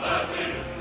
Наші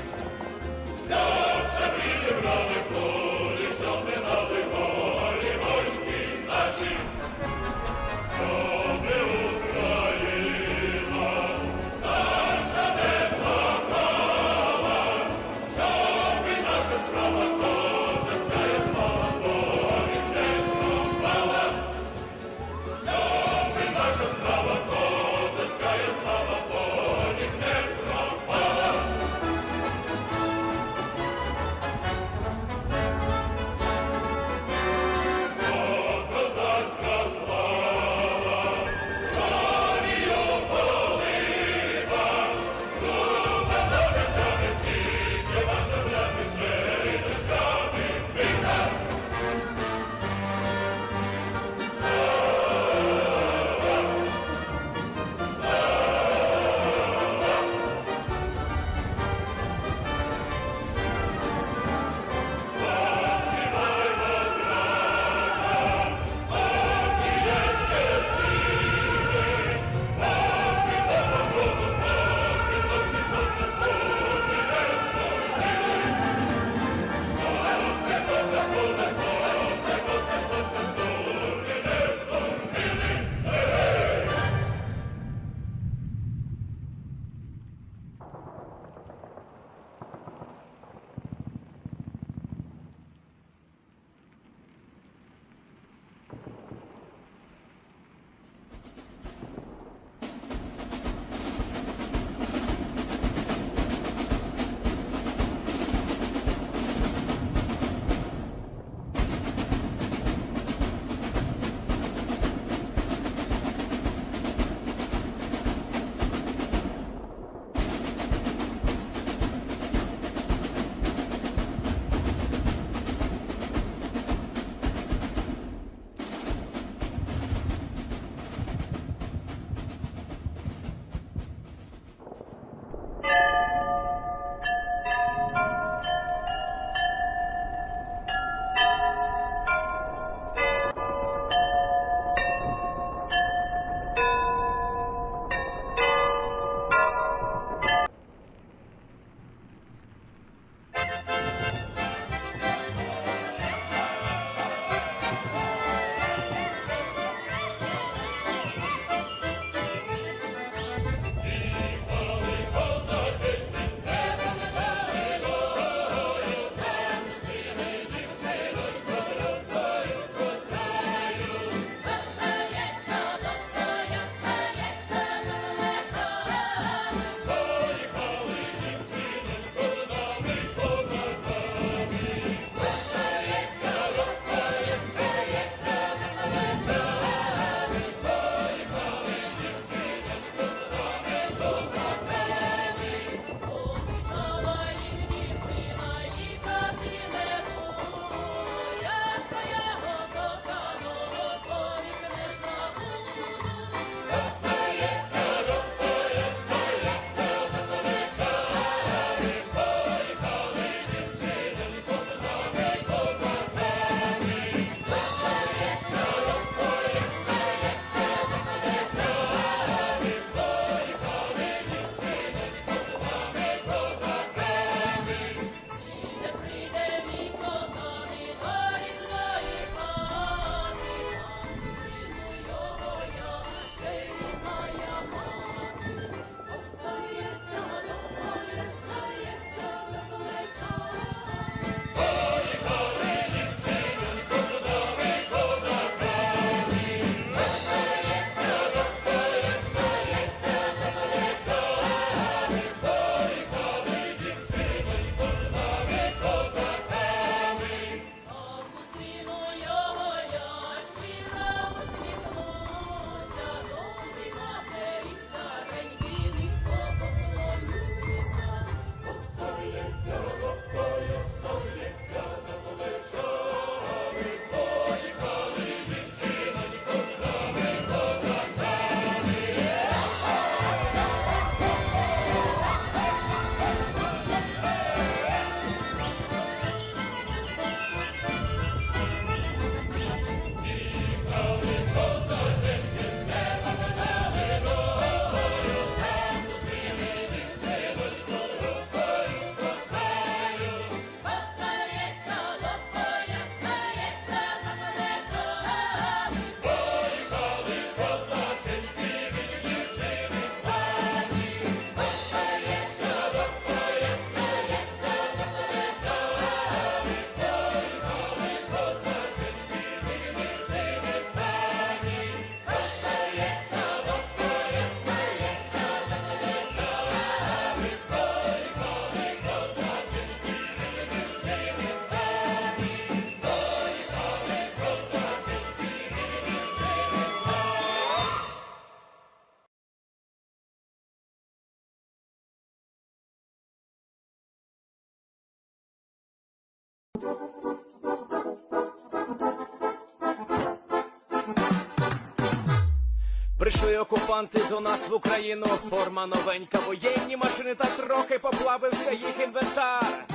Прийшли окупанти до нас в Україну, форма новенька, воєнні машини, та трохи поплавився їх інвентар.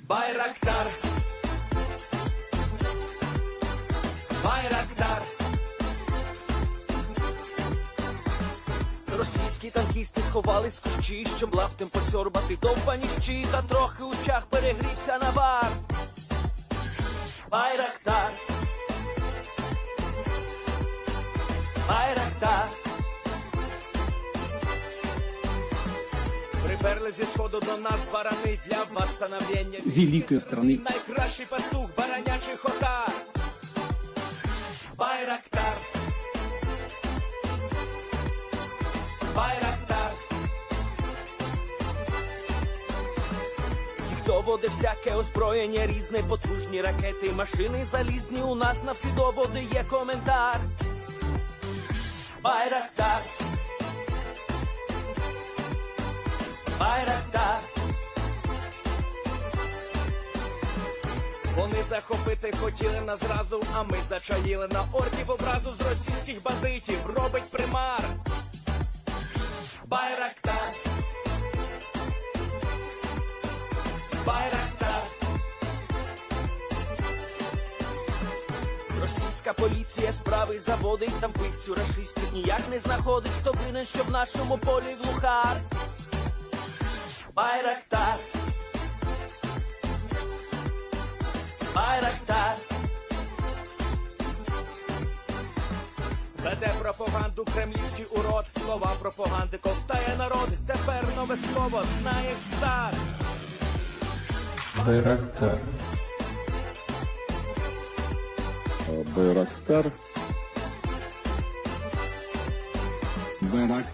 Байрактар, Байрактар. Російські танкісти сховались з кущі, щоб лаптем посьорбати довбані щі, та трохи у чах перегрівся навар. Байрактар, Байрактар. Приперли зі сходу до нас барани для восстановлення великої страни. Найкращий пастух баранячих отар. Байрактар, Байрактар. Їх доводи всяке озброєння різне, потужні ракети, машини залізні, у нас на всі доводи є коментар. Байрактар, Байрактар. Вони захопити хотіли нас зразу, а ми зачаїли на орків образу з російських бандитів, робить примар. Байрактар, Байрактар. Російська поліція справи заводить, там пивцю рашистів ніяк не знаходить, хто винен, що в нашому полі глухар. Байрактар, Байрактар. Веде пропаганду кремлівський урод, слова пропаганди ковтає народ, тепер нове слово знає цар. Байрактар. Байрактар. Байрактар.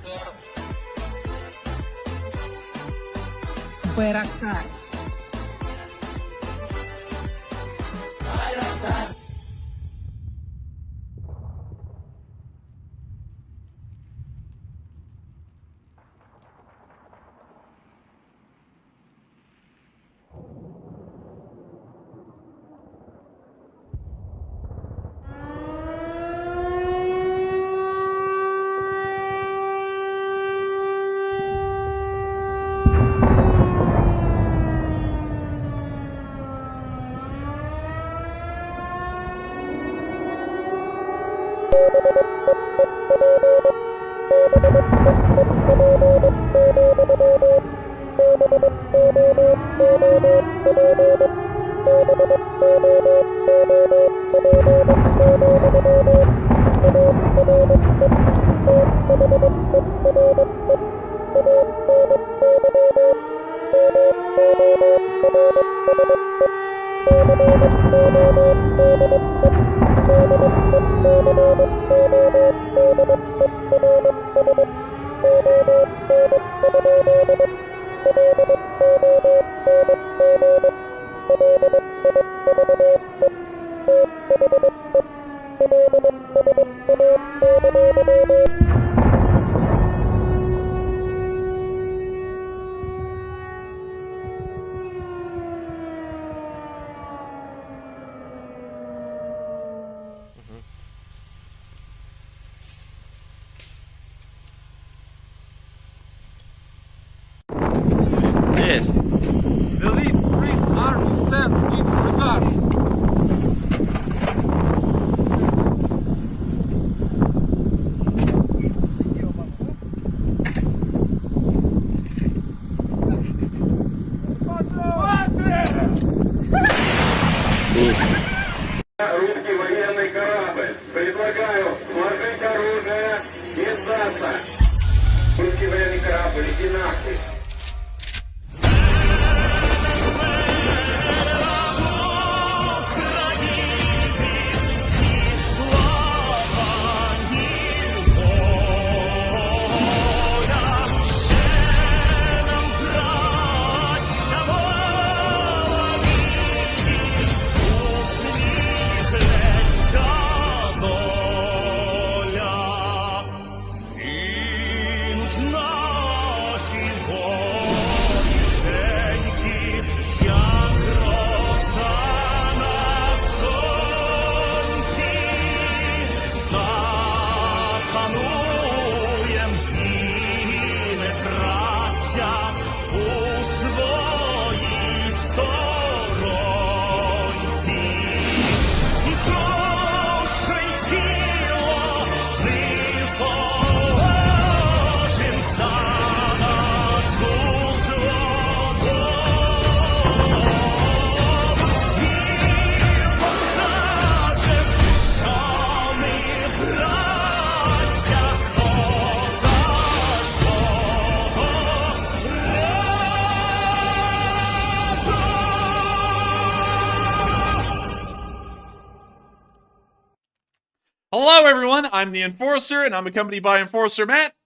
Байрактар. Байрактар. Yes. The Leaf Street Army sends its regards. Русский военный корабль. Предлагаю сложить оружие и сдаться. Русский военный корабль, иди нахуй. Hello, everyone. I'm the Enforcer, and I'm accompanied by Enforcer Matt.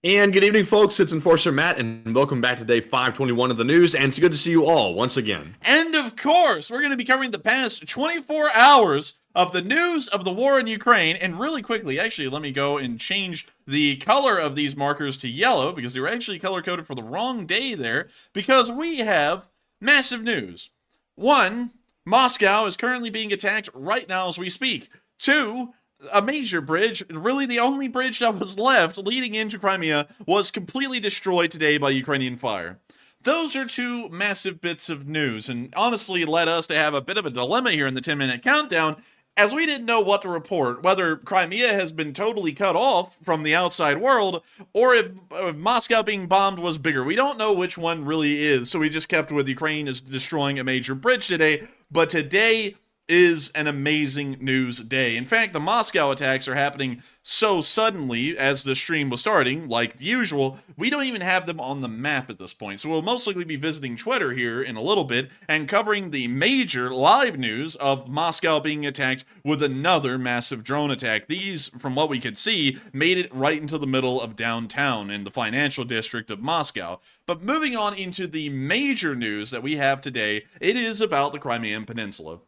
And good evening, folks. It's Enforcer Matt, and welcome back to day 521 of the news, and it's good to see you all once again. And, of course, we're going to be covering the past 24 hours of the news of the war in Ukraine. And really quickly, actually, let me go and change the color of these markers to yellow, because they were actually color-coded for the wrong day there, because we have massive news. 1, Moscow is currently being attacked right now as we speak. 2, a major bridge, really the only bridge that was left leading into Crimea, was completely destroyed today by Ukrainian fire. Those are 2 massive bits of news, and honestly led us to have a bit of a dilemma here in the 10-minute countdown, as we didn't know what to report, whether Crimea has been totally cut off from the outside world, or if Moscow being bombed was bigger. We don't know which one really is, so we just kept with Ukraine is destroying a major bridge today, but today is an amazing news day. In fact, the Moscow attacks are happening so suddenly as the stream was starting, like usual, we don't even have them on the map at this point. So we'll most likely be visiting Twitter here in a little bit and covering the major live news of Moscow being attacked with another massive drone attack. These, from what we could see, made it right into the middle of downtown in the financial district of Moscow. But moving on into the major news that we have today, it is about the Crimean Peninsula.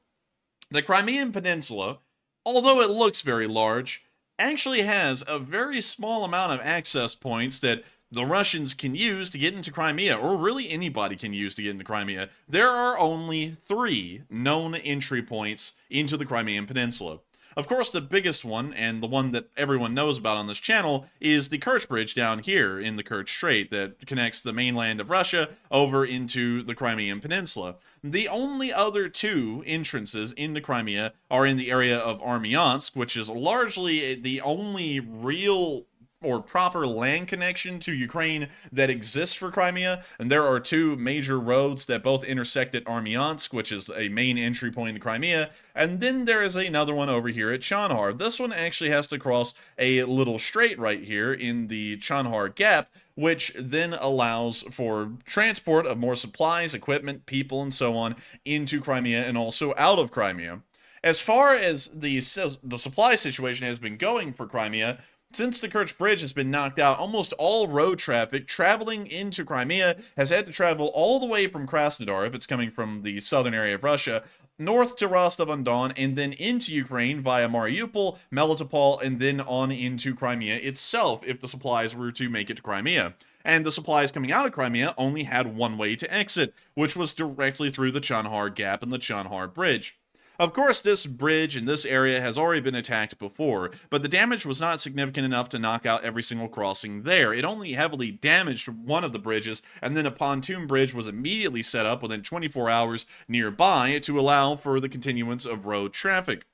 The Crimean Peninsula, although it looks very large, actually has a very small amount of access points that the Russians can use to get into Crimea, or really anybody can use to get into Crimea. There are only 3 known entry points into the Crimean Peninsula. Of course, the biggest one, and the one that everyone knows about on this channel, is the Kerch Bridge down here in the Kerch Strait that connects the mainland of Russia over into the Crimean Peninsula. The only other 2 entrances into Crimea are in the area of Armyansk, which is largely the only real or proper land connection to Ukraine that exists for Crimea, and there are 2 major roads that both intersect at Armyansk, which is a main entry point to Crimea, and then there is another one over here at Chonhar. This one actually has to cross a little strait right here in the Chonhar Gap, which then allows for transport of more supplies, equipment, people, and so on into Crimea and also out of Crimea. As far as the supply situation has been going for Crimea, since the Kerch Bridge has been knocked out, almost all road traffic traveling into Crimea has had to travel all the way from Krasnodar, if it's coming from the southern area of Russia, north to Rostov-on-Don, and then into Ukraine via Mariupol, Melitopol, and then on into Crimea itself, if the supplies were to make it to Crimea. And the supplies coming out of Crimea only had one way to exit, which was directly through the Chonhar Gap and the Chonhar Bridge. Of course, this bridge in this area has already been attacked before, but the damage was not significant enough to knock out every single crossing there. It only heavily damaged one of the bridges, and then a pontoon bridge was immediately set up within 24 hours nearby to allow for the continuance of road traffic.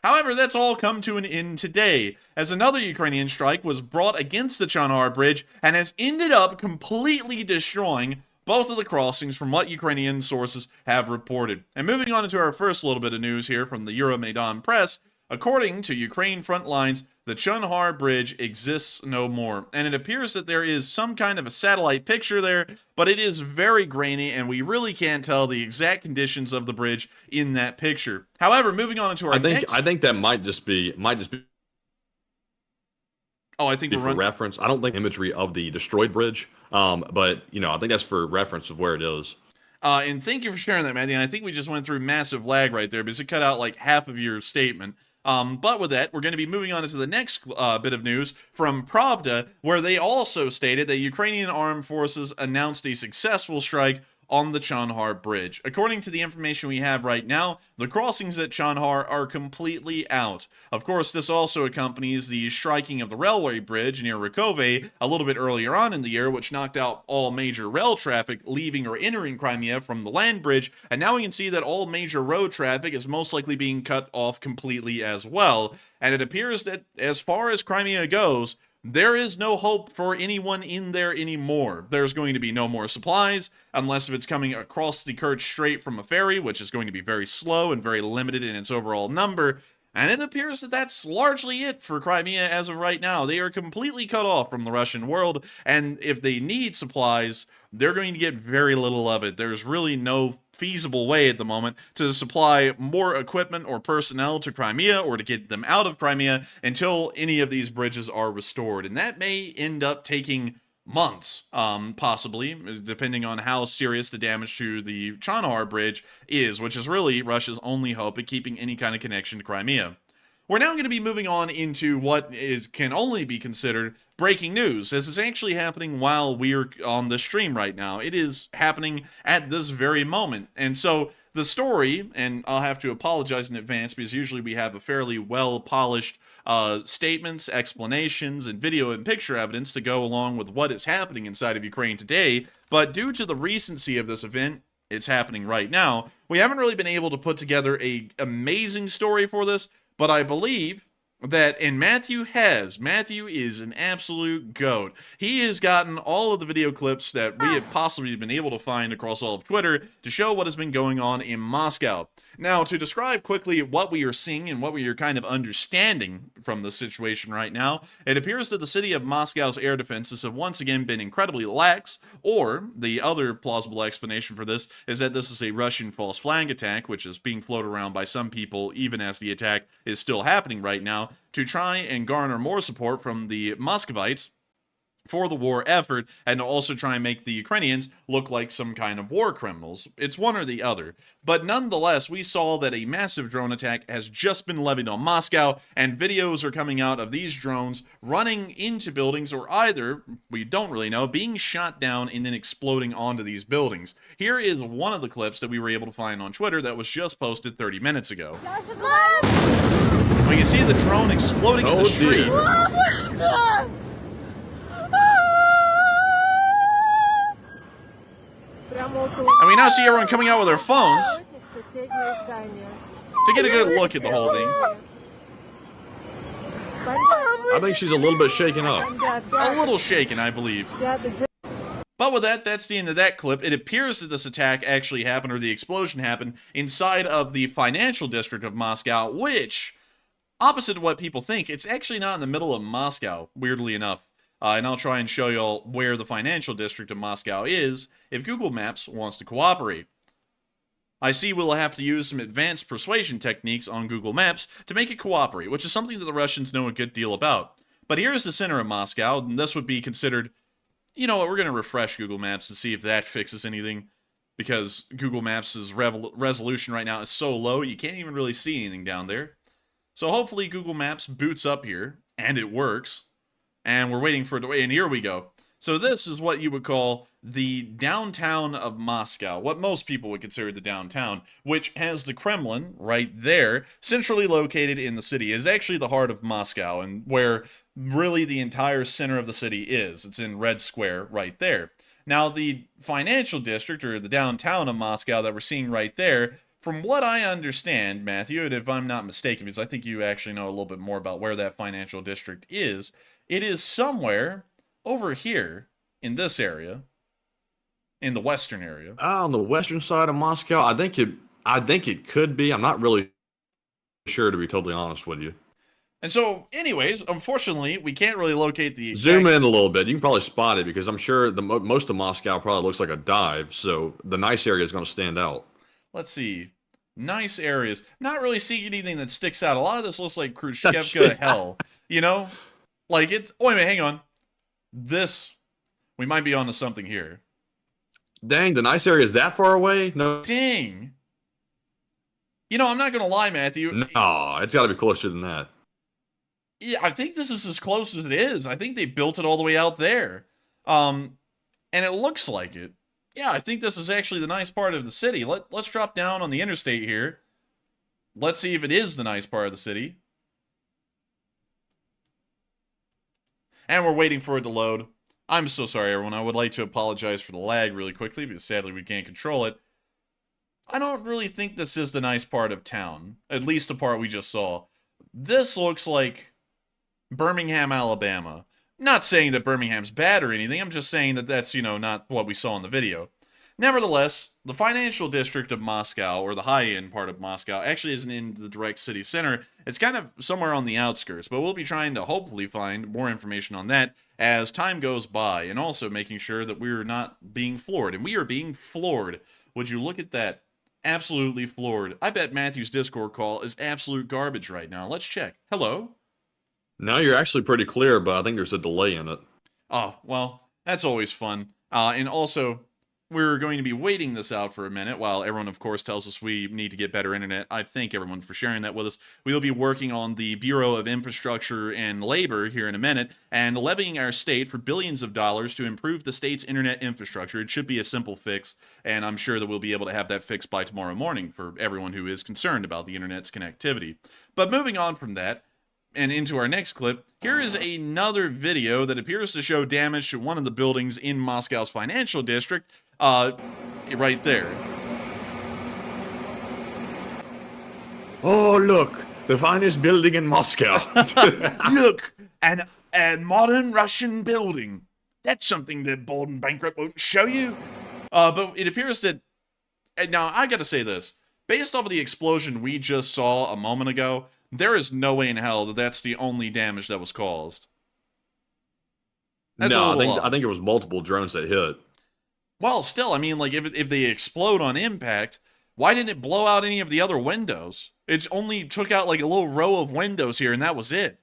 However, that's all come to an end today, as another Ukrainian strike was brought against the Chonhar Bridge and has ended up completely destroying both of the crossings from what Ukrainian sources have reported. And moving on into our first little bit of news here from the Euromaidan Press, according to Ukraine Frontlines, the Chonhar Bridge exists no more. And it appears that there is some kind of a satellite picture there, but it is very grainy and we really can't tell the exact conditions of the bridge in that picture. However, moving on into our I think that might just be Oh, I think we're for reference. I don't think imagery of the destroyed bridge, but I think that's for reference of where it is. And thank you for sharing that, Matthew. And I think we just went through massive lag right there because it cut out like half of your statement. But with that, we're going to be moving on to the next bit of news from Pravda, where they also stated that Ukrainian armed forces announced a successful strike on the Chonhar Bridge. According to the information we have right now, the crossings at Chonhar are completely out. Of course, this also accompanies the striking of the railway bridge near Rakovy a little bit earlier on in the year, which knocked out all major rail traffic leaving or entering Crimea from the land bridge, and now we can see that all major road traffic is most likely being cut off completely as well. And it appears that as far as Crimea goes, there is no hope for anyone in there anymore. There's going to be no more supplies, unless if it's coming across the Kerch Strait from a ferry, which is going to be very slow and very limited in its overall number. And it appears that that's largely it for Crimea as of right now. They are completely cut off from the Russian world, and if they need supplies, they're going to get very little of it. There's really no feasible way at the moment to supply more equipment or personnel to Crimea or to get them out of Crimea until any of these bridges are restored. And that may end up taking months, possibly, depending on how serious the damage to the Chandar Bridge is, which is really Russia's only hope at keeping any kind of connection to Crimea. We're now going to be moving on into what can only be considered breaking news, as it's actually happening while we're on the stream right now. It is happening at this very moment. And so the story, and I'll have to apologize in advance because usually we have a fairly well-polished statements, explanations, and video and picture evidence to go along with what is happening inside of Ukraine today, but due to the recency of this event, it's happening right now, we haven't really been able to put together an amazing story for this, but I believe that, and Matthew is an absolute goat. He has gotten all of the video clips that we have possibly been able to find across all of Twitter to show what has been going on in Moscow. Now, to describe quickly what we are seeing and what we are kind of understanding from the situation right now, it appears that the city of Moscow's air defenses have once again been incredibly lax, or the other plausible explanation for this is that this is a Russian false flag attack, which is being floated around by some people even as the attack is still happening right now, to try and garner more support from the Muscovites for the war effort, and to also try and make the Ukrainians look like some kind of war criminals. It's one or the other. But nonetheless, we saw that a massive drone attack has just been levied on Moscow, and videos are coming out of these drones running into buildings, or either, we don't really know, being shot down and then exploding onto these buildings. Here is one of the clips that we were able to find on Twitter that was just posted 30 minutes ago. We can see the drone exploding in the street. And we now see everyone coming out with their phones to get a good look at the whole thing. I think she's a little bit shaken up. A little shaken, I believe. But with that, that's the end of that clip. It appears that this attack actually happened, or the explosion happened, inside of the financial district of Moscow, which, opposite of what people think, it's actually not in the middle of Moscow, weirdly enough. And I'll try and show you all where the financial district of Moscow is if Google Maps wants to cooperate. I see we'll have to use some advanced persuasion techniques on Google Maps to make it cooperate, which is something that the Russians know a good deal about. But here's the center of Moscow, and this would be considered, you know what, we're going to refresh Google Maps to see if that fixes anything, because Google Maps' resolution right now is so low, you can't even really see anything down there. So hopefully Google Maps boots up here, and it works. And we're waiting for it to wait, and here we go. So this is what you would call the downtown of Moscow, what most people would consider the downtown, which has the Kremlin right there, centrally located in the city. It is actually the heart of Moscow, and where really the entire center of the city is. It's in Red Square right there. Now, the financial district, or the downtown of Moscow that we're seeing right there, from what I understand, Matthew, and if I'm not mistaken, because I think you actually know a little bit more about where that financial district is, it is somewhere over here in this area, in the western area. On the western side of Moscow, I think it could be. I'm not really sure, to be totally honest with you. And so, anyways, unfortunately, we can't really locate the exact... Zoom in a little bit. You can probably spot it, because I'm sure most of Moscow probably looks like a dive, so the nice area is going to stand out. Let's see. Nice areas. Not really seeing anything that sticks out. A lot of this looks like Khrushchevka hell. You know? Like, it's... Oh, wait a minute, hang on. This... We might be onto something here. Dang, the nice area is that far away? No. Dang. You know, I'm not going to lie, Matthew. No, it's got to be closer than that. Yeah, I think this is as close as it is. I think they built it all the way out there. And it looks like it. Yeah, I think this is actually the nice part of the city. Let's drop down on the interstate here. Let's see if it is the nice part of the city. And we're waiting for it to load. I'm so sorry, everyone. I would like to apologize for the lag really quickly, because sadly we can't control it. I don't really think this is the nice part of town. At least the part we just saw. This looks like Birmingham, Alabama. Not saying that Birmingham's bad or anything. I'm just saying that that's, you know, not what we saw in the video. Nevertheless, the financial district of Moscow, or the high-end part of Moscow, actually isn't in the direct city center. It's kind of somewhere on the outskirts, but we'll be trying to hopefully find more information on that as time goes by, and also making sure that we're not being floored. And we are being floored. Would you look at that? Absolutely floored. I bet Matthew's Discord call is absolute garbage right now. Let's check. Hello? Now you're actually pretty clear, but I think there's a delay in it. Oh, well, that's always fun. And also, we're going to be waiting this out for a minute while everyone, of course, tells us we need to get better internet. I thank everyone for sharing that with us. We'll be working on the Bureau of Infrastructure and Labor here in a minute and levying our state for billions of dollars to improve the state's internet infrastructure. It should be a simple fix, and I'm sure that we'll be able to have that fixed by tomorrow morning for everyone who is concerned about the internet's connectivity. But moving on from that, and into our next clip, here is another video that appears to show damage to one of the buildings in Moscow's financial district, right there. Oh, look, the finest building in Moscow. Look, a modern Russian building. That's something that Bold and Bankrupt won't show you. But it appears that, and now I gotta say this, based off of the explosion we just saw a moment ago, there is no way in hell that that's the only damage that was caused. That's No, I think it was multiple drones that hit. Well, still, I mean, like, if they explode on impact, why didn't it blow out any of the other windows? It only took out, like, a little row of windows here, and that was it.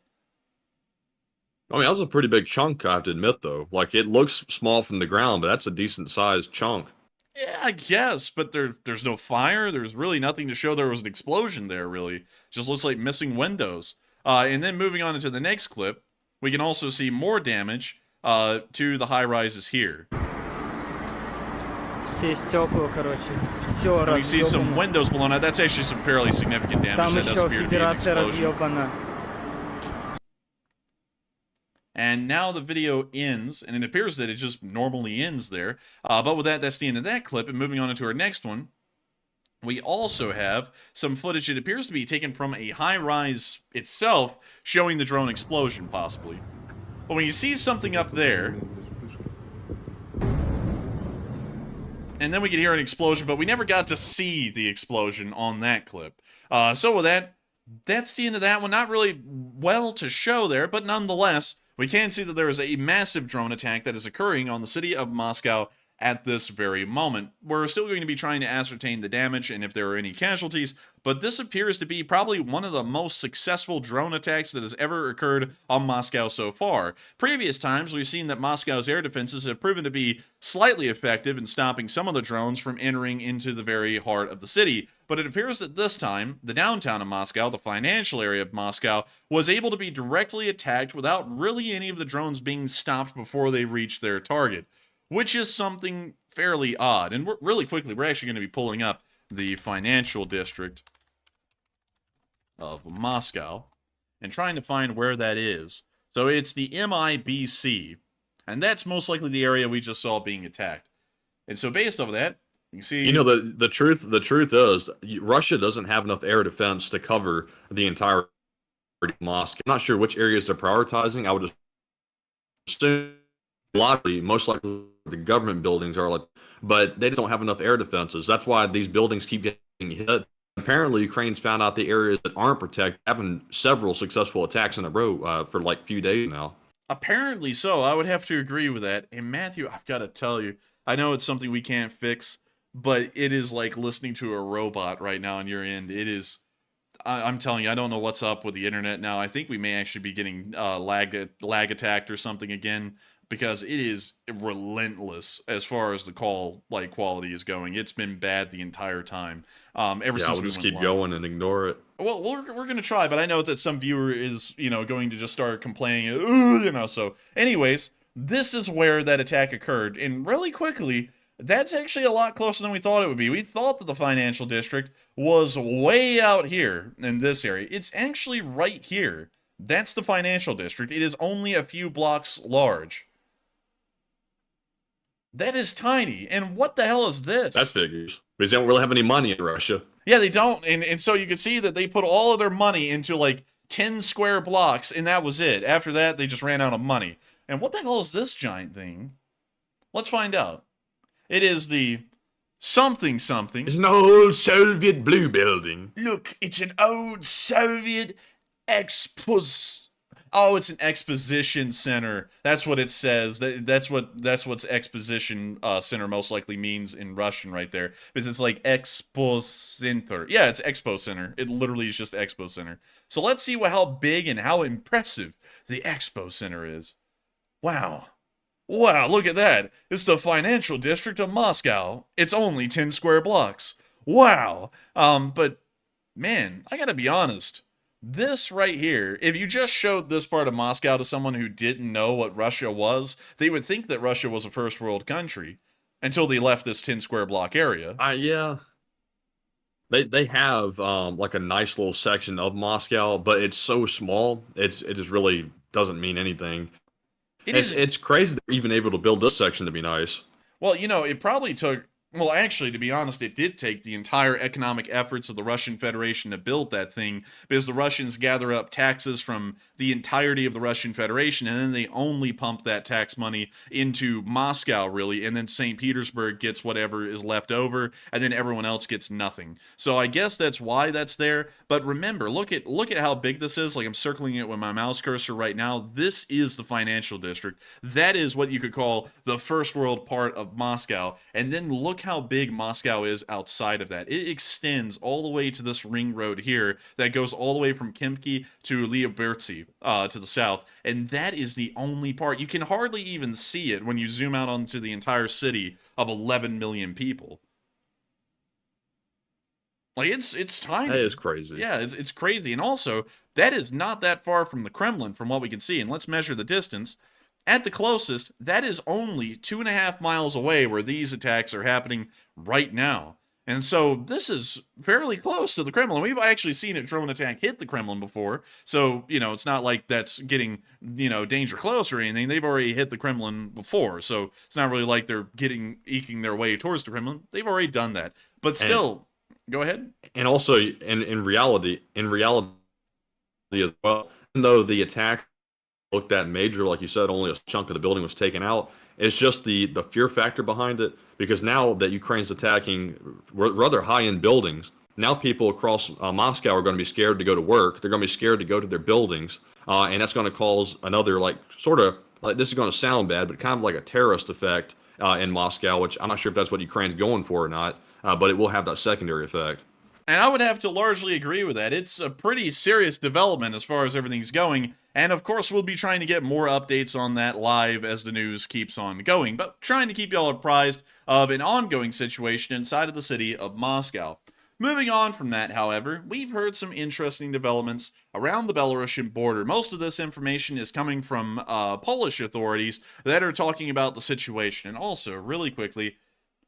I mean, that was a pretty big chunk, I have to admit, though. Like, it looks small from the ground, but that's a decent-sized chunk. Yeah, I guess, but there's no fire. There's really nothing to show there was an explosion there, really. It just looks like missing windows. And then moving on into the next clip, we can also see more damage to the high-rises here. And we see some windows blown out. That's actually some fairly significant damage. That does appear to be an explosion. And now the video ends, and it appears that it just normally ends there. But with that, that's the end of that clip. And moving on into our next one, we also have some footage that appears to be taken from a high-rise itself, showing the drone explosion, possibly. But when you see something up there, and then we could hear an explosion, but we never got to see the explosion on that clip. So with that, that's the end of that one. Not really well to show there, but nonetheless, we can see that there is a massive drone attack that is occurring on the city of Moscow at this very moment. We're still going to be trying to ascertain the damage and if there are any casualties, but this appears to be probably one of the most successful drone attacks that has ever occurred on Moscow so far. Previous times, we've seen that Moscow's air defenses have proven to be slightly effective in stopping some of the drones from entering into the very heart of the city, but it appears that this time, the downtown of Moscow, the financial area of Moscow, was able to be directly attacked without really any of the drones being stopped before they reached their target, which is something fairly odd. And really quickly, we're actually going to be pulling up the financial district of Moscow and trying to find where that is. So it's the MIBC, and that's most likely the area we just saw being attacked. And so based off of that, you can see... You know, the truth is, Russia doesn't have enough air defense to cover the entire Moscow. I'm not sure which areas they're prioritizing. I would assume most likely the government buildings are, like, but they don't have enough air defenses. That's why these buildings keep getting hit. Apparently, Ukraine's found out the areas that aren't protected, having several successful attacks in a row for like a few days now. Apparently so. I would have to agree with that. And Matthew, I've got to tell you, I know it's something we can't fix, but it is like listening to a robot right now on your end. It is... I'm telling you, I don't know what's up with the internet now. I think we may actually be getting lag attacked or something again, because it is relentless as far as the call quality is going. It's been bad the entire time. Since we'll just keep going and ignore it. Well, we're going to try, but I know that some viewer is, going to just start complaining, So, anyways, this is where that attack occurred, and really quickly, that's actually a lot closer than we thought it would be. We thought that the financial district was way out here in this area. It's actually right here. That's the financial district. It is only a few blocks large. That is tiny. And what the hell is this? That figures. Because they don't really have any money in Russia. Yeah, they don't. And so you can see that they put all of their money into like 10 square blocks, and that was it. After that, they just ran out of money. And what the hell is this giant thing? Let's find out. It is the something something. It's an old Soviet blue building. Look, it's an old Soviet Oh, it's an exposition center. That's what it says. That's what's exposition center most likely means in Russian right there. Because it's like Expo Center. Yeah, it's Expo Center. It literally is just Expo Center. So let's see how big and how impressive the Expo Center is. Wow. Wow, look at that. It's the financial district of Moscow. It's only 10 square blocks. Wow. But man, I gotta be honest. This right here, if you just showed this part of Moscow to someone who didn't know what Russia was, they would think that Russia was a first world country until they left this 10 square block area. Yeah. They have like a nice little section of Moscow, but it's so small, it just really doesn't mean anything. It's crazy they're even able to build this section to be nice. Well, you know, it probably took... Well, actually, to be honest, it did take the entire economic efforts of the Russian Federation to build that thing, because the Russians gather up taxes from the entirety of the Russian Federation, and then they only pump that tax money into Moscow, really, and then St. Petersburg gets whatever is left over, and then everyone else gets nothing. So I guess that's why that's there. But remember, look at how big this is. Like, I'm circling it with my mouse cursor right now. This is the financial district. That is what you could call the first world part of Moscow. And then look how big Moscow is outside of that. It extends all the way to this ring road here that goes all the way from Khimki to Lyubertsy to the south, and that is the only part. You can hardly even see it when you zoom out onto the entire city of 11 million people. Like, it's tiny. That is crazy. Yeah, it's crazy. And also, that is not that far from the Kremlin from what we can see. And let's measure the distance. At the closest, that is only 2.5 miles away where these attacks are happening right now. And so this is fairly close to the Kremlin. We've actually seen a drone attack hit the Kremlin before. So, you know, it's not like that's getting, you know, danger close or anything. They've already hit the Kremlin before. So it's not really like they're eking their way towards the Kremlin. They've already done that. But still, go ahead. And also, in reality as well, even though the attack looked that major, like you said, only a chunk of the building was taken out. It's just the fear factor behind it, because now that Ukraine's attacking rather high-end buildings, now people across Moscow are going to be scared to go to work. They're going to be scared to go to their buildings, and that's going to cause another, like, sort of, like, this is going to sound bad, but kind of like a terrorist effect in Moscow, which I'm not sure if that's what Ukraine's going for or not, but it will have that secondary effect. And I would have to largely agree with that. It's a pretty serious development as far as everything's going. And of course, we'll be trying to get more updates on that live as the news keeps on going, but trying to keep y'all apprised of an ongoing situation inside of the city of Moscow. Moving on from that, however, we've heard some interesting developments around the Belarusian border. Most of this information is coming from Polish authorities that are talking about the situation. And also, really quickly,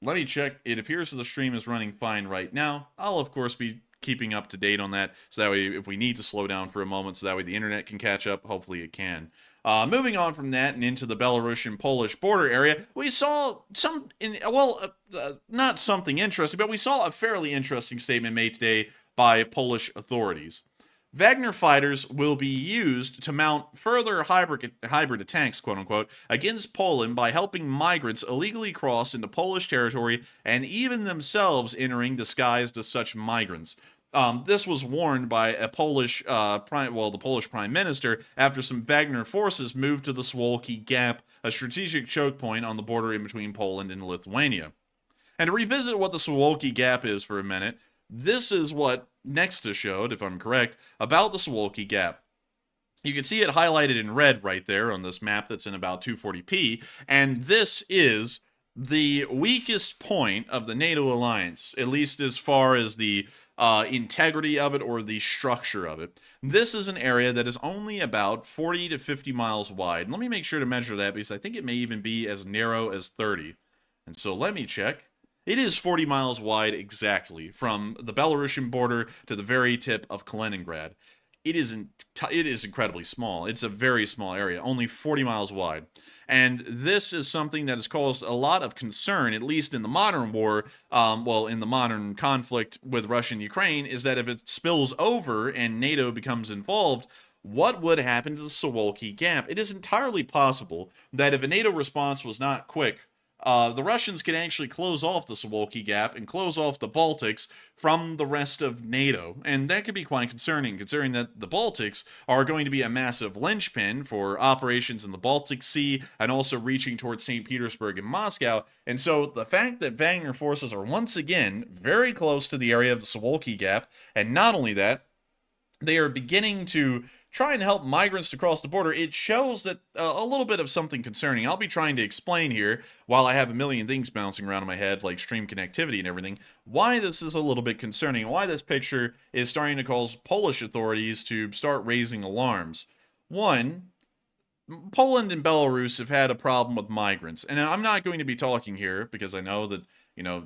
let me check. It appears that the stream is running fine right now. I'll, of course, be keeping up to date on that, so that way if we need to slow down for a moment, so that way the internet can catch up, hopefully it can. Moving on from that and into the Belarusian-Polish border area, we saw not something interesting, but we saw a fairly interesting statement made today by Polish authorities. Wagner fighters will be used to mount further hybrid attacks, quote-unquote, against Poland by helping migrants illegally cross into Polish territory and even themselves entering disguised as such migrants. This was warned by a the Polish Prime Minister after some Wagner forces moved to the Suwalki Gap, a strategic choke point on the border in between Poland and Lithuania. And to revisit what the Suwalki Gap is for a minute, this is what Nexta showed, if I'm correct, about the Suwalki Gap. You can see it highlighted in red right there on this map that's in about 240p, and this is the weakest point of the NATO alliance, at least as far as the integrity of it or the structure of it. This is an area that is only about 40 to 50 miles wide. Let me make sure to measure that, because I think it may even be as narrow as 30. And so let me check. It is 40 miles wide exactly, from the Belarusian border to the very tip of Kaliningrad. It is incredibly small. It's a very small area, only 40 miles wide. And this is something that has caused a lot of concern, at least in the modern war, in the modern conflict with Russia and Ukraine, is that if it spills over and NATO becomes involved, what would happen to the Suwalki Gap? It is entirely possible that if a NATO response was not quick, the Russians can actually close off the Suwalki Gap and close off the Baltics from the rest of NATO. And that could be quite concerning, considering that the Baltics are going to be a massive linchpin for operations in the Baltic Sea and also reaching towards St. Petersburg and Moscow. And so the fact that Wagner forces are once again very close to the area of the Suwalki Gap, and not only that, they are beginning to try and help migrants to cross the border, it shows that a little bit of something concerning. I'll be trying to explain here, while I have a million things bouncing around in my head, like stream connectivity and everything, why this is a little bit concerning, why this picture is starting to cause Polish authorities to start raising alarms. One, Poland and Belarus have had a problem with migrants, and I'm not going to be talking here because I know that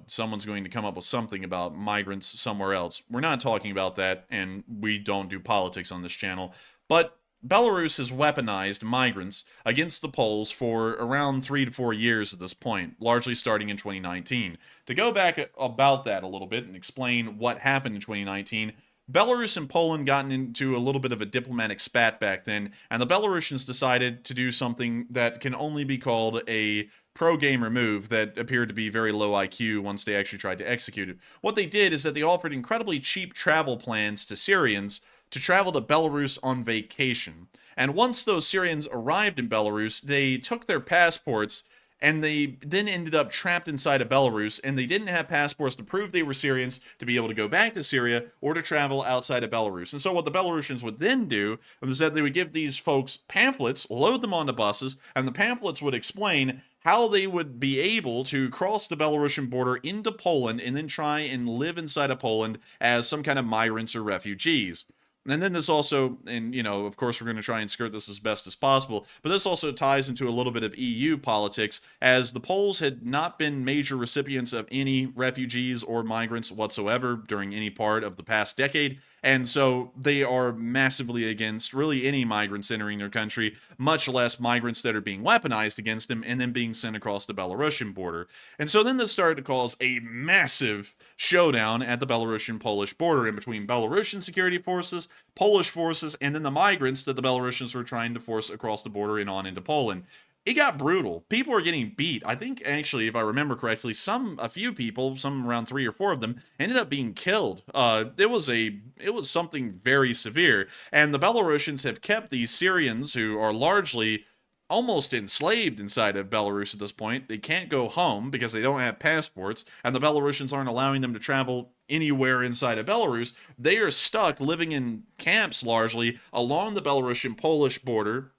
someone's going to come up with something about migrants somewhere else. We're not talking about that, and we don't do politics on this channel. But Belarus has weaponized migrants against the Poles for around 3 to 4 years at this point, largely starting in 2019. To go back about that a little bit and explain what happened in 2019, Belarus and Poland got into a little bit of a diplomatic spat back then, and the Belarusians decided to do something that can only be called a pro-gamer move that appeared to be very low IQ once they actually tried to execute it. What they did is that they offered incredibly cheap travel plans to Syrians to travel to Belarus on vacation. And once those Syrians arrived in Belarus, they took their passports and they then ended up trapped inside of Belarus, and they didn't have passports to prove they were Syrians to be able to go back to Syria or to travel outside of Belarus. And so what the Belarusians would then do was that they would give these folks pamphlets, load them onto buses, and the pamphlets would explain how they would be able to cross the Belarusian border into Poland and then try and live inside of Poland as some kind of migrants or refugees. And then this also, and of course we're going to try and skirt this as best as possible, but this also ties into a little bit of EU politics, as the Poles had not been major recipients of any refugees or migrants whatsoever during any part of the past decade, and so they are massively against really any migrants entering their country, much less migrants that are being weaponized against them and then being sent across the Belarusian border. And so then this started to cause a massive showdown at the Belarusian-Polish border in between Belarusian security forces, Polish forces, and then the migrants that the Belarusians were trying to force across the border and on into Poland. It got brutal. People were getting beat. I think, actually, if I remember correctly, a few people, some around 3 or 4 of them, ended up being killed. It was something very severe. And the Belarusians have kept these Syrians, who are largely almost enslaved inside of Belarus at this point. They can't go home because they don't have passports, and the Belarusians aren't allowing them to travel anywhere inside of Belarus. They are stuck living in camps largely along the Belarusian-Polish border,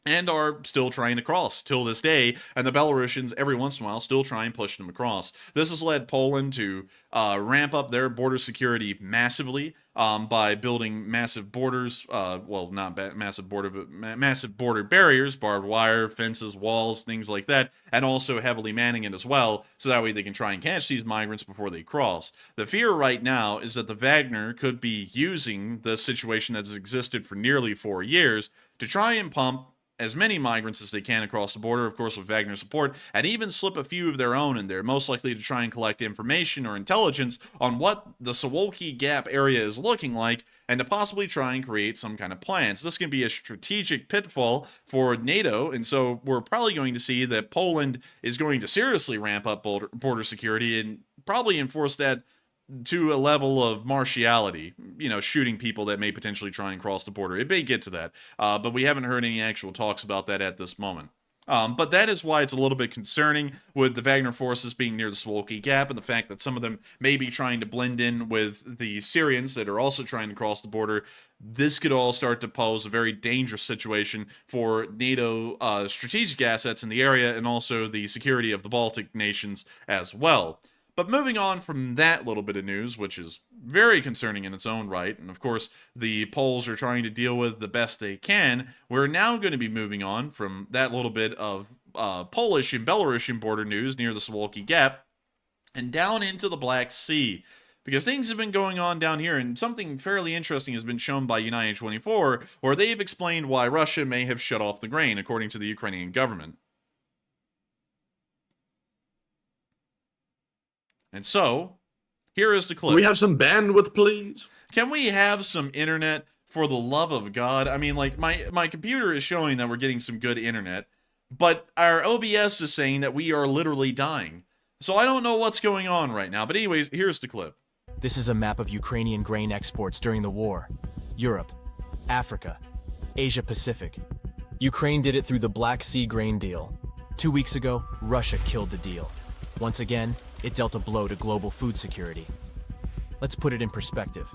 and are still trying to cross till this day, and the Belarusians every once in a while still try and push them across. This has led Poland to ramp up their border security massively by building massive borders, massive border barriers, barbed wire, fences, walls, things like that, and also heavily manning it as well, so that way they can try and catch these migrants before they cross. The fear right now is that the Wagner could be using the situation that's existed for nearly 4 years to try and pump as many migrants as they can across the border, of course with Wagner support, and even slip a few of their own in there, most likely to try and collect information or intelligence on what the Suwalki Gap area is looking like, and to possibly try and create some kind of plans. This can be a strategic pitfall for NATO, and so we're probably going to see that Poland is going to seriously ramp up border security and probably enforce that to a level of martiality, shooting people that may potentially try and cross the border. It may get to that, but we haven't heard any actual talks about that at this moment. But that is why it's a little bit concerning with the Wagner forces being near the Suwalki Gap, and the fact that some of them may be trying to blend in with the Syrians that are also trying to cross the border. This could all start to pose a very dangerous situation for NATO strategic assets in the area, and also the security of the Baltic nations as well. But moving on from that little bit of news, which is very concerning in its own right, and of course the Poles are trying to deal with the best they can, we're now going to be moving on from that little bit of Polish and Belarusian border news near the Suwalki Gap and down into the Black Sea. Because things have been going on down here, and something fairly interesting has been shown by United24, where they've explained why Russia may have shut off the grain, according to the Ukrainian government. And so, here is the clip. Can we have some bandwidth, please? Can we have some internet, for the love of God? I mean, like, my computer is showing that we're getting some good internet, but our OBS is saying that we are literally dying. So I don't know what's going on right now. But anyways, here's the clip. This is a map of Ukrainian grain exports during the war. Europe, Africa, Asia Pacific. Ukraine did it through the Black Sea grain deal. 2 weeks ago, Russia killed the deal. Once again, it dealt a blow to global food security. Let's put it in perspective.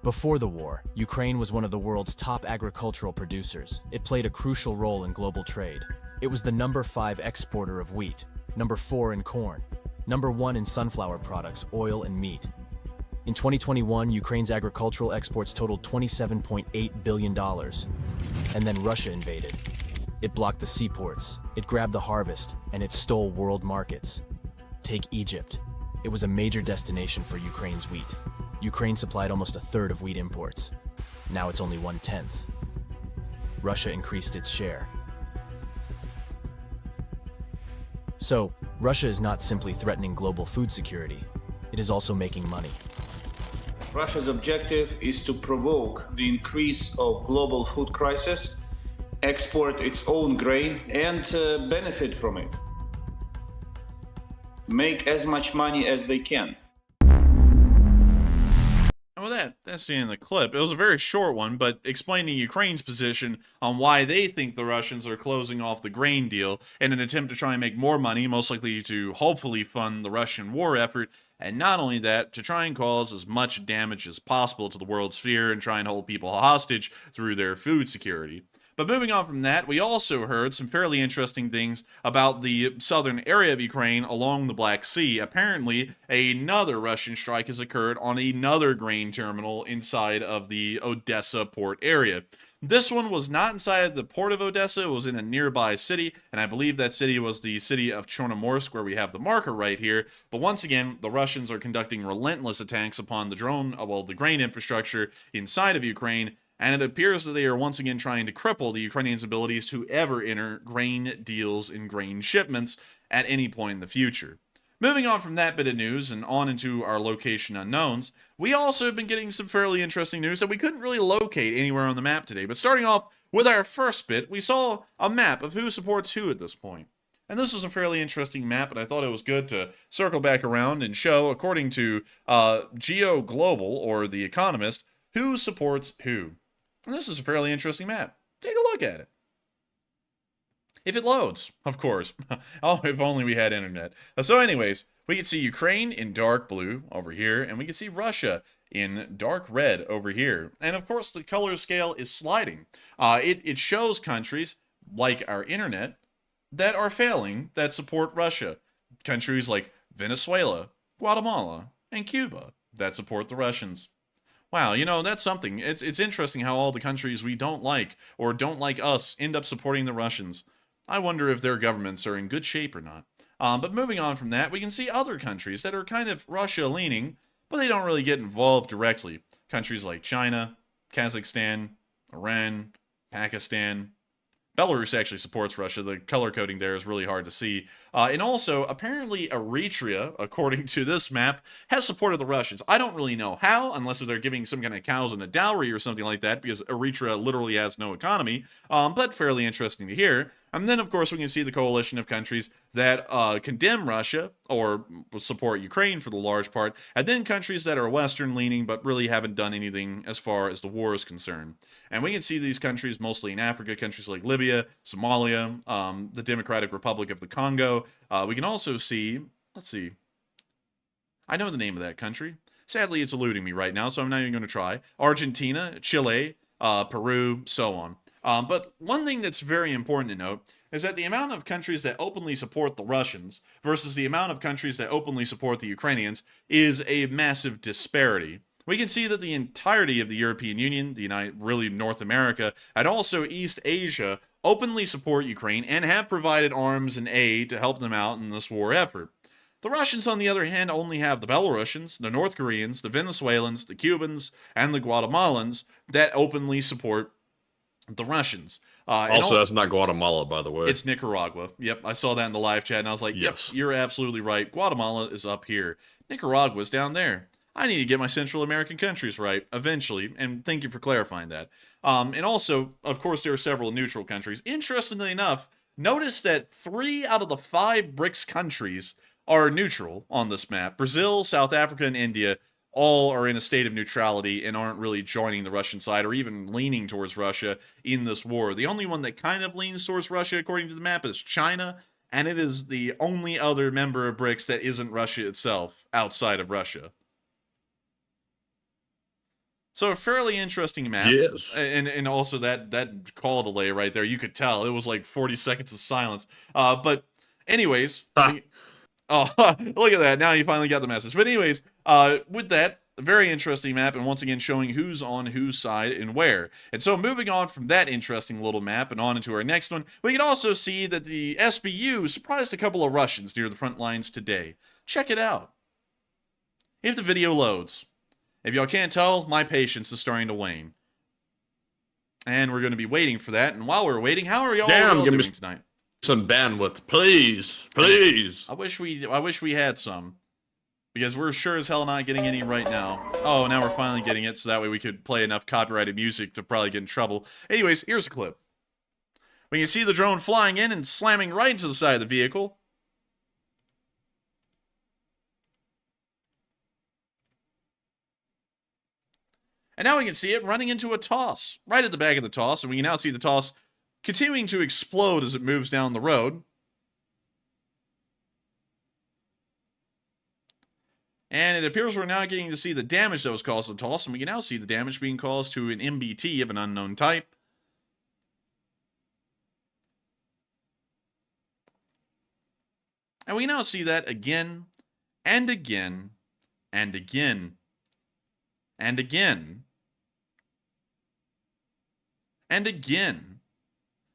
Before the war, Ukraine was one of the world's top agricultural producers. It played a crucial role in global trade. It was the number 5 exporter of wheat, number 4 in corn, number 1 in sunflower products, oil, and meat. In 2021, Ukraine's agricultural exports totaled $27.8 billion. And then Russia invaded. It blocked the seaports, it grabbed the harvest, and it stole world markets. Take Egypt. It was a major destination for Ukraine's wheat. Ukraine supplied almost a third of wheat imports. Now it's only 1/10. Russia increased its share. So, Russia is not simply threatening global food security, it is also making money. Russia's objective is to provoke the increase of global food crisis, export its own grain, and benefit from it. Make as much money as they can. And with that's the end of the clip. It was a very short one, but explaining Ukraine's position on why they think the Russians are closing off the grain deal in an attempt to try and make more money, most likely to hopefully fund the Russian war effort, and not only that, to try and cause as much damage as possible to the world sphere and try and hold people hostage through their food security. But moving on from that, we also heard some fairly interesting things about the southern area of Ukraine along the Black Sea. Apparently, another Russian strike has occurred on another grain terminal inside of the Odessa port area. This one was not inside the port of Odessa, it was in a nearby city, and I believe that city was the city of Chornomorsk, where we have the marker right here. But once again, the Russians are conducting relentless attacks upon the the grain infrastructure inside of Ukraine, and it appears that they are once again trying to cripple the Ukrainians' abilities to ever enter grain deals and grain shipments at any point in the future. Moving on from that bit of news and on into our location unknowns, we also have been getting some fairly interesting news that we couldn't really locate anywhere on the map today. But starting off with our first bit, we saw a map of who supports who at this point. And this was a fairly interesting map, and I thought it was good to circle back around and show, according to Geo Global, or The Economist, who supports who. And this is a fairly interesting map. Take a look at it. If it loads, of course. Oh, if only we had internet. So anyways, we can see Ukraine in dark blue over here, and we can see Russia in dark red over here. And of course, the color scale is sliding. It shows countries, like our internet, that are failing, that support Russia. Countries like Venezuela, Guatemala, and Cuba that support the Russians. Wow, you know, that's something. It's interesting how all the countries we don't like, or don't like us, end up supporting the Russians. I wonder if their governments are in good shape or not. But moving on from that, we can see other countries that are kind of Russia-leaning, but they don't really get involved directly. Countries like China, Kazakhstan, Iran, Pakistan. Belarus actually supports Russia. The color coding there is really hard to see. And also, apparently Eritrea, according to this map, has supported the Russians. I don't really know how, unless they're giving some kind of cows and a dowry or something like that, because Eritrea literally has no economy, but fairly interesting to hear. And then, of course, we can see the coalition of countries that condemn Russia, or support Ukraine for the large part, and then countries that are Western-leaning but really haven't done anything as far as the war is concerned. And we can see these countries mostly in Africa, countries like Libya, Somalia, the Democratic Republic of the Congo. We can also see, let's see, I know the name of that country. Sadly, it's eluding me right now, so I'm not even going to try. Argentina, Chile, Peru, so on. But one thing that's very important to note is that the amount of countries that openly support the Russians versus the amount of countries that openly support the Ukrainians is a massive disparity. We can see that the entirety of the European Union, really North America, and also East Asia openly support Ukraine and have provided arms and aid to help them out in this war effort. The Russians, on the other hand, only have the Belarusians, the North Koreans, the Venezuelans, the Cubans, and the Guatemalans that openly support the Russians. Also, that's not Guatemala, by the way. It's Nicaragua. Yep, I saw that in the live chat, and I was like, yes, you're absolutely right. Guatemala is up here. Nicaragua's down there. I need to get my Central American countries right, eventually, and thank you for clarifying that. And also, of course, there are several neutral countries. Interestingly enough, notice that 3 out of the 5 BRICS countries are neutral on this map. Brazil, South Africa, and India all are in a state of neutrality and aren't really joining the Russian side or even leaning towards Russia in this war. The only one that kind of leans towards Russia, according to the map, is China, and it is the only other member of BRICS that isn't Russia itself outside of Russia. So a fairly interesting map. Yes. And also that call delay right there, you could tell. It was like 40 seconds of silence. But anyways... Oh, look at that. Now you finally got the message. But anyways, with that, a very interesting map, and once again showing who's on whose side and where. And so moving on from that interesting little map and on into our next one, we can also see that the SBU surprised a couple of Russians near the front lines today. Check it out. If the video loads. If y'all can't tell, my patience is starting to wane. And we're going to be waiting for that. And while we're waiting, how are y'all doing tonight? Some bandwidth, please. I wish we had some, because we're sure as hell not getting any right now. Oh, now we're finally getting it, so that way we could play enough copyrighted music to probably get in trouble. Anyways, here's a clip. We can see the drone flying in and slamming right into the side of the vehicle. And now we can see it running into a toss, right at the back of the toss, and we can now see the toss continuing to explode as it moves down the road. And it appears we're now getting to see the damage that was caused to the toss, and we can now see the damage being caused to an MBT of an unknown type. And we now see that again, and again, and again, and again, and again.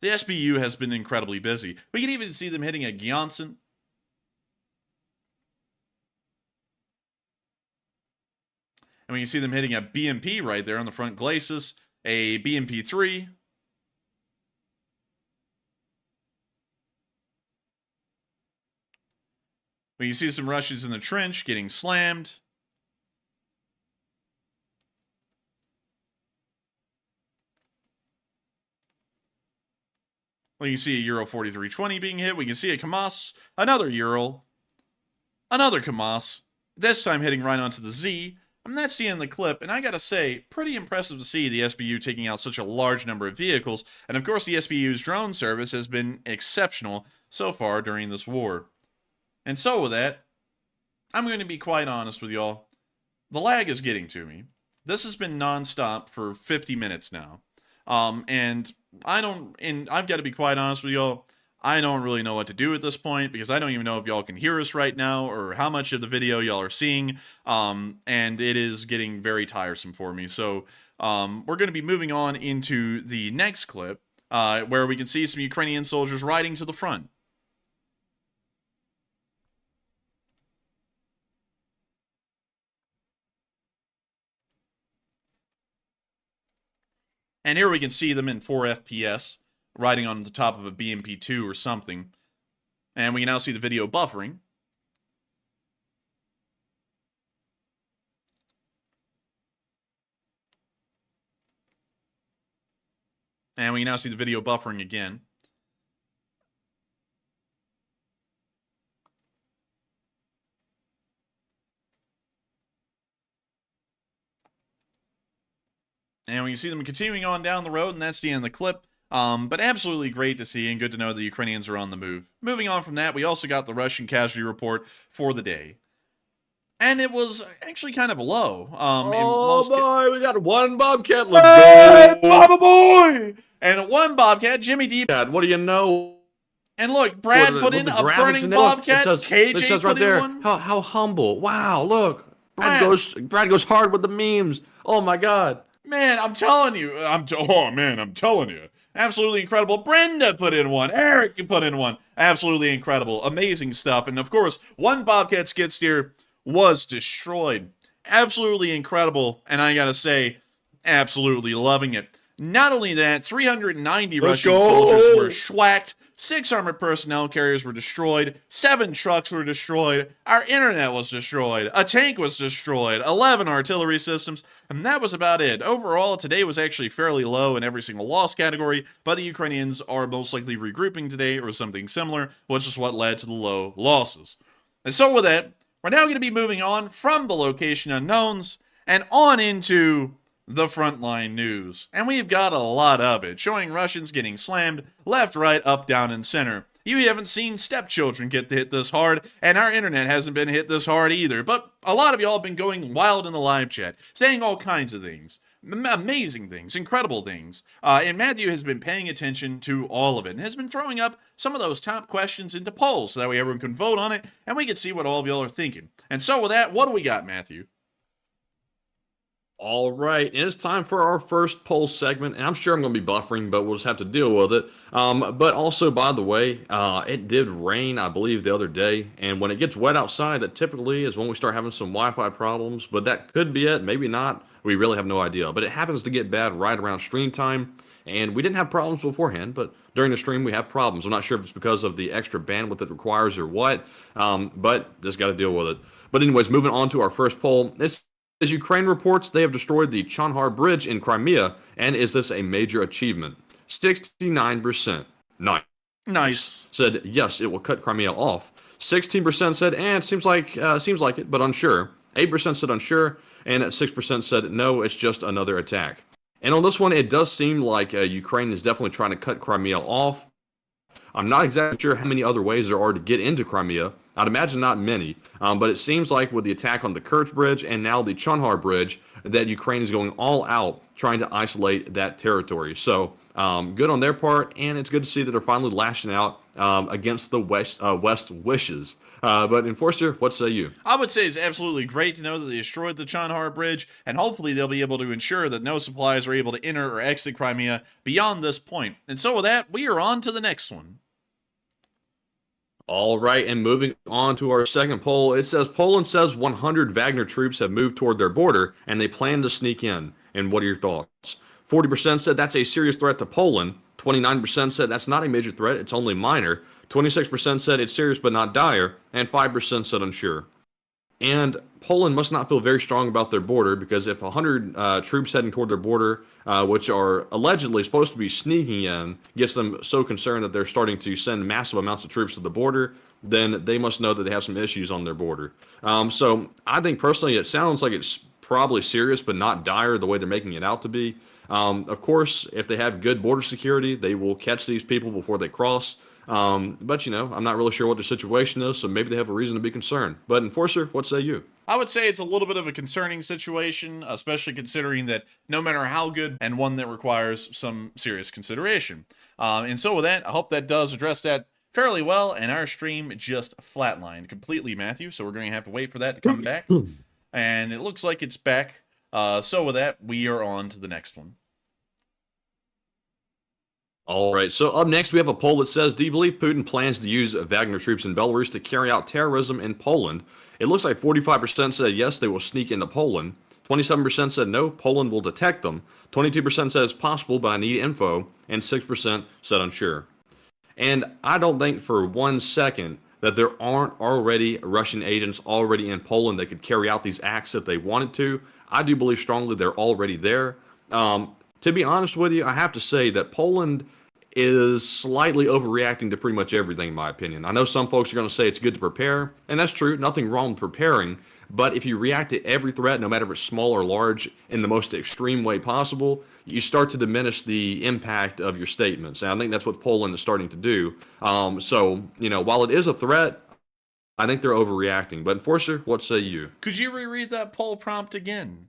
The SBU has been incredibly busy. We can even see them hitting a Gyansen. And we can see them hitting a BMP right there on the front glacis, a BMP-3. We can see some Russians in the trench getting slammed. We can see a Euro 4320 being hit. We can see a Kamaz, another Ural, another Kamaz, this time hitting right onto the Z. And that's the end of the clip, and I gotta say, pretty impressive to see the SBU taking out such a large number of vehicles, and of course the SBU's drone service has been exceptional so far during this war. And so with that, I'm going to be quite honest with y'all. The lag is getting to me. This has been non-stop for 50 minutes now. And I've got to be quite honest with y'all, I don't really know what to do at this point, because I don't even know if y'all can hear us right now, or how much of the video y'all are seeing, and it is getting very tiresome for me. So, we're going to be moving on into the next clip, where we can see some Ukrainian soldiers riding to the front. And here we can see them in 4 FPS, riding on the top of a BMP-2 or something. And we can now see the video buffering. And we can now see the video buffering again. And we can see them continuing on down the road, and that's the end of the clip. But absolutely great to see, and good to know the Ukrainians are on the move. Moving on from that, we also got the Russian casualty report for the day. And it was actually kind of low. Boy, we got one Bobcat. Let's go! Baba boy! And one Bobcat, Jimmy D. What do you know? And look, Brad put in a burning Bobcat. KJ it says put right there, in one. how humble. Wow, look. Brad goes hard with the memes. Oh my god. Man, I'm telling you. I'm telling you. Absolutely incredible. Brenda put in one. Eric put in one. Absolutely incredible. Amazing stuff. And of course, one Bobcat skid steer was destroyed. Absolutely incredible. And I gotta say, absolutely loving it. Not only that, 390 Russian soldiers were schwacked. 6 armored personnel carriers were destroyed, 7 trucks were destroyed, our internet was destroyed, a tank was destroyed, 11 artillery systems, and that was about it. Overall, today was actually fairly low in every single loss category, but the Ukrainians are most likely regrouping today or something similar, which is what led to the low losses. And so with that, we're now going to be moving on from the location unknowns and on into the frontline news. And we've got a lot of it, showing Russians getting slammed left, right, up, down, and center. You haven't seen stepchildren get hit this hard, and our internet hasn't been hit this hard either. But a lot of y'all have been going wild in the live chat, saying all kinds of things. Amazing things, incredible things. And Matthew has been paying attention to all of it and has been throwing up some of those top questions into polls so that way everyone can vote on it and we can see what all of y'all are thinking. And so with that, what do we got, Matthew? All right, and it's time for our first poll segment, and I'm sure I'm going to be buffering, but we'll just have to deal with it. But also, by the way, it did rain, I believe, the other day, and when it gets wet outside, that typically is when we start having some Wi-Fi problems, but that could be it, maybe not. We really have no idea, but it happens to get bad right around stream time, and we didn't have problems beforehand, but during the stream we have problems. I'm not sure if it's because of the extra bandwidth it requires or what, but just got to deal with it. But anyways, moving on to our first poll, as Ukraine reports, they have destroyed the Chonhar Bridge in Crimea, and is this a major achievement? 69%. Nice. Said yes, it will cut Crimea off. 16% said, it seems like it, but unsure. 8% said unsure, and 6% said no, it's just another attack. And on this one, it does seem like Ukraine is definitely trying to cut Crimea off. I'm not exactly sure how many other ways there are to get into Crimea. I'd imagine not many, but it seems like with the attack on the Kerch Bridge and now the Chonhar Bridge, that Ukraine is going all out trying to isolate that territory. So good on their part, and it's good to see that they're finally lashing out against the West wishes. But Enforcer, what say you? I would say it's absolutely great to know that they destroyed the Chonhar Bridge, and hopefully they'll be able to ensure that no supplies are able to enter or exit Crimea beyond this point. And so with that, we are on to the next one. All right, and moving on to our second poll, it says Poland says 100 Wagner troops have moved toward their border and they plan to sneak in. And what are your thoughts? 40% said that's a serious threat to Poland. 29% said that's not a major threat, it's only minor. 26% said it's serious but not dire, and 5% said unsure. And Poland must not feel very strong about their border, because if 100 troops heading toward their border, which are allegedly supposed to be sneaking in, gets them so concerned that they're starting to send massive amounts of troops to the border, then they must know that they have some issues on their border. So I think personally it sounds like it's probably serious but not dire the way they're making it out to be. Of course, if they have good border security, they will catch these people before they cross. But, I'm not really sure what the situation is, so maybe they have a reason to be concerned. But, Enforcer, what say you? I would say it's a little bit of a concerning situation, especially considering that no matter how good, and one that requires some serious consideration. And so with that, I hope that does address that fairly well, and our stream just flatlined completely, Matthew, so we're going to have to wait for that to come back. And it looks like it's back. So with that, we are on to the next one. All right, so up next we have a poll that says, do you believe Putin plans to use Wagner troops in Belarus to carry out terrorism in Poland? It looks like 45% said yes, they will sneak into Poland. 27% said no, Poland will detect them. 22% said it's possible, but I need info. And 6% said unsure. And I don't think for 1 second that there aren't already Russian agents already in Poland that could carry out these acts if they wanted to. I do believe strongly they're already there. To be honest with you, I have to say that Poland is slightly overreacting to pretty much everything, in my opinion. I know some folks are going to say it's good to prepare, and that's true. Nothing wrong with preparing. But if you react to every threat, no matter if it's small or large, in the most extreme way possible, you start to diminish the impact of your statements. And I think that's what Poland is starting to do. So, while it is a threat, I think they're overreacting. But Enforcer, what say you? Could you reread that poll prompt again?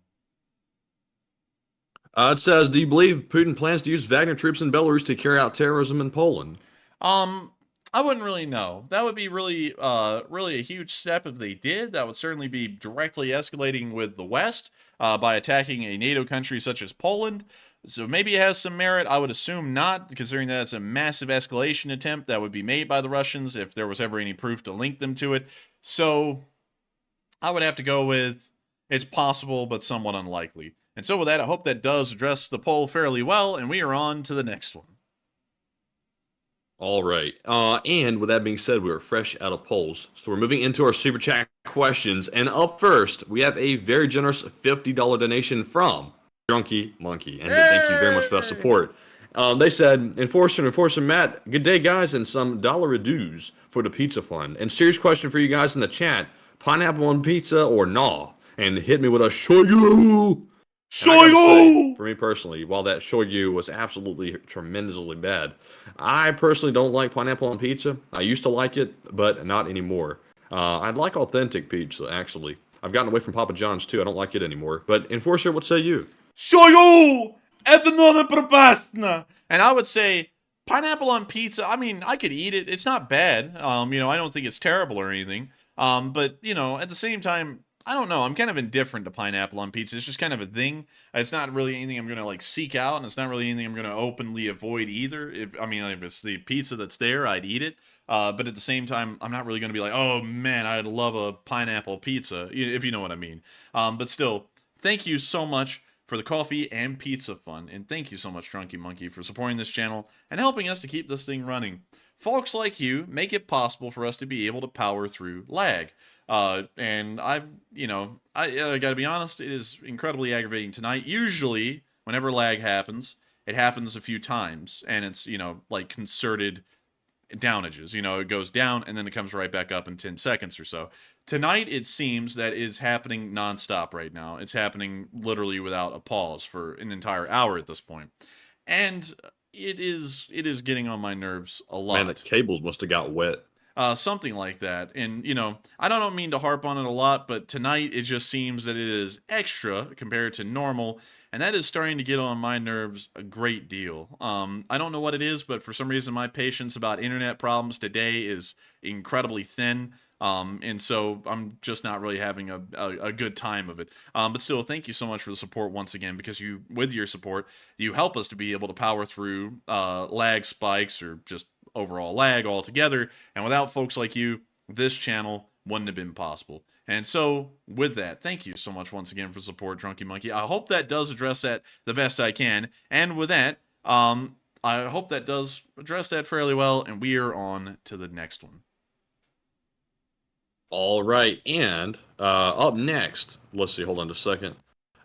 It says, do you believe Putin plans to use Wagner troops in Belarus to carry out terrorism in Poland? I wouldn't really know. That would be really a huge step if they did. That would certainly be directly escalating with the West by attacking a NATO country such as Poland. So maybe it has some merit. I would assume not, considering that it's a massive escalation attempt that would be made by the Russians if there was ever any proof to link them to it. So I would have to go with it's possible, but somewhat unlikely. And so with that, I hope that does address the poll fairly well, and we are on to the next one. All right. And with that being said, we are fresh out of polls. So we're moving into our super chat questions. And up first, we have a very generous $50 donation from Drunky Monkey. And thank you very much for that support. They said, Enforcer Matt, good day, guys, and some dollar dues for the pizza fund. And serious question for you guys in the chat, pineapple on pizza or nah? And hit me with a shoyu. Shoyu! For me personally, while that shoyu was absolutely tremendously bad, I personally don't like pineapple on pizza. I used to like it, but not anymore. I'd like authentic pizza, actually. I've gotten away from Papa John's, too. I don't like it anymore. But, Enforcer, what say you? Shoyu! Это не пропастно! And I would say, pineapple on pizza, I mean, I could eat it. It's not bad. You know, I don't think it's terrible or anything. But, you know, at the same time, I don't know. I'm kind of indifferent to pineapple on pizza. It's just kind of a thing. It's not really anything I'm going to, like, seek out, and it's not really anything I'm going to openly avoid either. If it's the pizza that's there, I'd eat it. But at the same time, I'm not really going to be like, oh, man, I'd love a pineapple pizza, if you know what I mean. But still, thank you so much for the coffee and pizza fund. And thank you so much, Drunky Monkey, for supporting this channel and helping us to keep this thing running. Folks like you make it possible for us to be able to power through lag. And I gotta be honest, it is incredibly aggravating tonight. Usually, whenever lag happens, it happens a few times, and it's, you know, like concerted downages. You know, it goes down, and then it comes right back up in 10 seconds or so. Tonight, it seems that is happening nonstop right now. It's happening literally without a pause for an entire hour at this point. And it is getting on my nerves a lot. Man, the cables must have got wet. Something like that. And, you know, I don't mean to harp on it a lot, but tonight it just seems that it is extra compared to normal, and that is starting to get on my nerves a great deal. I don't know what it is, but for some reason my patience about internet problems today is incredibly thin. And so I'm just not really having a good time of it. But still, thank you so much for the support once again, because with your support, you help us to be able to power through lag spikes or just overall lag altogether. And without folks like you, this channel wouldn't have been possible. And so with that, thank you so much once again for support, Drunky Monkey. I hope that does address that the best I can. And with that, I hope that does address that fairly well. And we are on to the next one. All right, and up next, let's see, hold on just a second.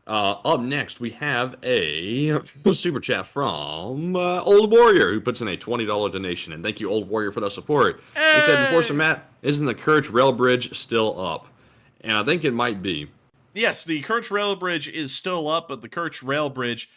Up next, we have a super chat from Old Warrior, who puts in a $20 donation. And thank you, Old Warrior, for the support. He said, Enforcer Matt, isn't the Kerch Rail Bridge still up? And I think it might be. Yes, the Kerch Rail Bridge is still up, but the Kerch Rail Bridge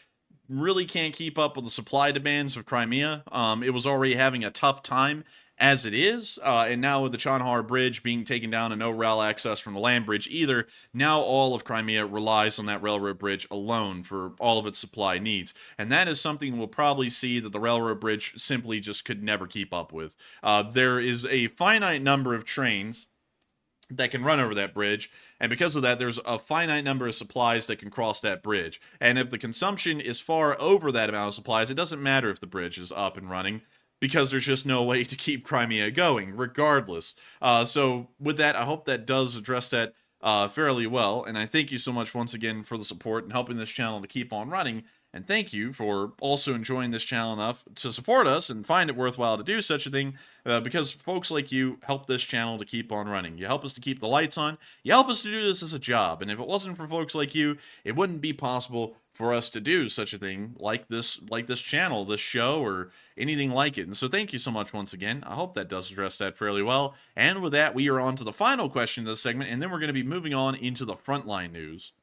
really can't keep up with the supply demands of Crimea. It was already having a tough time as it is, and now with the Chandar Bridge being taken down and no rail access from the land bridge either, now all of Crimea relies on that railroad bridge alone for all of its supply needs. And that is something we'll probably see that the railroad bridge simply just could never keep up with. There is a finite number of trains that can run over that bridge, and because of that, there's a finite number of supplies that can cross that bridge. And if the consumption is far over that amount of supplies, it doesn't matter if the bridge is up and running, because there's just no way to keep Crimea going, regardless. So with that, I hope that does address that fairly well, and I thank you so much once again for the support and helping this channel to keep on running. And thank you for also enjoying this channel enough to support us and find it worthwhile to do such a thing, because folks like you help this channel to keep on running. You help us to keep the lights on. You help us to do this as a job. And if it wasn't for folks like you, it wouldn't be possible for us to do such a thing like this channel, this show, or anything like it. And so thank you so much once again. I hope that does address that fairly well. And with that, we are on to the final question of this segment, and then we're going to be moving on into the Frontline news.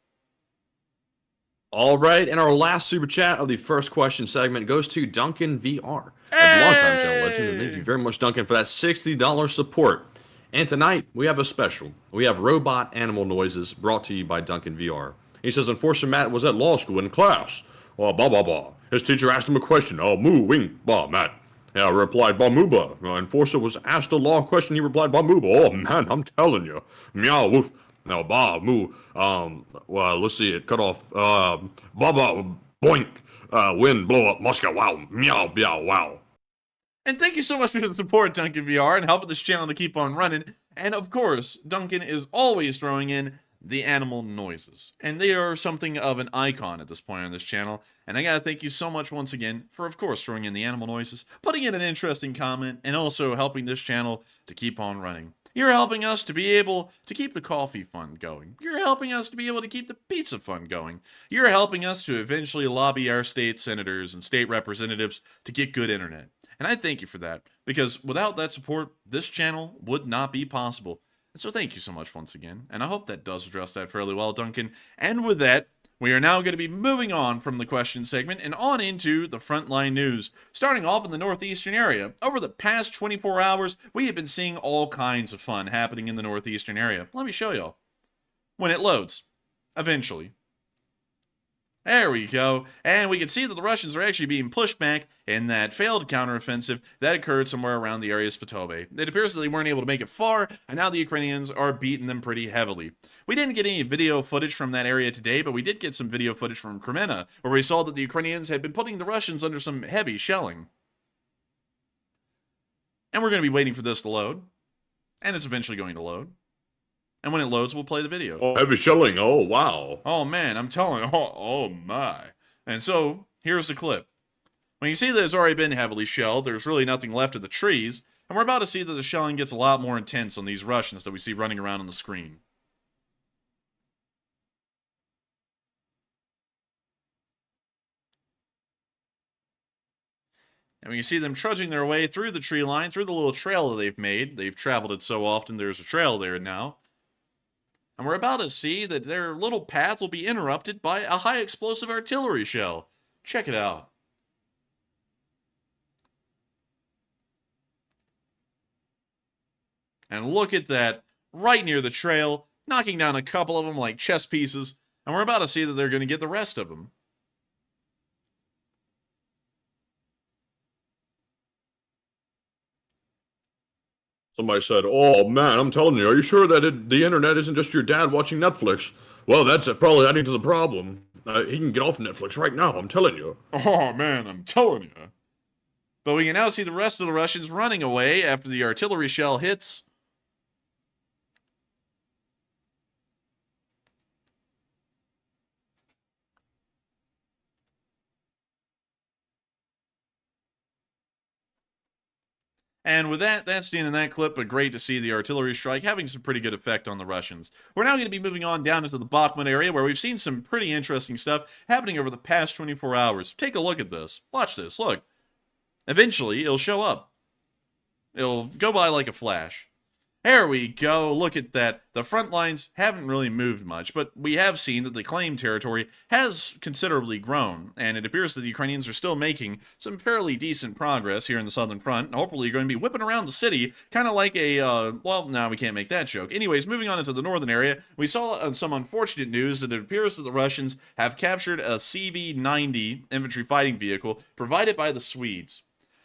All right, and our last super chat of the first question segment goes to Duncan VR, a longtime channel legend. And thank you very much, Duncan, for that $60 support. And tonight, we have a special. We have robot animal noises brought to you by Duncan VR. He says, Enforcer Matt was at law school in class. Blah, blah, blah. His teacher asked him a question. Moo, wing, bah, Matt. Yeah, replied, bah, moo, bah. Enforcer was asked a law question. He replied, bah, moo, bah. Oh, man, I'm telling you. Meow, woof. Now, bah, moo, well, let's see, it cut off, bah, bah, boink, wind, blow up, Moscow, wow, meow, meow, wow. And thank you so much for the support, Duncan VR, and helping this channel to keep on running. And of course, Duncan is always throwing in the animal noises. And they are something of an icon at this point on this channel. And I gotta thank you so much once again for, of course, throwing in the animal noises, putting in an interesting comment, and also helping this channel to keep on running. You're helping us to be able to keep the coffee fund going. You're helping us to be able to keep the pizza fund going. You're helping us to eventually lobby our state senators and state representatives to get good internet. And I thank you for that, because without that support, this channel would not be possible. And so thank you so much once again, and I hope that does address that fairly well, Duncan. And with that, we are now going to be moving on from the question segment and on into the Frontline news. Starting off in the northeastern area, over the past 24 hours, we have been seeing all kinds of fun happening in the northeastern area. Let me show y'all. When it loads, eventually. There we go. And we can see that the Russians are actually being pushed back in that failed counteroffensive that occurred somewhere around the area of Svatove. It appears that they weren't able to make it far, and now the Ukrainians are beating them pretty heavily. We didn't get any video footage from that area today, but we did get some video footage from Kremenna, where we saw that the Ukrainians had been putting the Russians under some heavy shelling. And we're going to be waiting for this to load. And it's eventually going to load. And when it loads, we'll play the video. Oh, heavy shelling. Oh, wow. Oh, man, I'm telling you. Oh, my. And so, here's the clip. When you see that it's already been heavily shelled, there's really nothing left of the trees, and we're about to see that the shelling gets a lot more intense on these Russians that we see running around on the screen. And when you see them trudging their way through the tree line, through the little trail that they've made, they've traveled it so often, there's a trail there now. And we're about to see that their little path will be interrupted by a high explosive artillery shell. Check it out. And look at that, right near the trail, knocking down a couple of them like chess pieces, and we're about to see that they're going to get the rest of them. Somebody said, "Oh man, I'm telling you, are you sure that the internet isn't just your dad watching Netflix?" Well, that's probably adding to the problem. He can get off Netflix right now, I'm telling you. Oh man, I'm telling you. But we can now see the rest of the Russians running away after the artillery shell hits. And with that, that's the end of that clip, but great to see the artillery strike having some pretty good effect on the Russians. We're now going to be moving on down into the Bakhmut area, where we've seen some pretty interesting stuff happening over the past 24 hours. Take a look at this. Watch this. Look. Eventually, it'll show up. It'll go by like a flash. There we go. Look at that. The front lines haven't really moved much, but we have seen that the claimed territory has considerably grown, and it appears that the Ukrainians are still making some fairly decent progress here in the southern front. And hopefully, you're going to be whipping around the city, kind of like a, well, no, we can't make that joke. Anyways, moving on into the northern area, we saw some unfortunate news that it appears that the Russians have captured a CV-90 infantry fighting vehicle provided by the Swedes.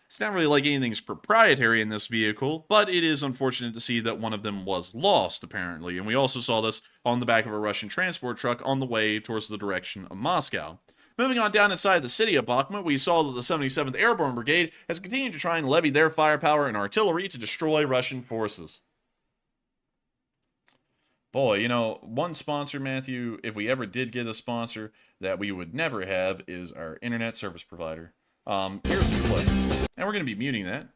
It's not really like anything's proprietary in this vehicle, but it is unfortunate to see that one of them was lost, apparently. And we also saw this on the back of a Russian transport truck on the way towards the direction of Moscow. Moving on down inside the city of Bakhmut, we saw that the 77th Airborne Brigade has continued to try and levy their firepower and artillery to destroy Russian forces. Boy, you know, one sponsor, Matthew, if we ever did get a sponsor that we would never have, is our internet service provider. Here's the clip. And we're going to be muting that.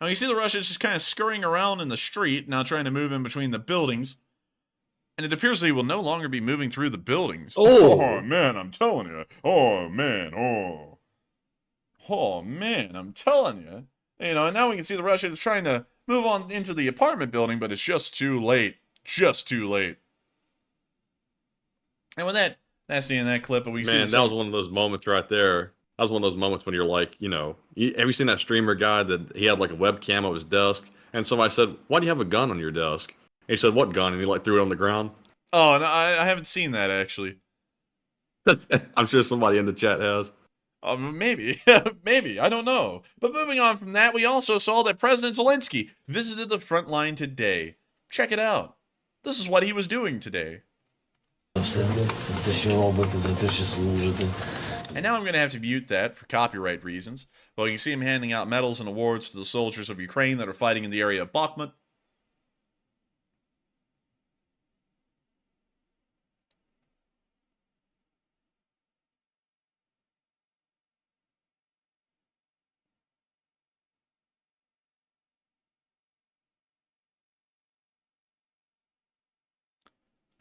Now you see the Russians just kind of scurrying around in the street, now trying to move in between the buildings. And it appears they will no longer be moving through the buildings. Oh man, I'm telling you. Oh man, oh. Oh man, I'm telling you. You know, and now we can see the Russians trying to move on into the apartment building, but it's just too late. Just too late. And with that, that's the end of that clip. But we see Man, that was one of those moments right there. That was one of those moments when you're like, you know, have you seen that streamer guy that he had like a webcam on his desk? And somebody said, "Why do you have a gun on your desk?" And he said, "What gun?" And he like threw it on the ground. Oh, no, I haven't seen that actually. I'm sure somebody in the chat has. Maybe. Maybe. I don't know. But moving on from that, we also saw that President Zelensky visited the front line today. Check it out. This is what he was doing today. And now I'm going to have to mute that for copyright reasons. Well, you can see him handing out medals and awards to the soldiers of Ukraine that are fighting in the area of Bakhmut.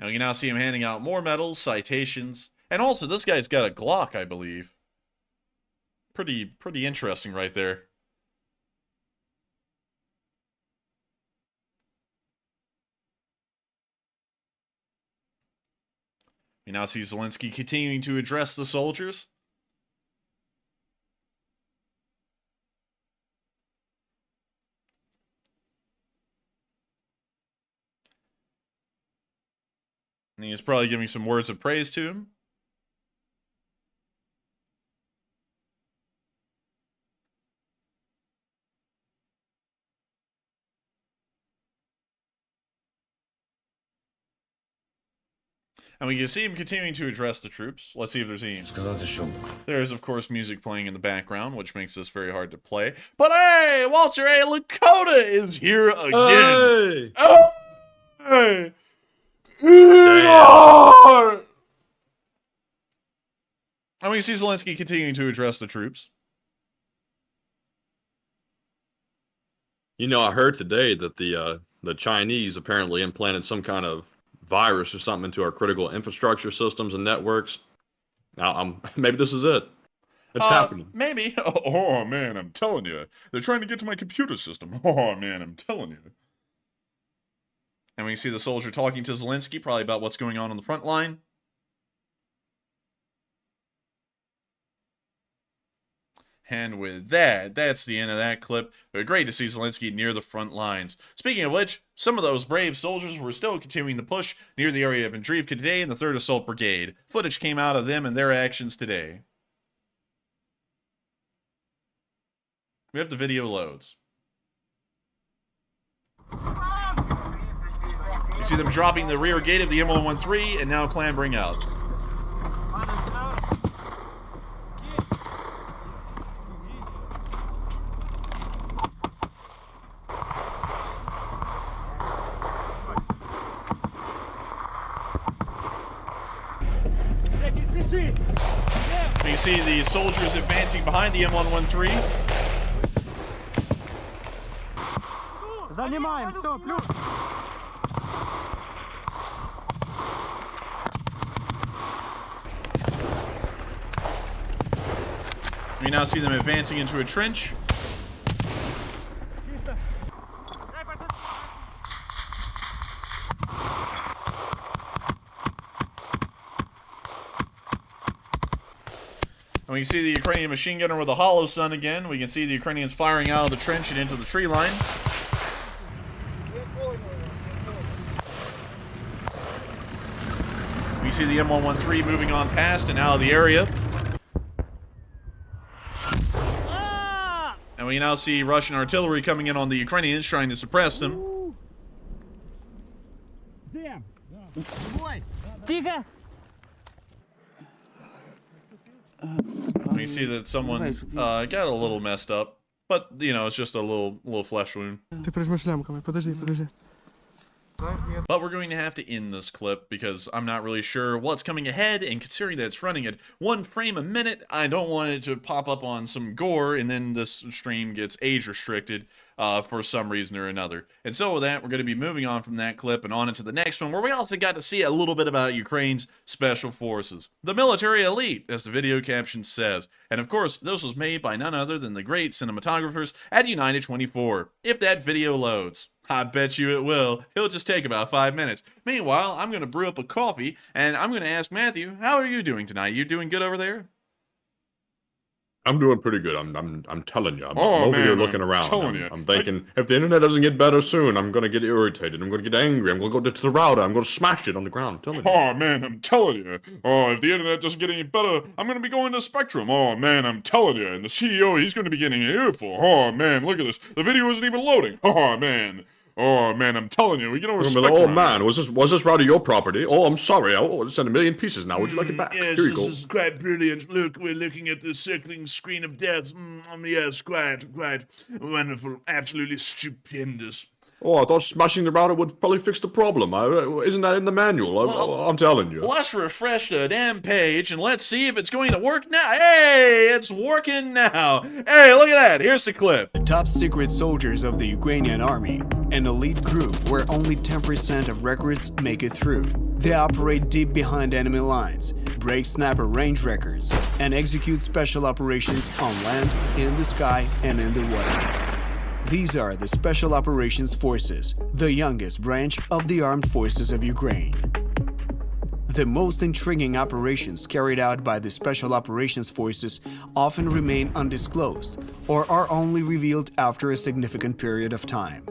Now you can now see him handing out more medals, citations, and also this guy's got a Glock, I believe. Pretty interesting right there. We now see Zelensky continuing to address the soldiers. And he's probably giving some words of praise to him. And we can see him continuing to address the troops. Let's see if there's any. There's, of course, music playing in the background, which makes this very hard to play. But hey, Walter A. Lakota is here again. Hey! Hey! And we see Zelensky continuing to address the troops. You know, I heard today that the Chinese apparently implanted some kind of virus or something into our critical infrastructure systems and networks. Now, maybe this is it. It's happening. Maybe. Oh, man, I'm telling you. They're trying to get to my computer system. Oh, man, I'm telling you. And we can see the soldier talking to Zelensky, probably about what's going on the front line. And with that, that's the end of that clip. But great to see Zelensky near the front lines. Speaking of which, some of those brave soldiers were still continuing the push near the area of Andriivka today in the 3rd Assault Brigade. Footage came out of them and their actions today. We have the video loads. You see them dropping the rear gate of the M113 and now clambering out. You see the soldiers advancing behind the M113. Занимаем, все, плюс. We now see them advancing into a trench. And we can see the Ukrainian machine gunner with a hollow sun again. We can see the Ukrainians firing out of the trench and into the tree line. We see the M113 moving on past and out of the area. And we now see Russian artillery coming in on the Ukrainians, trying to suppress them. We see that someone got a little messed up, but you know, it's just a little flesh wound. But we're going to have to end this clip because I'm not really sure what's coming ahead, and considering that it's running at 1 frame a minute, I don't want it to pop up on some gore and then this stream gets age restricted for some reason or another. And so with that, we're going to be moving on from that clip and on into the next one, where we also got to see a little bit about Ukraine's special forces, the military elite, as the video caption says. And of course, this was made by none other than the great cinematographers at United 24. If that video loads, I bet you it will. It'll just take about 5 minutes. Meanwhile, I'm going to brew up a coffee, and I'm going to ask Matthew, how are you doing tonight? You doing good over there? I'm doing pretty good. I'm telling you. I'm over here looking around. I'm thinking, if the internet doesn't get better soon, I'm gonna get irritated. I'm gonna get angry. I'm gonna go to the router. I'm gonna smash it on the ground. I'm telling you. Oh man, I'm telling you. Oh, if the internet doesn't get any better, I'm gonna be going to Spectrum. Oh man, I'm telling you. And the CEO, he's gonna be getting an earful. Oh man, look at this. The video isn't even loading. Oh man. Oh man, I'm telling you, Oh respect. man, was this router your property? Oh, I'm sorry. It's in a million pieces now. Would you like it back? Yes, Here you this go. is quite brilliant. Look, we're looking at the circling screen of death. Yes, quite wonderful. Absolutely stupendous. Oh, I thought smashing the router would probably fix the problem. Isn't that in the manual? I'm telling you. Let's refresh the damn page and let's see if it's going to work now. Hey, it's working now. Hey, look at that. Here's the clip. The top secret soldiers of the Ukrainian army, an elite group where only 10% of recruits make it through. They operate deep behind enemy lines, break sniper range records, and execute special operations on land, in the sky, and in the water. These are the Special Operations Forces, the youngest branch of the armed forces of Ukraine. The most intriguing operations carried out by the Special Operations Forces often remain undisclosed or are only revealed after a significant period of time.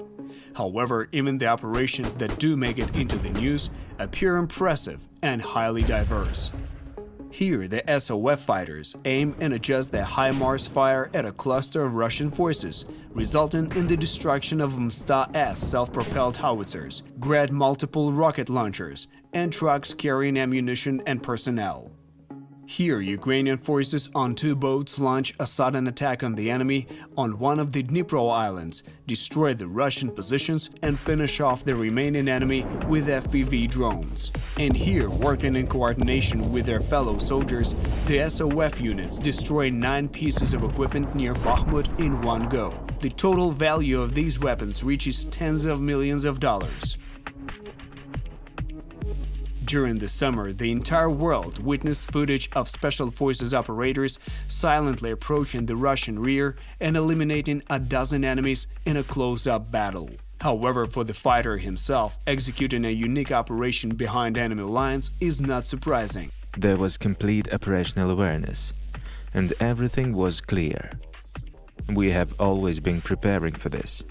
However, even the operations that do make it into the news appear impressive and highly diverse. Here, the SOF fighters aim and adjust their HIMARS fire at a cluster of Russian forces, resulting in the destruction of Msta-S self-propelled howitzers, Grad multiple rocket launchers, and trucks carrying ammunition and personnel. Here, Ukrainian forces on 2 boats launch a sudden attack on the enemy on one of the Dnipro islands, destroy the Russian positions, and finish off the remaining enemy with FPV drones. And here, working in coordination with their fellow soldiers, the SOF units destroy 9 pieces of equipment near Bakhmut in one go. The total value of these weapons reaches tens of millions of dollars. During the summer, the entire world witnessed footage of Special Forces operators silently approaching the Russian rear and eliminating a dozen enemies in a close-up battle. However, for the fighter himself, executing a unique operation behind enemy lines is not surprising. There was complete operational awareness, and everything was clear. We have always been preparing for this.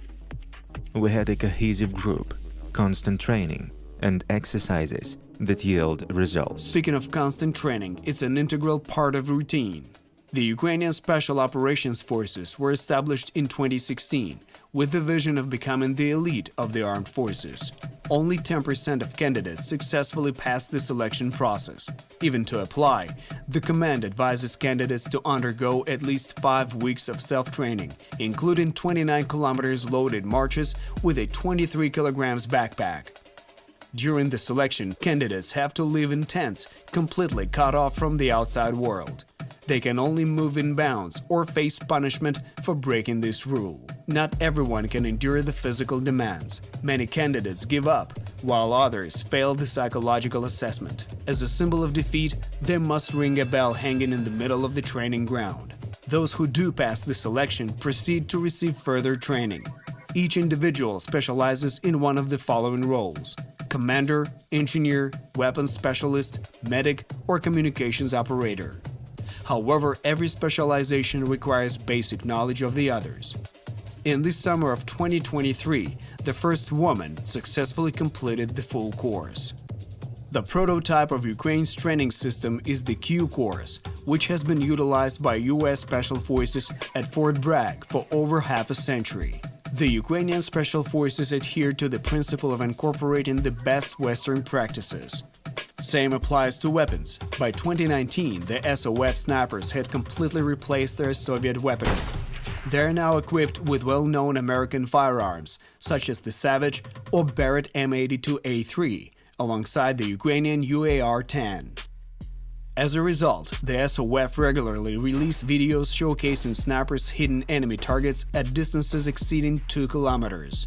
We had a cohesive group, constant training, and exercises that yield results. Speaking of constant training, it's an integral part of routine. The Ukrainian Special Operations Forces were established in 2016 with the vision of becoming the elite of the armed forces. Only 10% of candidates successfully passed the selection process. Even to apply, the command advises candidates to undergo at least 5 weeks of self-training, including 29 kilometers loaded marches with a 23 kilograms backpack. During the selection, candidates have to live in tents, completely cut off from the outside world. They can only move in bounds or face punishment for breaking this rule. Not everyone can endure the physical demands. Many candidates give up, while others fail the psychological assessment. As a symbol of defeat, they must ring a bell hanging in the middle of the training ground. Those who do pass the selection proceed to receive further training. Each individual specializes in one of the following roles: commander, engineer, weapons specialist, medic, or communications operator. However, every specialization requires basic knowledge of the others. In the summer of 2023, the first woman successfully completed the full course. The prototype of Ukraine's training system is the Q course, which has been utilized by U.S. Special Forces at Fort Bragg for over half a century. The Ukrainian Special Forces adhere to the principle of incorporating the best Western practices. Same applies to weapons. By 2019, the SOF snipers had completely replaced their Soviet weaponry. They are now equipped with well-known American firearms, such as the Savage or Barrett M82A3, alongside the Ukrainian UAR-10. As a result, the SOF regularly release videos showcasing snipers hitting enemy targets at distances exceeding 2 kilometers.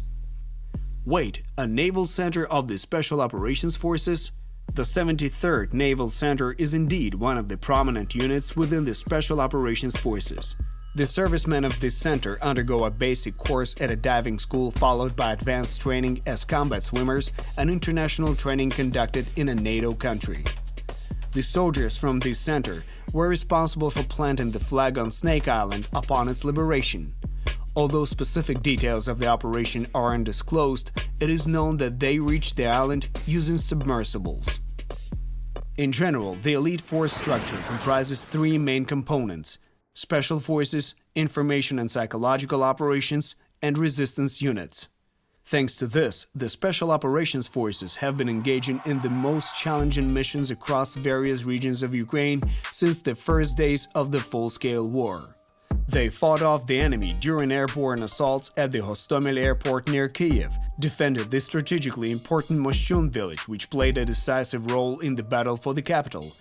Wait, a naval center of the Special Operations Forces? The 73rd Naval Center is indeed one of the prominent units within the Special Operations Forces. The servicemen of this center undergo a basic course at a diving school followed by advanced training as combat swimmers and international training conducted in a NATO country. The soldiers from this center were responsible for planting the flag on Snake Island upon its liberation. Although specific details of the operation are undisclosed, it is known that they reached the island using submersibles. In general, the elite force structure comprises 3 main components: Special Forces, Information and Psychological Operations, and Resistance Units. Thanks to this, the Special Operations Forces have been engaging in the most challenging missions across various regions of Ukraine since the first days of the full-scale war. They fought off the enemy during airborne assaults at the Hostomel airport near Kiev, defended the strategically important Moshchun village, which played a decisive role in the battle for the capital,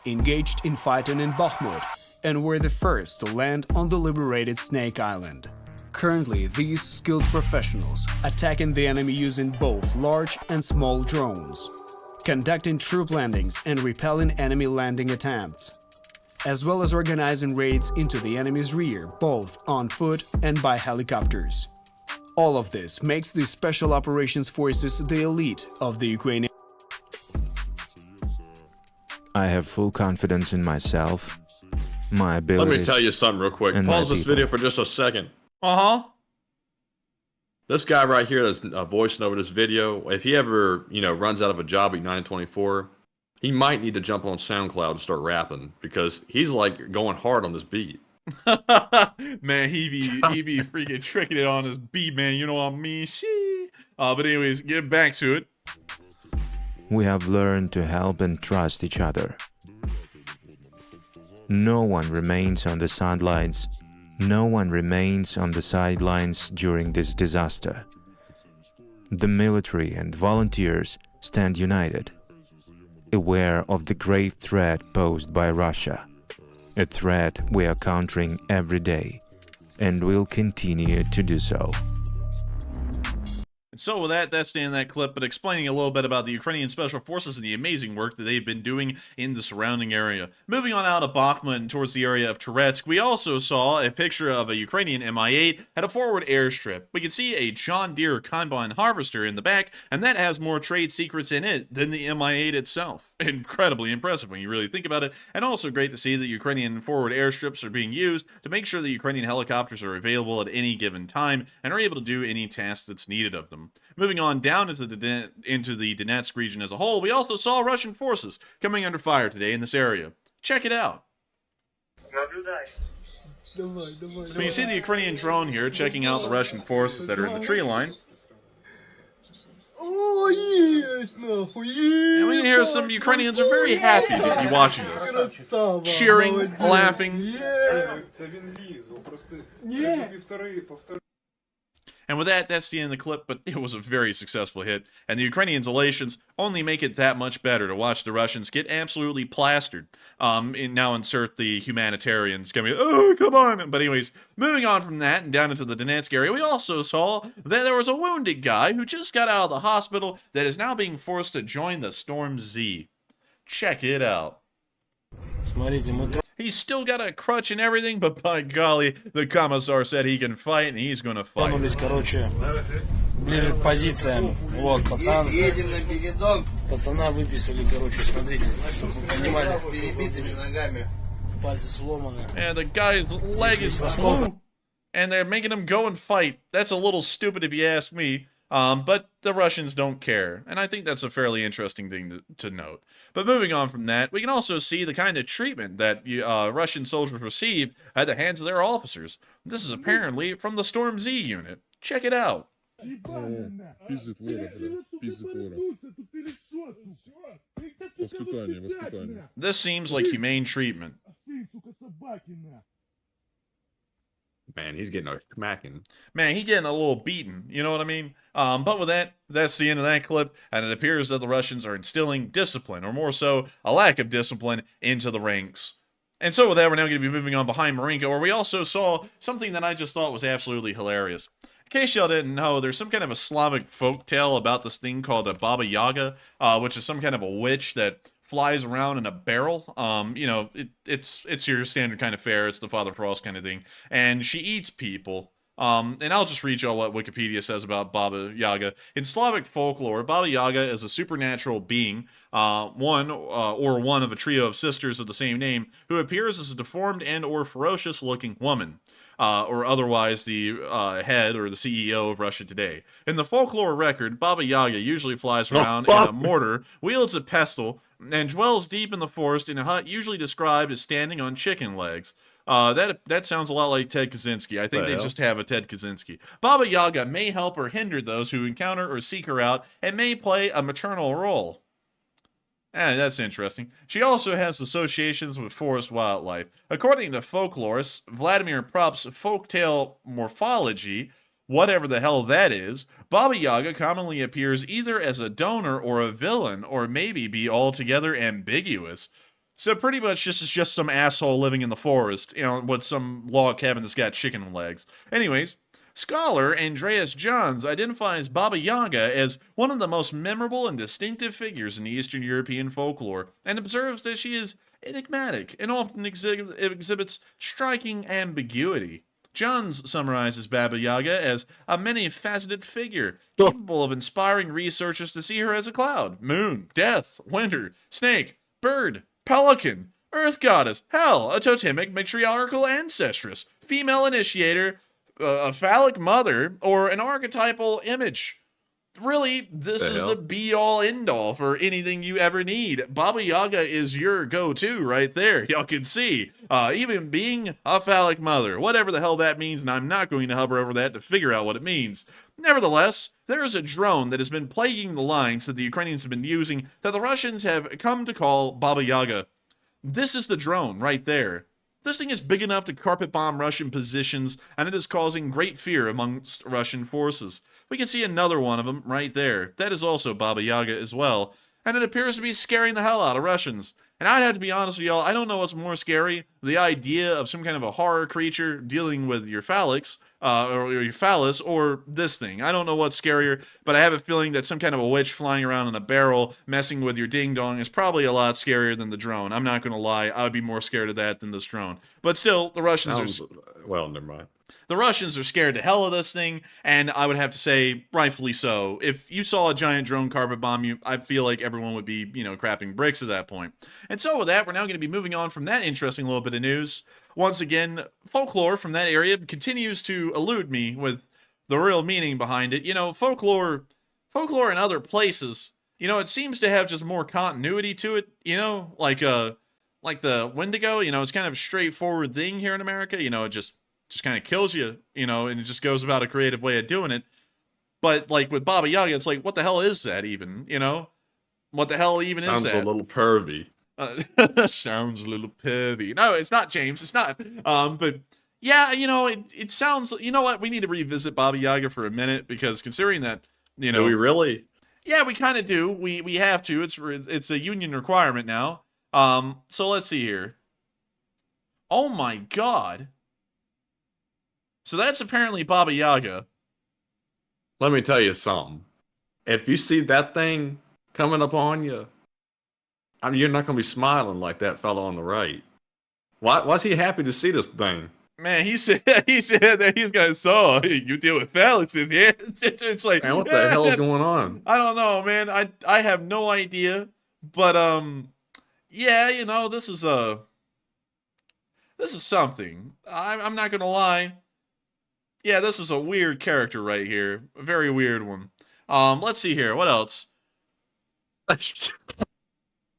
engaged in fighting in Bakhmut, and were the first to land on the liberated Snake Island. Currently, these skilled professionals attacking the enemy using both large and small drones, conducting troop landings and repelling enemy landing attempts, as well as organizing raids into the enemy's rear, both on foot and by helicopters. All of this makes the Special Operations Forces the elite of the Ukrainian. I have full confidence in myself, my abilities. Let me tell you something real quick. Pause this video for just a second. This guy right here that's voicing over this video, if he ever, runs out of a job at United 24, he might need to jump on SoundCloud and start rapping because he's like going hard on this beat. Man, he be freaking tricking it on his beat, man. You know what I mean? But anyways, get back to it. We have learned to help and trust each other. No one remains on the sidelines. No one remains on the sidelines during this disaster. The military and volunteers stand united, aware of the grave threat posed by Russia, a threat we are countering every day, and will continue to do so. And so with that, that's the end of that clip, but explaining a little bit about the Ukrainian Special Forces and the amazing work that they've been doing in the surrounding area. Moving on out of Bakhmut and towards the area of Donetsk, we also saw a picture of a Ukrainian Mi-8 at a forward airstrip. We can see a John Deere combine harvester in the back, and that has more trade secrets in it than the Mi-8 itself. Incredibly impressive when you really think about it, and also great to see that Ukrainian forward airstrips are being used to make sure that Ukrainian helicopters are available at any given time and are able to do any task that's needed of them. Moving on down into the Donetsk region as a whole, we also saw Russian forces coming under fire today in this area. Check it out. When you see the Ukrainian drone here checking out the Russian forces that are in the tree line, and we can hear some Ukrainians are very happy to be watching this. Cheering, laughing. And with that, that's the end of the clip, but it was a very successful hit. And the Ukrainians' elations only make it that much better to watch the Russians get absolutely plastered. Now insert the humanitarians coming, oh, come on. But anyways, moving on from that and down into the Donetsk area, we also saw that there was a wounded guy who just got out of the hospital that is now being forced to join the Storm Z. Check it out. He's still got a crutch and everything, but by golly, the commissar said he can fight, and he's gonna fight. Ближе к позициям. Вот, пацан. Пацана выписали, короче, смотрите, чтобы вы понимали. С перебитыми ногами. Пальцы сломаны. And the guy's leg is blue, and they're making him go and fight. That's a little stupid if you ask me. But the Russians don't care, and I think that's a fairly interesting thing to note. But moving on from that, we can also see the kind of treatment that Russian soldiers receive at the hands of their officers. This is apparently from the Storm Z unit. Check it out. This seems like humane treatment. Man, he's getting a smacking. Man, he's getting a little beaten. You know what I mean? But with that, that's the end of that clip. And it appears that the Russians are instilling discipline, or more so, a lack of discipline, into the ranks. And so with that, we're now going to be moving on behind Marinka, where we also saw something that I just thought was absolutely hilarious. In case y'all didn't know, there's some kind of a Slavic folk tale about this thing called a Baba Yaga, which is some kind of a witch that flies around in a barrel. It's your standard kind of fare. It's the Father Frost kind of thing. And she eats people. And I'll just read y'all what Wikipedia says about Baba Yaga. In Slavic folklore, Baba Yaga is a supernatural being, one of a trio of sisters of the same name, who appears as a deformed and or ferocious-looking woman. Or otherwise the head or the CEO of Russia Today. In the folklore record, Baba Yaga usually flies around in a mortar, wields a pestle, and dwells deep in the forest in a hut usually described as standing on chicken legs. That sounds a lot like Ted Kaczynski. I think they just have a Ted Kaczynski. Baba Yaga may help or hinder those who encounter or seek her out, and may play a maternal role. That's interesting. She also has associations with forest wildlife. According to folklorist Vladimir Prop's folktale morphology, whatever the hell that is, Baba Yaga commonly appears either as a donor or a villain, or maybe be altogether ambiguous. So pretty much this is just some asshole living in the forest, with some log cabin that's got chicken legs. Anyways, scholar Andreas Johns identifies Baba Yaga as one of the most memorable and distinctive figures in Eastern European folklore, and observes that she is enigmatic and often exhibits striking ambiguity. Johns summarizes Baba Yaga as a many-faceted figure, capable of inspiring researchers to see her as a cloud, moon, death, winter, snake, bird, pelican, earth goddess, hell, a totemic matriarchal ancestress, female initiator, a phallic mother, or an archetypal image. Really, this is the be-all, end-all for anything you ever need. Baba Yaga is your go-to right there. Y'all can see. Even being a phallic mother, whatever the hell that means, and I'm not going to hover over that to figure out what it means. Nevertheless, there is a drone that has been plaguing the lines that the Ukrainians have been using that the Russians have come to call Baba Yaga. This is the drone right there. This thing is big enough to carpet bomb Russian positions, and it is causing great fear amongst Russian forces. We can see another one of them right there. That is also Baba Yaga as well, and it appears to be scaring the hell out of Russians. And I'd have to be honest with y'all, I don't know what's more scary, the idea of some kind of a horror creature dealing with your phallics, or your phallus, or this thing. I don't know what's scarier, but I have a feeling that some kind of a witch flying around in a barrel messing with your ding-dong is probably a lot scarier than the drone. I'm not going to lie, I would be more scared of that than this drone. But still, the Russians well, never mind. The Russians are scared to hell of this thing, and I would have to say, rightfully so. If you saw a giant drone carpet bomb you, I feel like everyone would be, crapping bricks at that point. And so with that, we're now going to be moving on from that interesting little bit of news. Once again, folklore from that area continues to elude me with the real meaning behind it. Folklore in other places, it seems to have just more continuity to it, like the Wendigo, it's kind of a straightforward thing here in America, it just kind of kills you, and it just goes about a creative way of doing it. But like with Baba Yaga, it's like, what the hell is that even? What the hell even is that? Sounds a little pervy. Sounds a little pervy. No, it's not, James. It's not. But yeah, it sounds. You know what? We need to revisit Baba Yaga for a minute, because considering that, Do we really? Yeah, we kind of do. We have to. It's a union requirement now. So let's see here. Oh my God. So that's apparently Baba Yaga. Let me tell you something. If you see that thing coming up on you, you're not going to be smiling like that fellow on the right. Why's he happy to see this thing? Man, he said that he's got so you deal with phalluses, yeah. It's like, man, what the hell is going on? I don't know, man. I have no idea, but yeah, this is something. I'm not gonna lie. Yeah, this is a weird character right here. A very weird one. Let's see here. What else?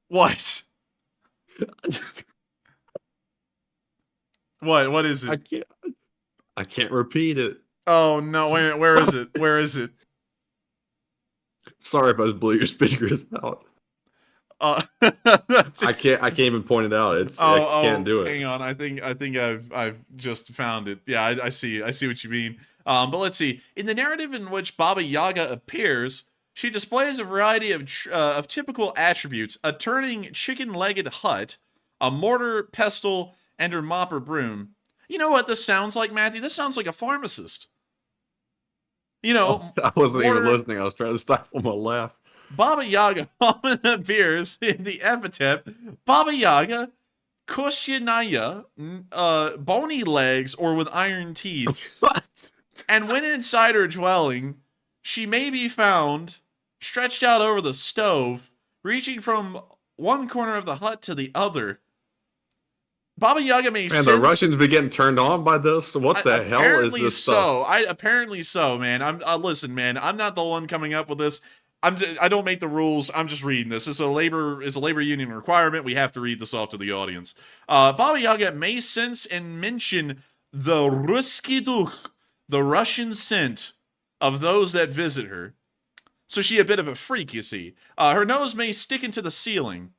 What? What is it? I can't repeat it. Oh no, where is it? Where is it? Sorry if I blew your speakers out. I can't even point it out. I can't do it. Hang on. I think I've just found it. Yeah, I see what you mean. But let's see. In the narrative in which Baba Yaga appears, she displays a variety of typical attributes: a turning chicken-legged hut, a mortar, pestle, and her mop or broom. You know what this sounds like, Matthew? This sounds like a pharmacist. I wasn't even listening. I was trying to stifle my laugh. Baba Yaga often appears in the epithet Baba Yaga, Kostyanaya, bony legs or with iron teeth. And when inside her dwelling, she may be found stretched out over the stove, reaching from one corner of the hut to the other. Baba Yaga may sense... Man, the Russians be getting turned on by this? What the hell is this stuff? Apparently so, man. Listen, man, I'm not the one coming up with this. I don't make the rules. I'm just reading this. It's a labor union requirement. We have to read this off to the audience. Baba Yaga may sense and mention the Ruski Duch, the Russian scent of those that visit her. So she a bit of a freak, you see. Her nose may stick into the ceiling.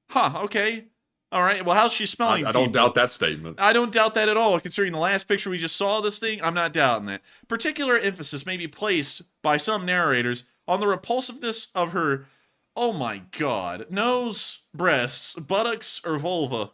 Huh, okay. All right, well, how's she smelling? I don't doubt that statement. I don't doubt that at all. Considering the last picture we just saw of this thing, I'm not doubting that. Particular emphasis may be placed by some narrators on the repulsiveness of her, oh my god, nose, breasts, buttocks, or vulva.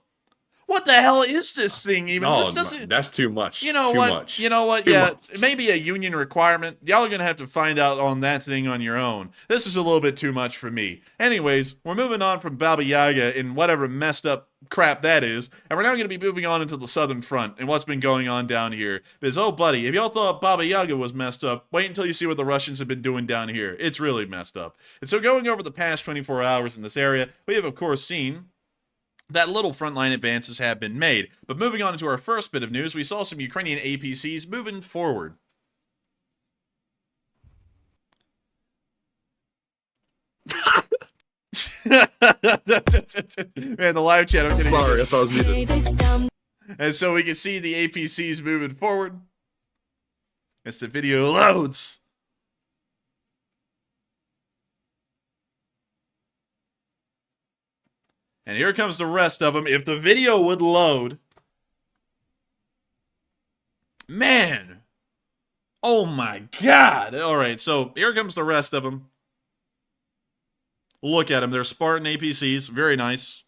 What the hell is this thing even? No, This doesn't... that's too much. You know too what? Much. You know what? Too Yeah, much. it may be a union requirement. Y'all are going to have to find out on that thing on your own. This is a little bit too much for me. Anyways, we're moving on from Baba Yaga and whatever messed up crap that is, and we're now going to be moving on into the Southern Front and what's been going on down here. Because, oh buddy, if y'all thought Baba Yaga was messed up, wait until you see what the Russians have been doing down here. It's really messed up. And so going over the past 24 hours in this area, we have of course seen that little frontline advances have been made. But moving on to our first bit of news, we saw some Ukrainian APCs moving forward. Man, the live chat. I'm getting sorry, I thought it was muted. And so we can see the APCs moving forward as the video loads. And here comes the rest of them. If the video would load. Man. Oh my god. All right, so here comes the rest of them. Look at them. They're Spartan APCs. Very nice.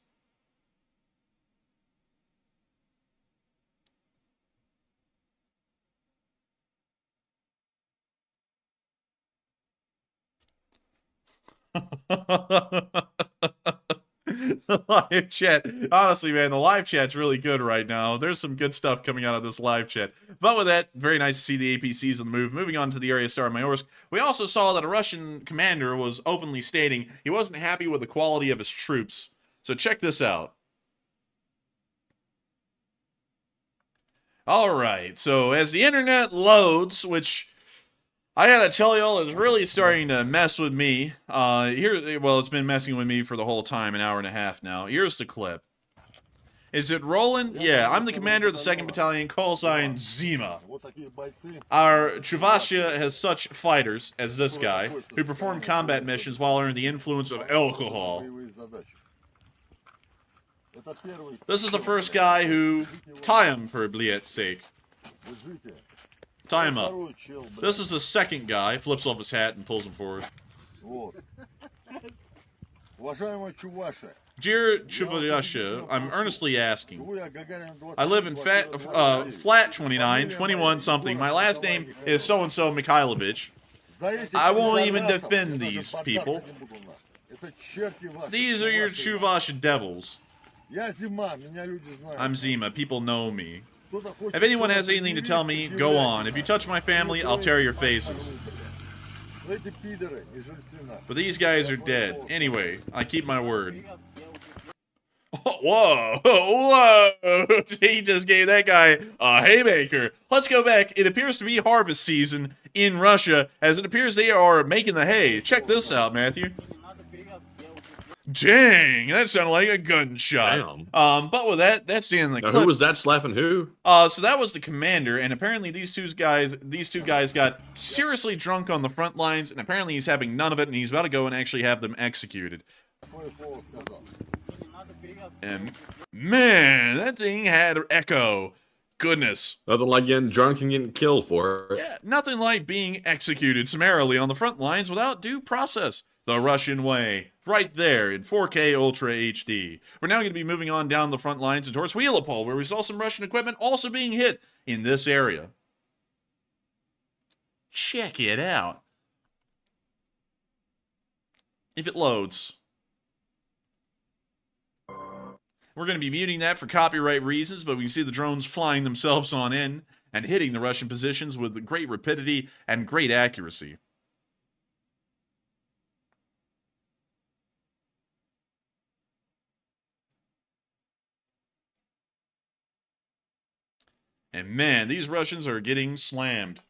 The live chat. Honestly, man, the live chat's really good right now. There's some good stuff coming out of this live chat. But with that, very nice to see the APCs on the move. Moving on to the area Star Mayorsk, we also saw that a Russian commander was openly stating he wasn't happy with the quality of his troops. So check this out. Alright, so as the internet loads, which I gotta tell y'all, it's really starting to mess with me. Well, it's been messing with me for the whole time, an hour and a half now. Here's the clip. Is it rolling? Yeah, I'm the commander of the 2nd Battalion, call sign Zima. Our Chuvashia has such fighters as this guy, who perform combat missions while under the influence of alcohol. This is the first guy who... Tie him, for Bliet's sake. Tie him up. This is the second guy, flips off his hat and pulls him forward. Dear Chuvashia, I'm earnestly asking. I live in flat 29, 21 something. My last name is so-and-so Mikhailovich. I won't even defend these people. These are your Chuvash devils. I'm Zima. People know me. If anyone has anything to tell me, go on. If you touch my family, I'll tear your faces. But these guys are dead. Anyway, I keep my word. Whoa! Whoa! He just gave that guy a haymaker. Let's go back. It appears to be harvest season in Russia, as it appears they are making the hay. Check this out, Matthew. Dang, that sounded like a gunshot. Damn. But with that, that's the end of the clip. Who was that slapping who? So that was the commander, and apparently these two guys got seriously drunk on the front lines, and apparently he's having none of it, and he's about to go and actually have them executed. And man, that thing had echo. Goodness. Nothing like getting drunk and getting killed for it. Yeah, nothing like being executed summarily on the front lines without due process. The Russian way. Right there in 4K Ultra HD. We're now going to be moving on down the front lines and towards Wheelopole, where we saw some Russian equipment also being hit in this area. Check it out. If it loads. We're going to be muting that for copyright reasons, but we can see the drones flying themselves on in and hitting the Russian positions with great rapidity and great accuracy. And man, these Russians are getting slammed.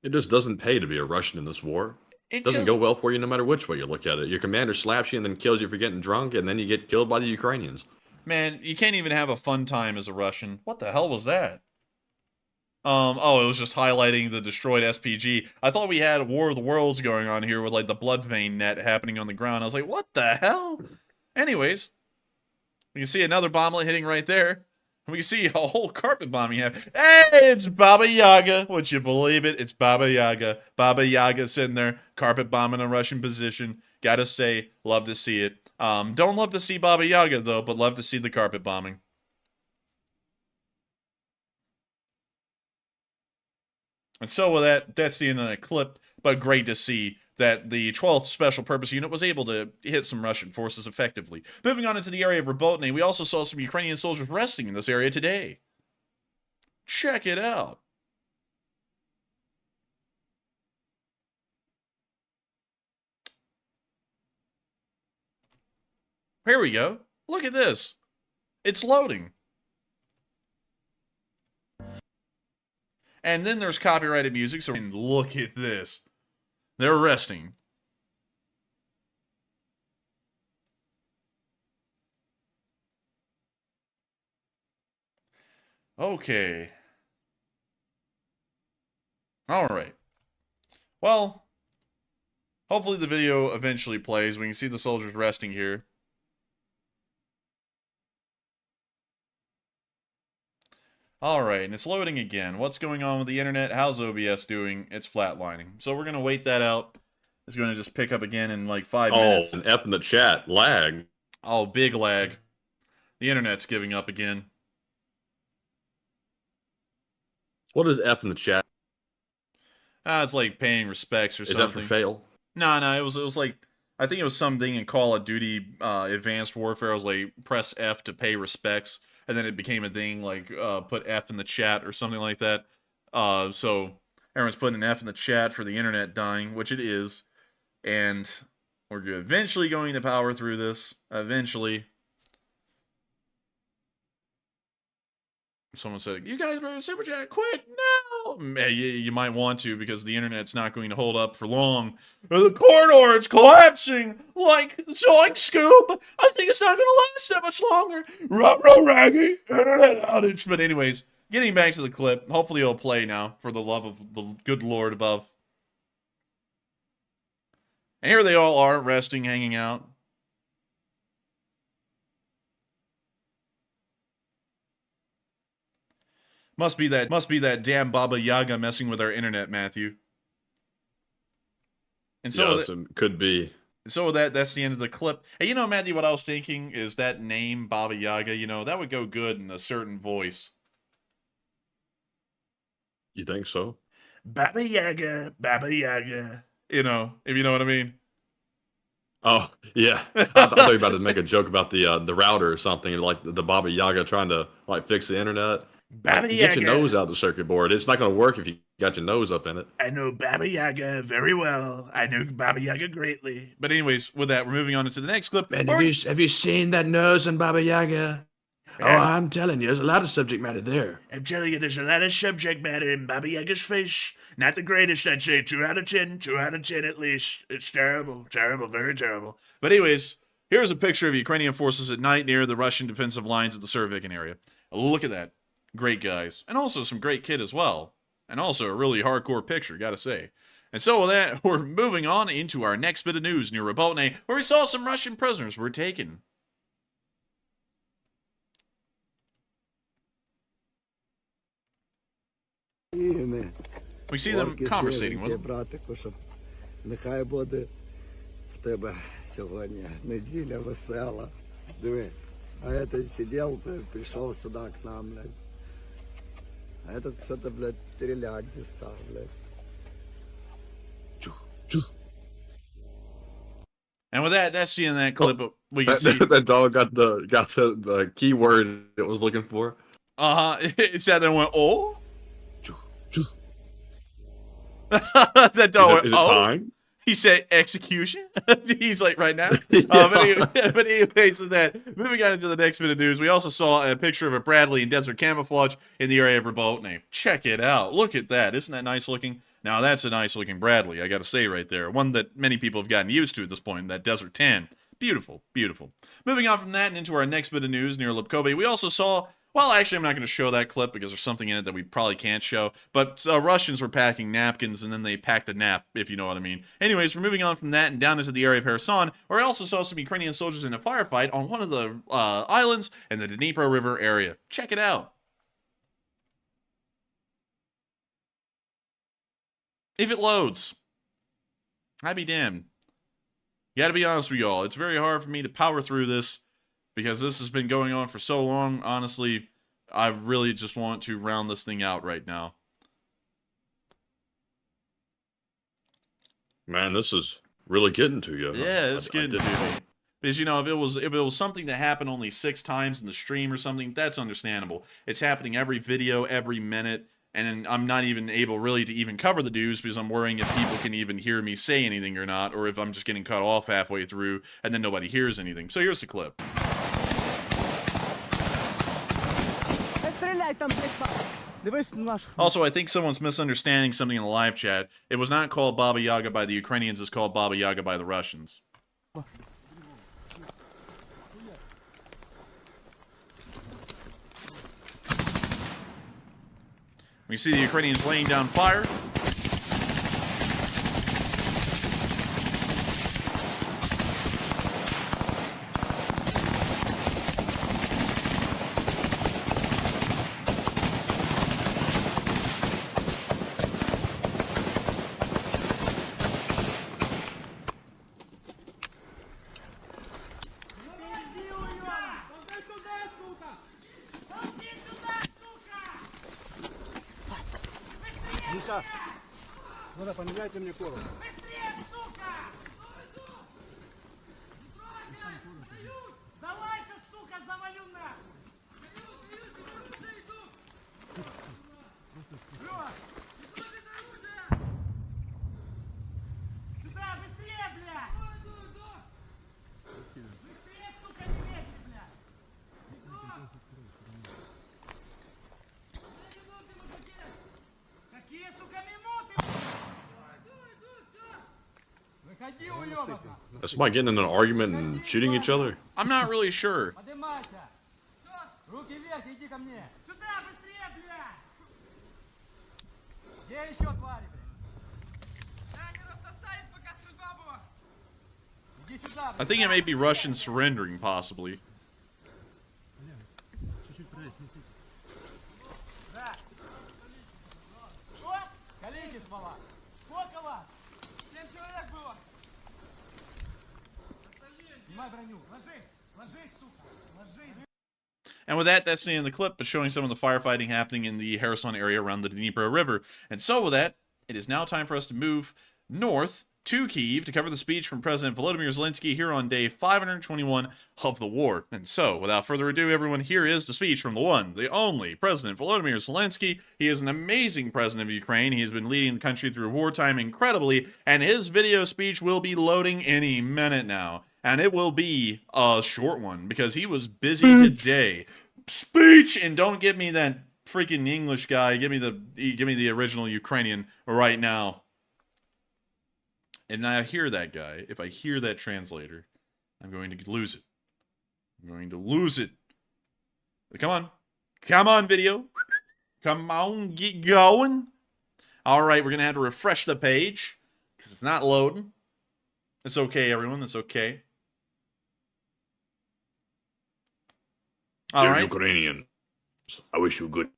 It just doesn't pay to be a Russian in this war. It Doesn't just go well for you no matter which way you look at it. Your commander slaps you and then kills you for getting drunk, and then you get killed by the Ukrainians. Man, you can't even have a fun time as a Russian. What the hell was that? Oh, it was just highlighting the destroyed SPG. I thought we had War of the Worlds going on here with, like, the blood vein net happening on the ground. I was like, what the hell? Anyways, you can see another bomblet hitting right there. We can see a whole carpet bombing happen. Hey, it's Baba Yaga. Would you believe it? It's Baba Yaga. Baba Yaga sitting there, carpet bombing a Russian position. Gotta say, love to see it. Don't love to see Baba Yaga, though, but love to see the carpet bombing. And so with that, that's the end of that clip, but great to see that the 12th Special Purpose Unit was able to hit some Russian forces effectively. Moving on into the area of Rabotny, we also saw some Ukrainian soldiers resting in this area today. Check it out. Here we go. Look at this. It's loading. And then there's copyrighted music, so look at this. They're resting. Okay. Alright. Well, hopefully the video eventually plays. We can see the soldiers resting here. Alright, and it's loading again. What's going on with the internet? How's OBS doing? It's flatlining. So we're going to wait that out. It's going to just pick up again in like 5 minutes. Oh, an F in the chat. Lag. Oh, big lag. The internet's giving up again. What is F in the chat? It's like paying respects or something. Is that for fail? No, it was like, I think it was something in Call of Duty Advanced Warfare. I was like, press F to pay respects. And then it became a thing like put F in the chat or something like that. So everyone's putting an F in the chat for the internet dying, which it is. And we're eventually going to power through this. Eventually. Someone said, you guys better super chat quick. No! You might want to because the internet's not going to hold up for long. The corridor, it's collapsing like Zoink Scoop. I think it's not going to last that much longer. Ruh-roh raggy. Internet outage. But anyways, getting back to the clip. Hopefully it'll play now for the love of the good Lord above. And here they all are, resting, hanging out. Must be that damn Baba Yaga messing with our internet, Matthew. And so yes, could be. So with that's the end of the clip. Hey, you know, Matthew, what I was thinking is that name, Baba Yaga, you know, that would go good in a certain voice. You think so? Baba Yaga, Baba Yaga. You know, if you know what I mean. Oh, yeah. I thought you were about to make a joke about the router or something, like the Baba Yaga trying to like fix the internet. Baba Get Yaga. your nose out of the circuit board. It's not going to work if you got your nose up in it. I know Baba Yaga very well. I know Baba Yaga greatly. But anyways, with that, we're moving on into the next clip. Man, have you seen that nose on Baba Yaga? Oh, I'm telling you, there's a lot of subject matter there. I'm telling you, there's a lot of subject matter in Baba Yaga's face. Not the greatest, I'd say. 2 out of 10. 2 out of 10 at least. It's terrible. Terrible. Very terrible. But anyways, here's a picture of Ukrainian forces at night near the Russian defensive lines at the Surovikin area. Look at that. Great guys. And also some great kit as well. And also a really hardcore picture, gotta say. And so with that, we're moving on into our next bit of news near Rabotny, where we saw some Russian prisoners were taken. We see them conversating with them. Нехай буде в тебе сьогодні неділя весела. Диви, а этот сидел, пришел сюда к нам, блядь. А этот что-то, блядь, стрелять не стал, блядь. And with that, that's the end of that clip. We can see that dog got the keyword it was looking for. It sat there and went, oh. That dog went, is it oh. time? He said execution. He's like right now. Yeah. But anyways, with that, moving on into the next bit of news, we also saw a picture of a Bradley in desert camouflage in the area of Rabotny. Check it out. Look at that. Isn't that nice looking? Now, that's a nice-looking Bradley, I gotta say right there. One that many people have gotten used to at this point, that Desert Tan. Beautiful, beautiful. Moving on from that and into our next bit of news near Lipkove, we also saw... Well, actually, I'm not going to show that clip because there's something in it that we probably can't show. But Russians were packing napkins, and then they packed a nap, if you know what I mean. Anyways, we're moving on from that and down into the area of Kherson, where I also saw some Ukrainian soldiers in a firefight on one of the islands in the Dnipro River area. Check it out. If it loads. I'd be damned. Gotta be honest with y'all, it's very hard for me to power through this, because this has been going on for so long. Honestly, I really just want to round this thing out right now. Man, this is really getting to you. Yeah, it's getting to me. Because, you know, if it was something that happened only 6 times in the stream or something, that's understandable. It's happening every video, every minute, and I'm not even able really to even cover the news because I'm worrying if people can even hear me say anything or not, or if I'm just getting cut off halfway through and then nobody hears anything. So here's the clip. Also, I think someone's misunderstanding something in the live chat. It was not called Baba Yaga by the Ukrainians, it's called Baba Yaga by the Russians. We see the Ukrainians laying down fire. поменяйте мне корм. Is somebody getting in an argument and shooting each other? I'm not really sure. I think it may be Russian surrendering, possibly. And with that, that's the end of the clip, but showing some of the firefighting happening in the Kherson area around the Dnipro River. And so with that, it is now time for us to move north to Kyiv to cover the speech from President Volodymyr Zelensky here on day 521 of the war. And so, without further ado, everyone, here is the speech from the one, the only President Volodymyr Zelensky. He is an amazing president of Ukraine. He has been leading the country through wartime incredibly, and his video speech will be loading any minute now. And it will be a short one, because he was busy today. Speech! And don't give me that freaking English guy. Give me the original Ukrainian right now. And I hear that guy. If I hear that translator, I'm going to lose it. I'm going to lose it. But come on. Come on, video. Come on, get going. All right, we're going to have to refresh the page because it's not loading. It's okay, everyone. It's okay. All right. Ukrainians, I wish you good.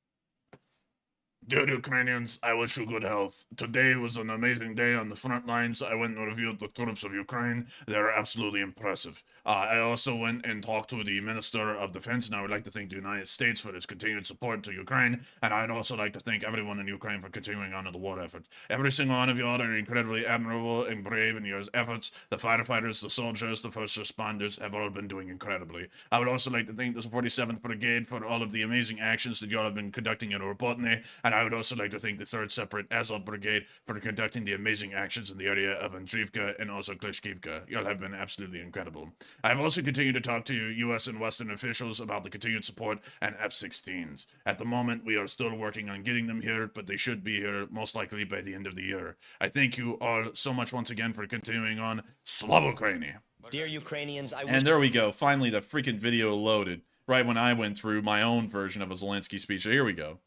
Dear Ukrainians, I wish you good health. Today was an amazing day on the front lines. I went and reviewed the troops of Ukraine. They're absolutely impressive. I also went and talked to the Minister of Defense, and I would like to thank the United States for its continued support to Ukraine, and I'd also like to thank everyone in Ukraine for continuing on in the war effort. Every single one of you all are incredibly admirable and brave in your efforts. The firefighters, the soldiers, the first responders have all been doing incredibly. I would also like to thank the 47th Brigade for all of the amazing actions that y'all have been conducting in Robotny, and And I would also like to thank the 3rd Separate Azov Brigade for conducting the amazing actions in the area of Andrivka and also Klishkivka. Y'all have been absolutely incredible. I have also continued to talk to U.S. and Western officials about the continued support and F-16s. At the moment, we are still working on getting them here, but they should be here most likely by the end of the year. I thank you all so much once again for continuing on. Slava Ukraini! Dear Ukrainians, I And there we go. Finally, the freaking video loaded. Right when I went through my own version of a Zelensky speech. So here we go.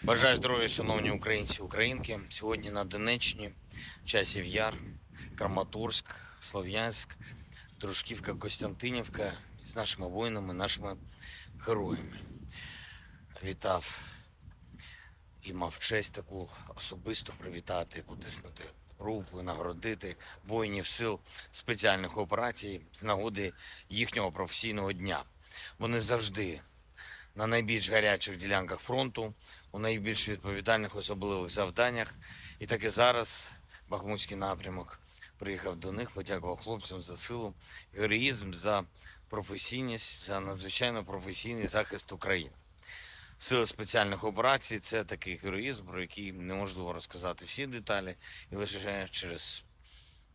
Бажаю здоров'я, шановні українці, українки. Сьогодні на Донеччині, Часів Яр, Краматорськ, Слов'янськ, Дружківка, Костянтинівка з нашими воїнами, нашими героями. Вітав і мав честь таку особисто привітати, потиснути руку і нагородити воїнів сил спеціальних операцій з нагоди їхнього професійного дня. Вони завжди на найбільш гарячих ділянках фронту, у найбільш відповідальних особливих завданнях. І так і зараз Бахмутський напрямок приїхав до них, подякував хлопцям за силу, героїзм, за професійність, за надзвичайно професійний захист України. Сили спеціальних операцій – це такий героїзм, про який неможливо розказати всі деталі, і лише через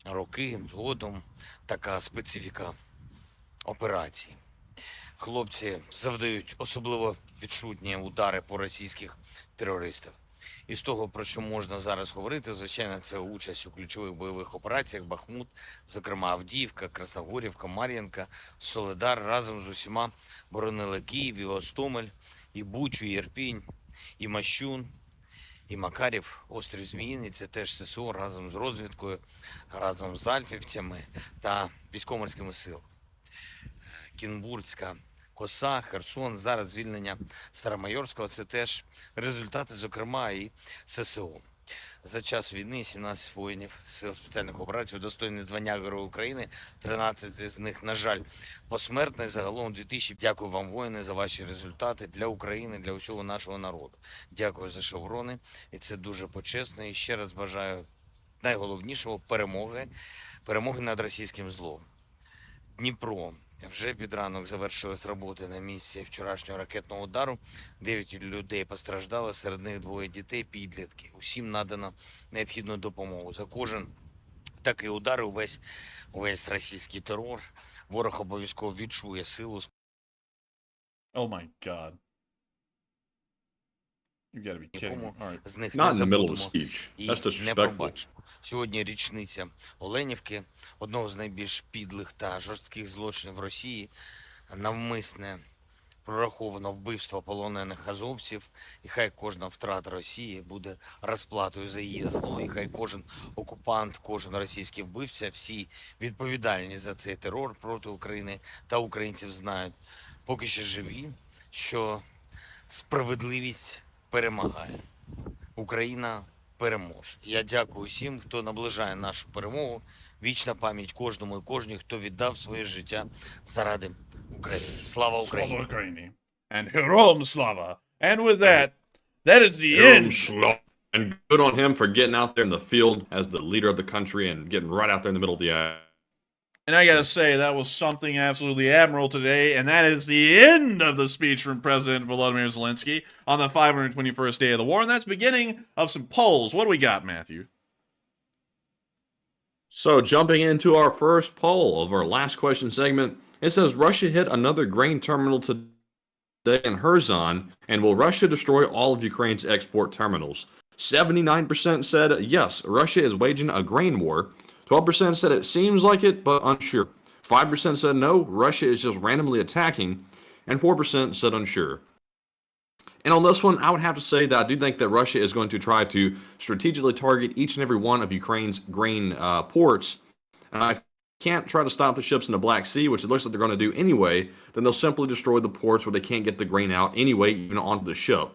роки згодом така специфіка операції. Хлопці завдають особливо відчутні удари по російських терористах. І з того, про що можна зараз говорити, звичайно, це участь у ключових бойових операціях Бахмут, зокрема Авдіївка, Красногорівка, Мар'їнка, Солидар разом з усіма боронили Київ, і Гостомель, і Бучу, і Ірпінь, і Мащун, і Макарів, острів Зміїний, це теж ССО разом з розвідкою, разом з альфівцями та військово-морськими силами. Кінбурзька коса, Херсон, зараз звільнення Старомайорського – це теж результати, зокрема, і ССО. За час війни 17 воїнів сил спеціальних операцій удостоєні звання Героя України, 13 з них, на жаль, посмертно. Загалом 2000. Дякую вам, воїни, за ваші результати для України, для усього нашого народу. Дякую за шеврони, і це дуже почесно. І ще раз бажаю найголовнішого – перемоги над російським злом. Дніпро. Вже під ранок завершились роботи на місці вчорашнього ракетного удару. 9 людей постраждали, серед них 2 дітей, підлітки. Усім надано необхідну допомогу. За кожен такий удар, увесь російський терор, ворог обов'язково відчує силу. Oh my God. You gotta be kidding me. All right. З них Not не in the middle of a забудемо speech. і That's не disrespectful. пробачимо. Сьогодні річниця Оленівки, одного з найбільш підлих та жорстких злочинів Росії, навмисне прораховано вбивство полонених азовців, і хай кожна втрата Росії буде розплатою за її зло, і хай кожен окупант, кожен російський вбивця, всі відповідальні за цей терор проти України та українців знають, поки ще живі, що справедливість перемагає. Україна переможе. Я дякую всім, хто наближає нашу перемогу. Вічна пам'ять кожному і кожній, хто віддав своє життя заради України. Слава Україні! Slava Ukraini. And Herom Slava. And with that, that is the end. And good on him for getting out there in the field as the leader of the country and getting right out there in the middle of the action. And I gotta say, that was something absolutely admirable today, and that is the end of the speech from President Volodymyr Zelensky on the 521st day of the war, and that's beginning of some polls. What do we got, Matthew? So, jumping into our first poll of our last question segment, it says Russia hit another grain terminal today in Kherson, and will Russia destroy all of Ukraine's export terminals? 79% said yes, Russia is waging a grain war. 12% said it seems like it, but unsure. 5% said no, Russia is just randomly attacking, and 4% said unsure. And on this one, I would have to say that I do think that Russia is going to try to strategically target each and every one of Ukraine's grain ports. And I can't try to stop the ships in the Black Sea, which it looks like they're going to do anyway, then they'll simply destroy the ports where they can't get the grain out anyway, even onto the ship.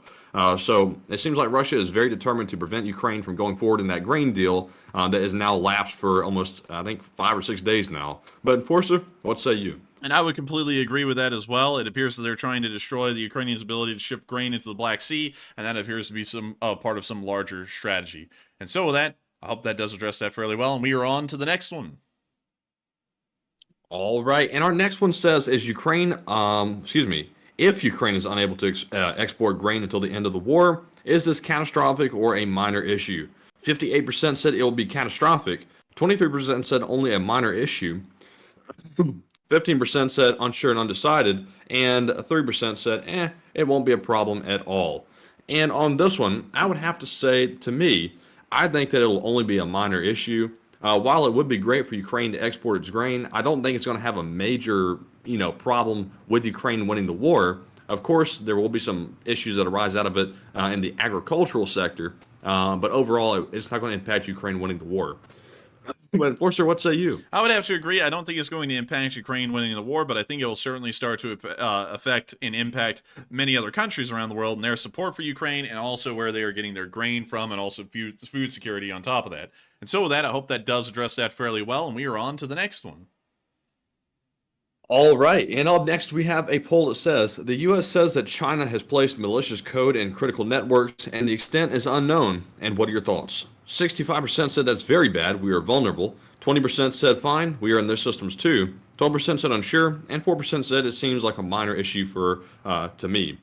So it seems like Russia is very determined to prevent Ukraine from going forward in that grain deal that is now lapsed for almost, I think, 5 or 6 days now. But Enforcer, what say you? And I would completely agree with that as well. It appears that they're trying to destroy the Ukrainians' ability to ship grain into the Black Sea, and that appears to be some part of some larger strategy. And so with that, I hope that does address that fairly well, and we are on to the next one. All right, and our next one says, is Ukraine, if Ukraine is unable to export grain until the end of the war, Is this catastrophic or a minor issue? 58% said it will be catastrophic. 23% said only a minor issue. 15% said unsure and undecided. And 3% said, it won't be a problem at all. And on this one, I would have to say, to me, I think that it'll only be a minor issue. While it would be great for Ukraine to export its grain, I don't think it's going to have a major, problem with Ukraine winning the war. Of course, there will be some issues that arise out of it in the agricultural sector, but overall, it's not going to impact Ukraine winning the war. But Enforcer, what say you? I would have to agree. I don't think it's going to impact Ukraine winning the war, but I think it will certainly start to affect and impact many other countries around the world and their support for Ukraine, and also where they are getting their grain from, and also food security on top of that. And so with that, I hope that does address that fairly well, and we are on to the next one. All right, and up next we have a poll that says, the U.S. says that China has placed malicious code in critical networks, and the extent is unknown. And what are your thoughts? 65% said that's very bad, we are vulnerable. 20% said fine, we are in their systems too. 12% said unsure, and 4% said it seems like a minor issue to me.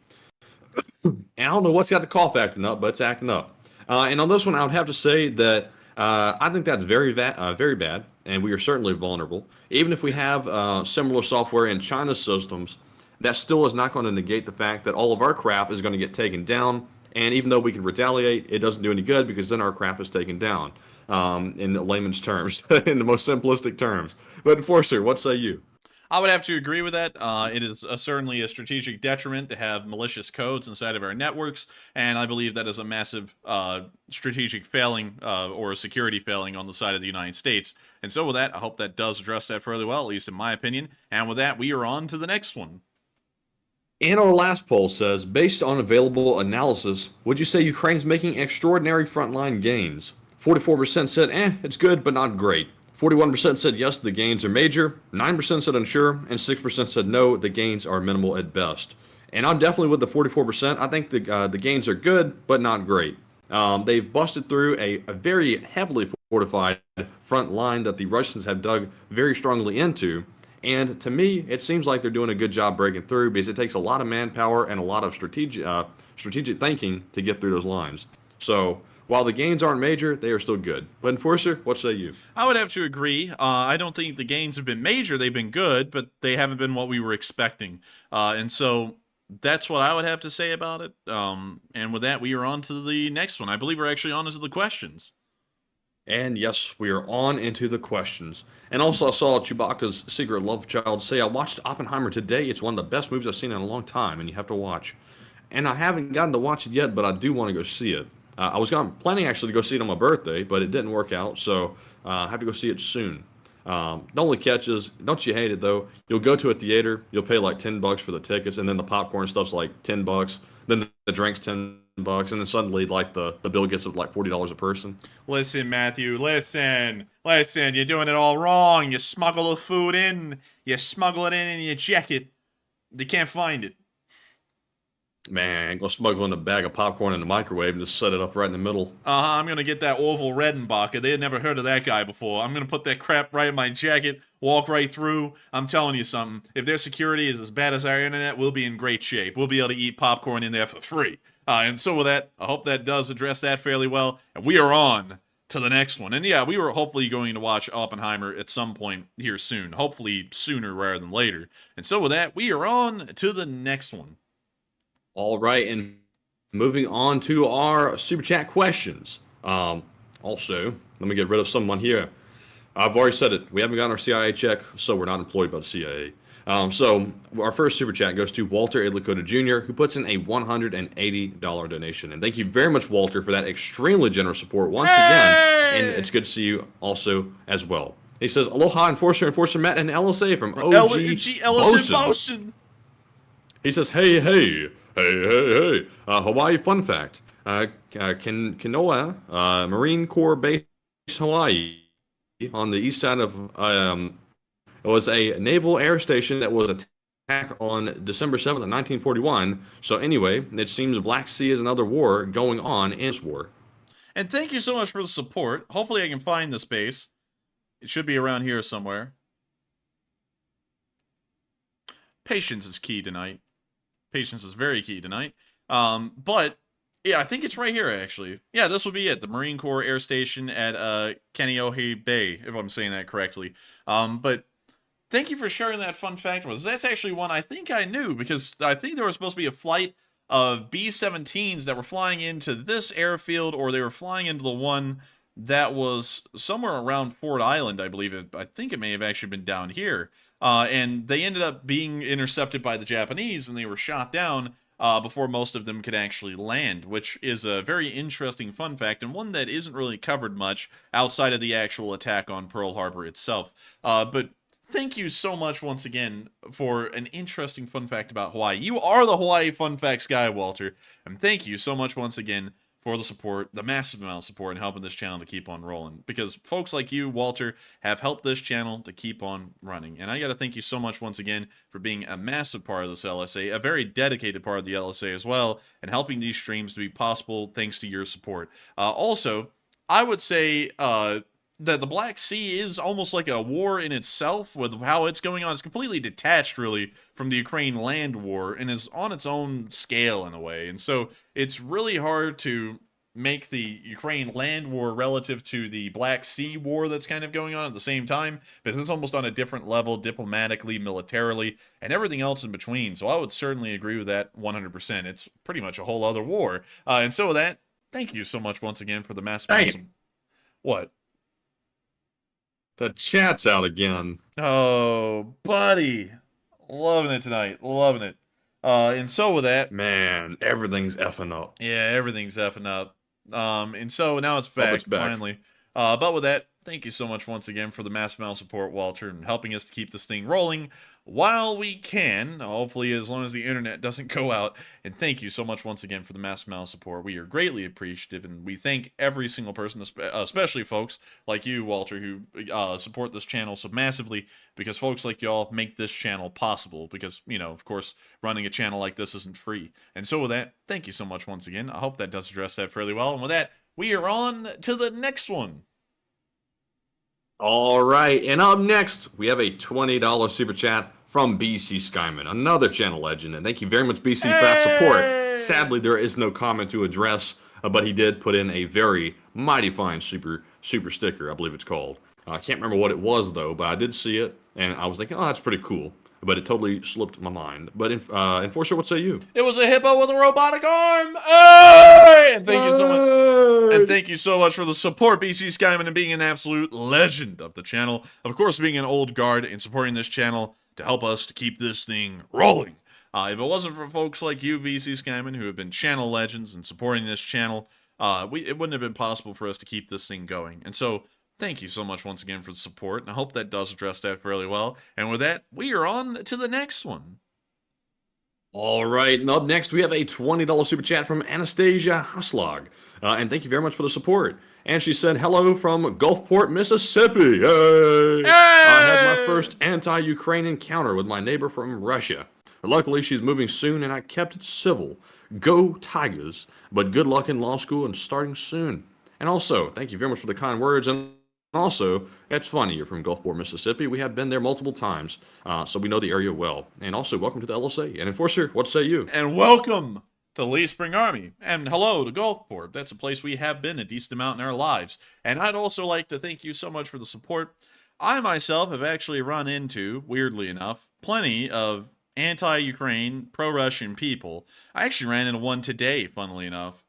And I don't know what's got the cough acting up, but it's acting up. And on this one, I would have to say that I think that's very bad, and we are certainly vulnerable. Even if we have similar software in China's systems, that still is not going to negate the fact that all of our crap is going to get taken down. And even though we can retaliate, it doesn't do any good because then our crap is taken down, in layman's terms, in the most simplistic terms. But Enforcer, what say you? I would have to agree with that. It is certainly a strategic detriment to have malicious codes inside of our networks, and I believe that is a massive strategic failing or a security failing on the side of the United States. And so with that, I hope that does address that fairly well, at least in my opinion. And with that, we are on to the next one. And our last poll says, based on available analysis, would you say Ukraine is making extraordinary frontline gains? 44% said, it's good, but not great. 41% said yes, the gains are major. 9% said unsure, and 6% said no, the gains are minimal at best. And I'm definitely with the 44%. I think the gains are good, but not great. They've busted through a very heavily fortified front line that the Russians have dug very strongly into. And to me, it seems like they're doing a good job breaking through because it takes a lot of manpower and a lot of strategic thinking to get through those lines. So while the gains aren't major, they are still good. But Enforcer, what say you? I would have to agree. I don't think the gains have been major. They've been good, but they haven't been what we were expecting. And so that's what I would have to say about it. And with that, we are on to the next one. I believe we're actually on to the questions. And yes, we are on into the questions. And also I saw Chewbacca's Secret Love Child say, I watched Oppenheimer today. It's one of the best movies I've seen in a long time, and you have to watch. And I haven't gotten to watch it yet, but I do want to go see it. I was planning actually to go see it on my birthday, but it didn't work out, so I have to go see it soon. The only catch is, don't you hate it though? You'll go to a theater, you'll pay like $10 for the tickets, and then the popcorn stuff's like $10. Then the drink's $10, and then suddenly like the bill gets up like $40 a person. Listen, Matthew, listen, you're doing it all wrong. You smuggle the food in, you smuggle it in your jacket. They can't find it. Man, go smuggle in a bag of popcorn in the microwave and just set it up right in the middle. I'm gonna get that Orville Redenbacher. They had never heard of that guy before. I'm gonna put that crap right in my jacket, walk right through. I'm telling you something. If their security is as bad as our internet, we'll be in great shape. We'll be able to eat popcorn in there for free. And so with that, I hope that does address that fairly well. And we are on to the next one. And yeah, we were hopefully going to watch Oppenheimer at some point here soon. Hopefully sooner rather than later. And so with that, we are on to the next one. All right, and moving on to our Super Chat questions. Also, let me get rid of someone here. I've already said it. We haven't gotten our CIA check, so we're not employed by the CIA. So our first Super Chat goes to Walter A. Lakota Jr., who puts in a $180 donation. And thank you very much, Walter, for that extremely generous support once again. And it's good to see you also as well. He says, Aloha, Enforcer Matt, and LSA from OG Bosun. He says, hey. Hawaii fun fact. Kanoa, Marine Corps Base, Hawaii, on the east side of, it was a naval air station that was attacked on December 7th of 1941. So anyway, it seems Black Sea is another war going on in this war. And thank you so much for the support. Hopefully I can find this base. It should be around here somewhere. Patience is key tonight. Patience is very key tonight. But Yeah, I think it's right here, actually. Yeah, this will be it. The Marine Corps Air Station at Kaneohe Bay, if I'm saying that correctly. But thank you for sharing that fun fact with us. That's actually one I think I knew, because I think there was supposed to be a flight of B-17s that were flying into this airfield, or they were flying into the one that was somewhere around Ford Island, I believe. I think it may have actually been down here. And they ended up being intercepted by the Japanese, and they were shot down before most of them could actually land, which is a very interesting fun fact, and one that isn't really covered much outside of the actual attack on Pearl Harbor itself. But thank you so much once again for an interesting fun fact about Hawaii. You are the Hawaii fun facts guy, Walter, and thank you so much once again for the support, the massive amount of support, and helping this channel to keep on rolling. Because folks like you, Walter, have helped this channel to keep on running. And I got to thank you so much once again for being a massive part of this LSA, a very dedicated part of the LSA as well, and helping these streams to be possible thanks to your support. Also, I would say that the Black Sea is almost like a war in itself with how it's going on. It's completely detached, really, from the Ukraine land war and is on its own scale in a way. And so it's really hard to make the Ukraine land war relative to the Black Sea war that's kind of going on at the same time, because it's almost on a different level diplomatically, militarily, and everything else in between. So I would certainly agree with that 100%. It's pretty much a whole other war. And so with that, thank you so much once again for the massive... What? The chat's out again. Oh, buddy. Loving it tonight. Loving it. And so with that... Man, everything's effing up. Yeah, everything's effing up. And so now it's back, finally. But with that, thank you so much once again for the massive amount of support, Walter, and helping us to keep this thing rolling while we can, hopefully as long as the internet doesn't go out. And thank you so much once again for the massive amount of support. We are greatly appreciative, and we thank every single person, especially folks like you, Walter, who support this channel so massively, because folks like y'all make this channel possible, because, you know, of course, running a channel like this isn't free. And so with that, thank you so much once again. I hope that does address that fairly well. And with that, we are on to the next one. All right, and up next, we have a $20 super chat from BC Skyman, another channel legend, and thank you very much, BC, for that support. Sadly, there is no comment to address, but he did put in a very mighty fine super sticker, I believe it's called. I can't remember what it was, though, but I did see it, and I was thinking, oh, that's pretty cool. But it totally slipped my mind. But Enforcer, what say you? It was a hippo with a robotic arm. Hey! And thank you so much. And thank you so much for the support, BC Skyman, and being an absolute legend of the channel. Of course, being an old guard and supporting this channel to help us to keep this thing rolling. If it wasn't for folks like you, BC Skyman, who have been channel legends and supporting this channel, it wouldn't have been possible for us to keep this thing going. And so, thank you so much once again for the support, and I hope that does address that fairly well. And with that, we are on to the next one. All right, and up next, we have a $20 super chat from Anastasia Haslog. And thank you very much for the support. And she said, hello from Gulfport, Mississippi. Hey! I had my first anti-Ukraine encounter with my neighbor from Russia. Luckily, she's moving soon, and I kept it civil. Go Tigers, but good luck in law school and starting soon. And also, thank you very much for the kind words. And also, it's funny, you're from Gulfport, Mississippi. We have been there multiple times, so we know the area well. And also, welcome to the LSA. And Enforcer, what say you? And welcome to Lee Spring Army. And hello to Gulfport. That's a place we have been a decent amount in our lives. And I'd also like to thank you so much for the support. I myself have actually run into, weirdly enough, plenty of anti-Ukraine, pro-Russian people. I actually ran into one today, funnily enough,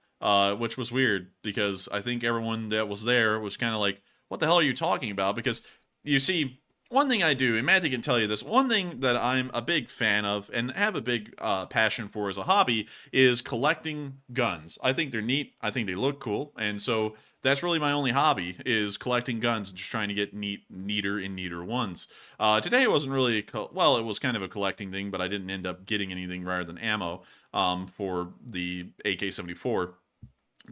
which was weird, because I think everyone that was there was kind of like, what the hell are you talking about? Because, you see, one thing I do, and Matty can tell you this, one thing that I'm a big fan of and have a big passion for as a hobby is collecting guns. I think they're neat. I think they look cool. And so that's really my only hobby, is collecting guns and just trying to get neater and neater ones. Today it wasn't really, well, it was kind of a collecting thing, but I didn't end up getting anything rather than ammo for the AK-74.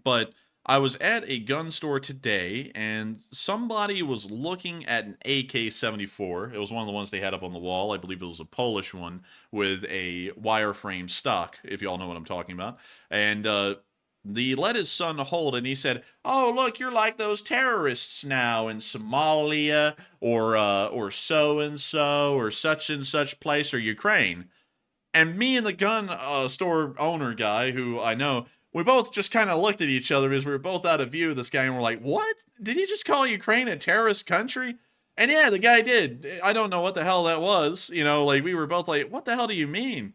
But I was at a gun store today, and somebody was looking at an AK-74. It was one of the ones they had up on the wall. I believe it was a Polish one with a wireframe stock, if you all know what I'm talking about. And he let his son hold it, and he said, oh, look, you're like those terrorists now in Somalia or so-and-so or such-and-such place or Ukraine. And me and the gun store owner guy, who I know, we both just kind of looked at each other as we were both out of view of this guy, and we're like, what? Did he just call Ukraine a terrorist country? And yeah, the guy did. I don't know what the hell that was. You know, like, we were both like, what the hell do you mean?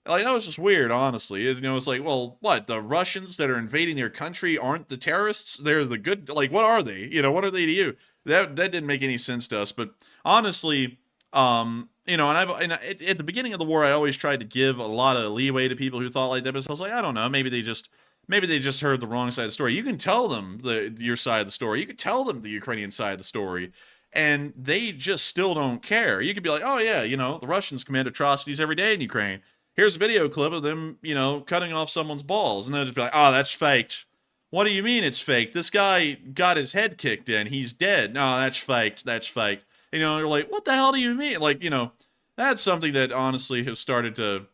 Like, that was just weird, honestly. You know, it's like, well, what? The Russians that are invading their country aren't the terrorists? They're the good, like, what are they? You know, what are they to you? That didn't make any sense to us. But honestly, you know, and at the beginning of the war, I always tried to give a lot of leeway to people who thought like that. But I was like, I don't know, maybe they just heard the wrong side of the story. You can tell them your side of the story. You can tell them the Ukrainian side of the story, and they just still don't care. You could be like, oh yeah, you know, the Russians commit atrocities every day in Ukraine. Here's a video clip of them, you know, cutting off someone's balls, and they'll just be like, oh, that's faked. What do you mean it's fake? This guy got his head kicked in. He's dead. No, that's faked. That's faked. You know, they're like, what the hell do you mean? Like, you know, that's something that honestly has started to,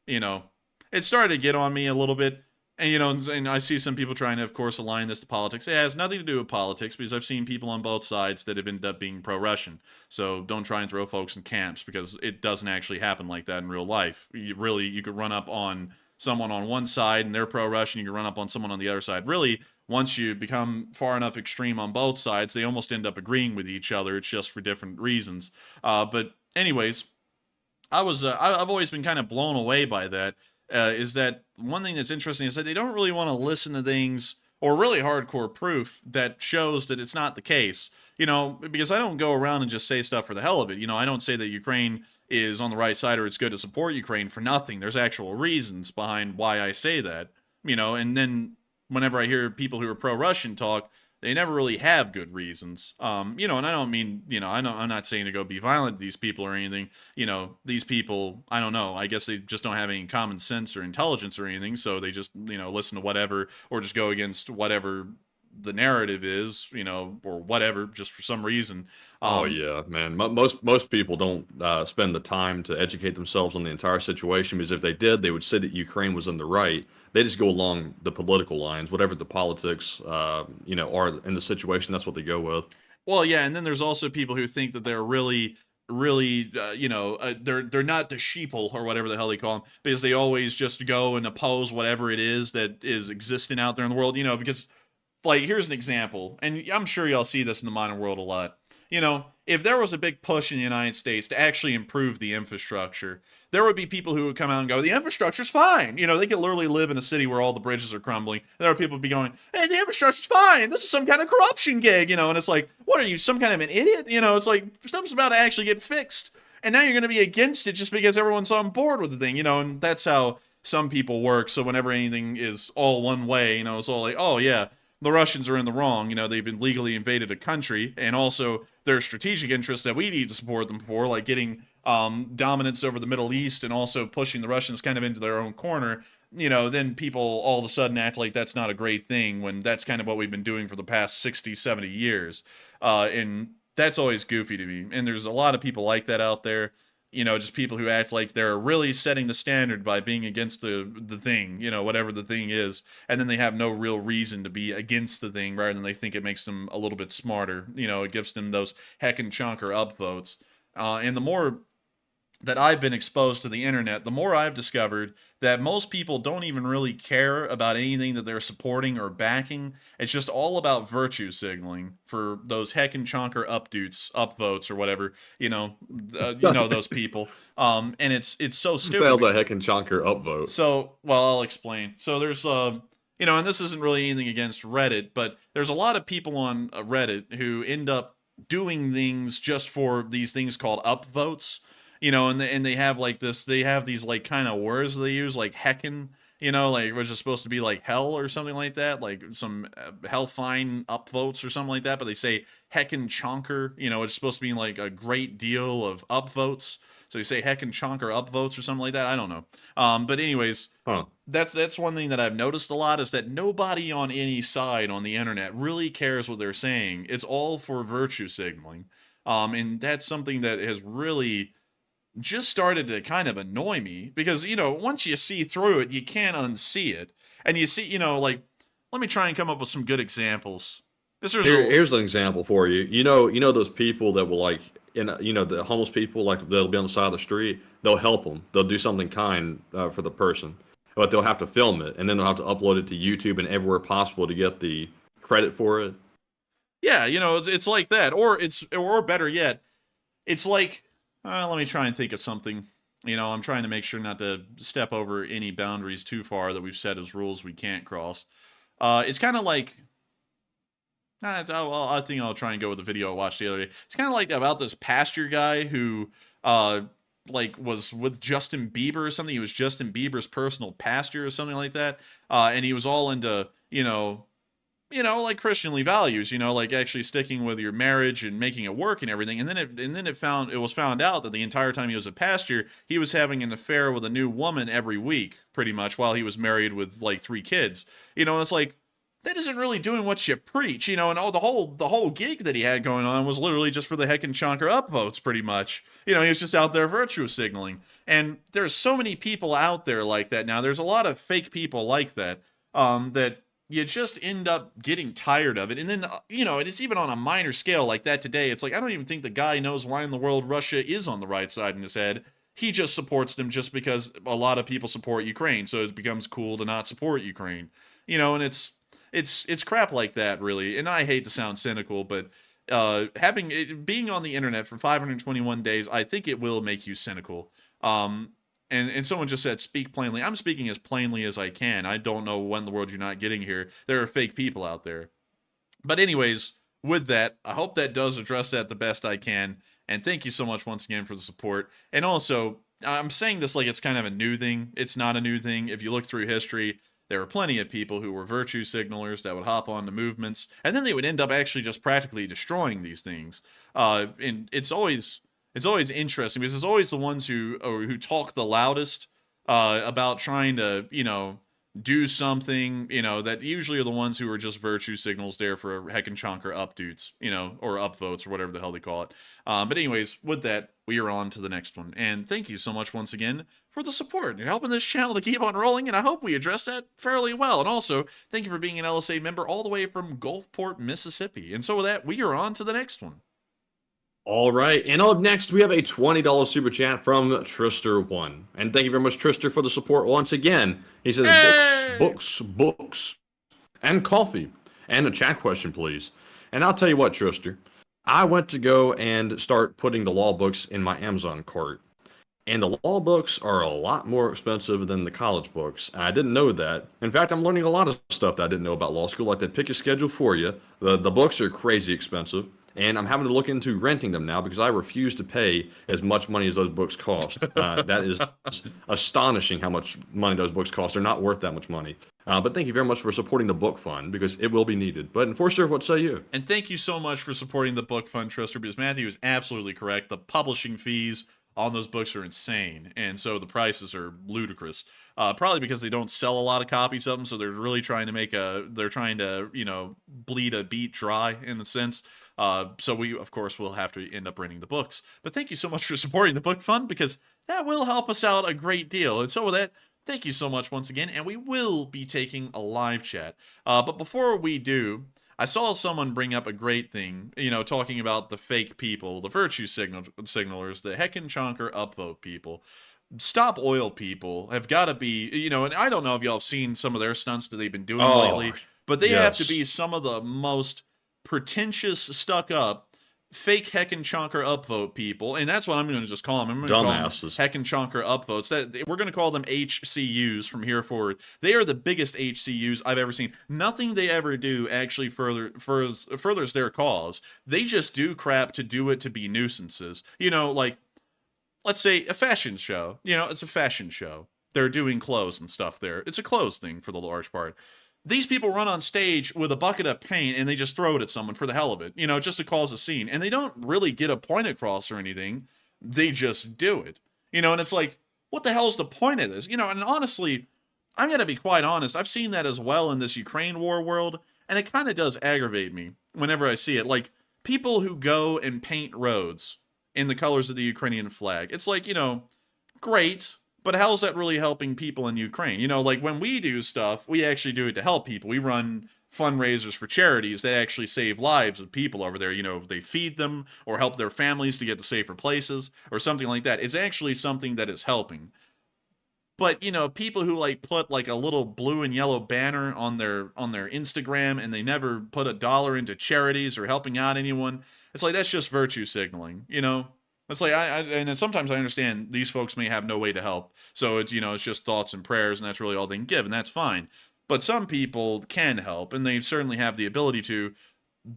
you know, it started to get on me a little bit. And, you know, and I see some people trying to, of course, align this to politics. It has nothing to do with politics, because I've seen people on both sides that have ended up being pro-Russian. So don't try and throw folks in camps, because it doesn't actually happen like that in real life. You could run up on someone on one side and they're pro-Russian. You can run up on someone on the other side. Really, once you become far enough extreme on both sides, they almost end up agreeing with each other. It's just for different reasons. But anyways, I've always been kind of blown away by that. Is that one thing that's interesting is that they don't really want to listen to things or really hardcore proof that shows that it's not the case. You know, because I don't go around and just say stuff for the hell of it. You know, I don't say that Ukraine is on the right side or it's good to support Ukraine for nothing. There's actual reasons behind why I say that. You know, and then whenever I hear people who are pro-Russian talk, they never really have good reasons. You know, and I don't mean, you know, I'm not saying to go be violent to these people or anything. You know, these people, I don't know, I guess they just don't have any common sense or intelligence or anything, so they just, you know, listen to whatever, or just go against whatever the narrative is, you know, or whatever, just for some reason. Oh yeah, man. Most people don't spend the time to educate themselves on the entire situation, because if they did, they would say that Ukraine was in the right. They just go along the political lines, whatever the politics, you know, are in the situation. That's what they go with. Well, yeah, and then there's also people who think that they're really, you know, they're not the sheeple or whatever the hell they call them, because they always just go and oppose whatever it is that is existing out there in the world. You know, because, like, here's an example, and I'm sure y'all see this in the modern world a lot. You know, if there was a big push in the United States to actually improve the infrastructure, there would be people who would come out and go, the infrastructure's fine. You know, they could literally live in a city where all the bridges are crumbling. There are people who'd be going, hey, the infrastructure's fine. This is some kind of corruption gig, you know, and it's like, what are you, some kind of an idiot? You know, it's like, stuff's about to actually get fixed. And now you're going to be against it just because everyone's on board with the thing, you know, and that's how some people work. So whenever anything is all one way, you know, it's all like, oh, yeah, the Russians are in the wrong. You know, they've illegally invaded a country, and also their strategic interests that we need to support them for, like getting dominance over the Middle East and also pushing the Russians kind of into their own corner. You know, then people all of a sudden act like that's not a great thing, when that's kind of what we've been doing for the past 60, 70 years. And that's always goofy to me. And there's a lot of people like that out there. You know, just people who act like they're really setting the standard by being against the thing, you know, whatever the thing is, and then they have no real reason to be against the thing, rather than they think it makes them a little bit smarter. You know, it gives them those heckin' chonker upvotes. And the more that I've been exposed to the internet, the more I've discovered that most people don't even really care about anything that they're supporting or backing. It's just all about virtue signaling for those heckin' chonker upvotes or whatever, you know those people. And it's so stupid. That was a heckin' chonker upvote. So, well, I'll explain. So there's you know, and this isn't really anything against Reddit, but there's a lot of people on Reddit who end up doing things just for these things called upvotes. You know, and they have like this, they have these like kind of words they use, like heckin', you know, like which is supposed to be like hell or something like that, like some hellfine upvotes or something like that, but they say heckin' chonker, you know, it's supposed to be like a great deal of upvotes. So you say heckin' chonker upvotes or something like that. I don't know. But anyways, that's one thing that I've noticed a lot, is that nobody on any side on the internet really cares what they're saying. It's all for virtue signaling. And that's something that has really just started to kind of annoy me, because, you know, once you see through it, you can't unsee it. And you see, you know, like, let me try and come up with some good examples. Here's an example for you. You know those people that will, like, you know, the homeless people, like, they'll be on the side of the street. They'll help them. They'll do something kind for the person. but they'll have to film it, and then they'll have to upload it to YouTube and everywhere possible to get the credit for it. Yeah, you know, it's like that, or better yet, it's like, let me try and think of something. You know, I'm trying to make sure not to step over any boundaries too far that we've set as rules we can't cross. It's kind of like, I think I'll try and go with the video I watched the other day. It's kind of like about this pastor guy who, like, was with Justin Bieber or something. He was Justin Bieber's personal pastor or something like that. And he was all into, like Christianly values, like actually sticking with your marriage and making it work and everything. And then it was found out that the entire time he was a pastor, he was having an affair with a new woman every week, pretty much, while he was married with like 3 kids. And it's like, that isn't really doing what you preach, and the whole gig that he had going on was literally just for the heck and chonker upvotes, pretty much. He was just out there virtue signaling. And there's so many people out there like that now. There's a lot of fake people like that, that you just end up getting tired of it. And then, it is even on a minor scale like that today. It's like, I don't even think the guy knows why in the world Russia is on the right side in his head. He just supports them just because a lot of people support Ukraine. So it becomes cool to not support Ukraine, and it's crap like that, really. And I hate to sound cynical, but being on the internet for 521 days, I think it will make you cynical. And someone just said, speak plainly. I'm speaking as plainly as I can. I don't know when in the world you're not getting here. There are fake people out there. But anyways, with that, I hope that does address that the best I can. And thank you so much once again for the support. And also, I'm saying this like it's kind of a new thing. It's not a new thing. If you look through history, there were plenty of people who were virtue signalers that would hop onto movements, and then they would end up actually just practically destroying these things. And it's always interesting because it's always the ones who talk the loudest about trying to do something, that usually are the ones who are just virtue signals there for heck and chonker updudes, or upvotes or whatever the hell they call it. But anyways, with that, we are on to the next one. And thank you so much once again for the support and helping this channel to keep on rolling. And I hope we addressed that fairly well. And also, thank you for being an LSA member all the way from Gulfport, Mississippi. And so with that, we are on to the next one. All right, and up next, we have a $20 super chat from Trister1. And thank you very much, Trister, for the support once again. He says, Hey! books, and coffee. And a chat question, please. And I'll tell you what, Trister. I went to go and start putting the law books in my Amazon cart. And the law books are a lot more expensive than the college books. I didn't know that. In fact, I'm learning a lot of stuff that I didn't know about law school, like they pick a schedule for you. The books are crazy expensive. And I'm having to look into renting them now because I refuse to pay as much money as those books cost. That is astonishing how much money those books cost. They're not worth that much money. But thank you very much for supporting the book fund because it will be needed. But Enforcer, what say you? And thank you so much for supporting the book fund, Trister, because Matthew is absolutely correct. The publishing fees on those books are insane, and so the prices are ludicrous. Probably because they don't sell a lot of copies of them, so they're really trying to bleed a beat dry in a sense. So we, of course, will have to end up renting the books. But thank you so much for supporting the book fund because that will help us out a great deal. And so with that, thank you so much once again, and we will be taking a live chat. But before we do, I saw someone bring up a great thing, talking about the fake people, the virtue signalers, the heck and chonker upvote people. Stop oil people have got to be, and I don't know if y'all have seen some of their stunts that they've been doing lately, but they have to be some of the most pretentious, stuck up, fake heck and chonker upvote people, and that's what I'm going to just call them. I'm going to call them heck and chonker upvotes. That we're going to call them HCUs from here forward. They are the biggest HCUs I've ever seen. Nothing they ever do actually furthers their cause. They just do crap to do it to be nuisances. Like, let's say a fashion show. It's a fashion show. They're doing clothes and stuff there. It's a clothes thing for the large part. These people run on stage with a bucket of paint and they just throw it at someone for the hell of it, just to cause a scene. And they don't really get a point across or anything. They just do it, and it's like, what the hell's the point of this? And honestly, I'm going to be quite honest. I've seen that as well in this Ukraine war world. And it kind of does aggravate me whenever I see it. Like people who go and paint roads in the colors of the Ukrainian flag. It's like, great. But how's that really helping people in Ukraine? Like when we do stuff, we actually do it to help people. We run fundraisers for charities that actually save lives of people over there. They feed them or help their families to get to safer places or something like that. It's actually something that is helping. But, you know, people who like put like a little blue and yellow banner on their Instagram and they never put $1 into charities or helping out anyone, it's like that's just virtue signaling, you know? It's like and sometimes I understand these folks may have no way to help. So it's, you know, it's just thoughts and prayers and that's really all they can give, and that's fine. But some people can help and they certainly have the ability to,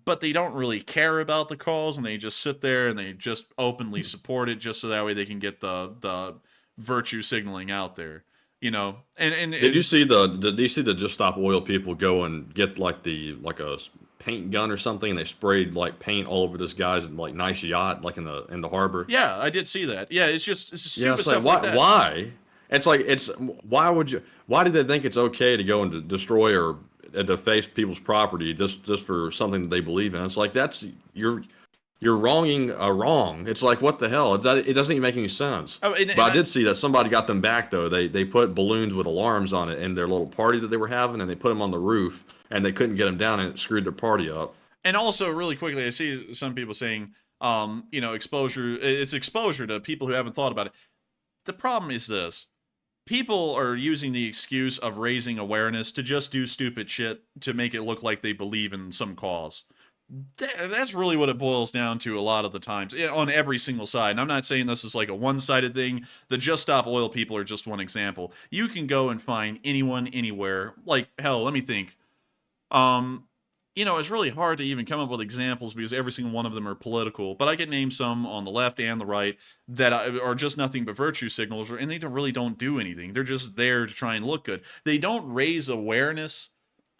but they don't really care about the cause and they just sit there and they just openly support it just so that way they can get the virtue signaling out there, you know. And did you see the Just Stop Oil people go and get like a paint gun or something, and they sprayed like paint all over this guy's like nice yacht like in the harbor? Yeah, I did see that. Yeah, it's just stupid it's stuff like, like that. Why? It's like why did they think it's okay to go and to destroy or deface people's property just for something that they believe in? It's like you're wronging a wrong. It's like, what the hell? It doesn't even make any sense. Oh, but I did see that somebody got them back, though. They put balloons with alarms on it in their little party that they were having, and they put them on the roof, and they couldn't get them down, and it screwed their party up. And also, really quickly, I see some people saying, you know, it's exposure to people who haven't thought about it. The problem is this. People are using the excuse of raising awareness to just do stupid shit to make it look like they believe in some cause. That's really what it boils down to a lot of the times on every single side. And I'm not saying this is like a one-sided thing. The Just Stop Oil people are just one example. You can go and find anyone anywhere. Like, hell, let me think. You know, it's really hard to even come up with examples because every single one of them are political. But I can name some on the left and the right that are just nothing but virtue signals, and they really don't do anything. They're just there to try and look good. They don't raise awareness.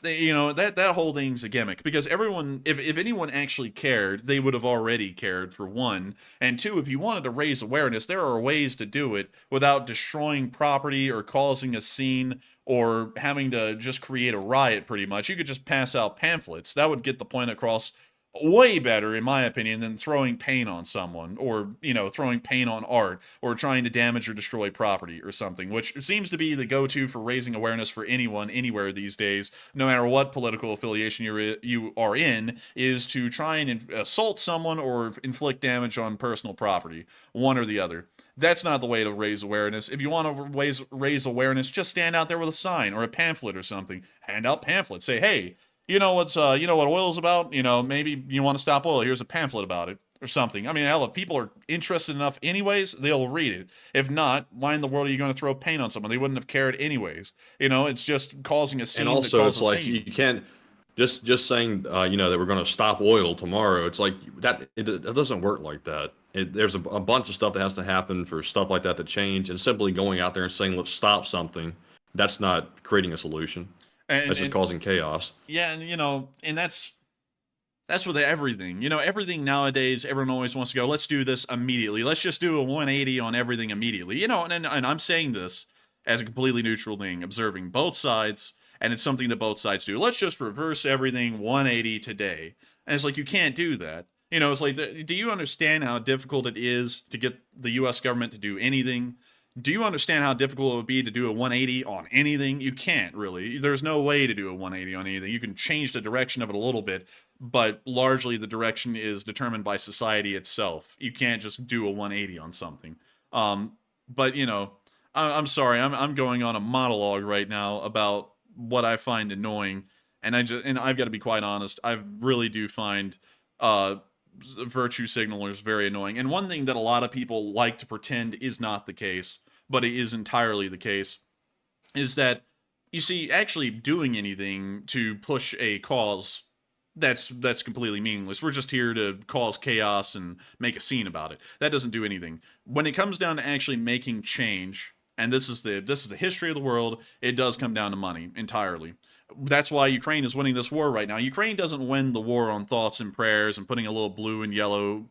You know, that whole thing's a gimmick because everyone, if anyone actually cared, they would have already cared, for one. And two, if you wanted to raise awareness, there are ways to do it without destroying property or causing a scene or having to just create a riot, pretty much. You could just pass out pamphlets. That would get the point across way better, in my opinion, than throwing paint on someone or, you know, throwing paint on art or trying to damage or destroy property or something, which seems to be the go-to for raising awareness for anyone anywhere these days, no matter what political affiliation you are in, is to try and assault someone or inflict damage on personal property, one or the other. That's not the way to raise awareness. If you want to raise awareness, just stand out there with a sign or a pamphlet or something. Hand out pamphlets. Say, hey, you know what oil's about? You know, maybe you want to stop oil. Here's a pamphlet about it or something. I mean, hell, if people are interested enough anyways, they'll read it. If not, why in the world are you going to throw paint on someone? They wouldn't have cared anyways. You know, it's just causing a scene. And also, it's like you can't just saying, you know, that we're going to stop oil tomorrow. It's like that. It doesn't work like that. There's a bunch of stuff that has to happen for stuff like that to change. And simply going out there and saying, let's stop something, that's not creating a solution. That's just causing chaos. Yeah, and you know, and that's with everything. You know, everything nowadays, everyone always wants to go, let's do this immediately. Let's just do a 180 on everything immediately. You know, and I'm saying this as a completely neutral thing, observing both sides, and it's something that both sides do. Let's just reverse everything 180 today. And it's like, you can't do that. You know, it's like, do you understand how difficult it is to get the U.S. government to do anything? Do you understand how difficult it would be to do a 180 on anything? You can't, really. There's no way to do a 180 on anything. You can change the direction of it a little bit, but largely the direction is determined by society itself. You can't just do a 180 on something. But, you know, I'm sorry. I'm going on a monologue right now about what I find annoying, and I've got to be quite honest. I really do find virtue signalers very annoying. And one thing that a lot of people like to pretend is not the case, but it is entirely the case, is that, you see, actually doing anything to push a cause, that's completely meaningless. We're just here to cause chaos and make a scene about it. That doesn't do anything. When it comes down to actually making change, and this is the history of the world, it does come down to money entirely. That's why Ukraine is winning this war right now. Ukraine doesn't win the war on thoughts and prayers and putting a little blue and yellow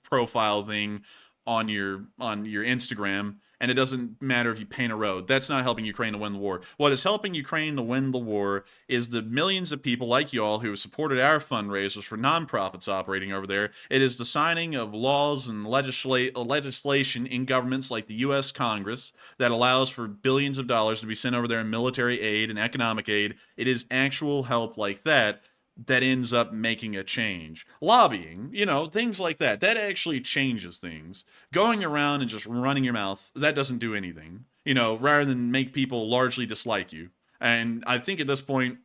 profile thing on your Instagram, and it doesn't matter if you paint a road. That's not helping Ukraine to win the war. What is helping Ukraine to win the war is the millions of people like y'all who have supported our fundraisers for nonprofits operating over there. It is the signing of laws and legislation in governments like the U.S. Congress that allows for billions of dollars to be sent over there in military aid and economic aid. It is actual help like that that ends up making a change. Lobbying, you know, things like that. That actually changes things. Going around and just running your mouth, that doesn't do anything. rather than make people largely dislike you. And I think at this point,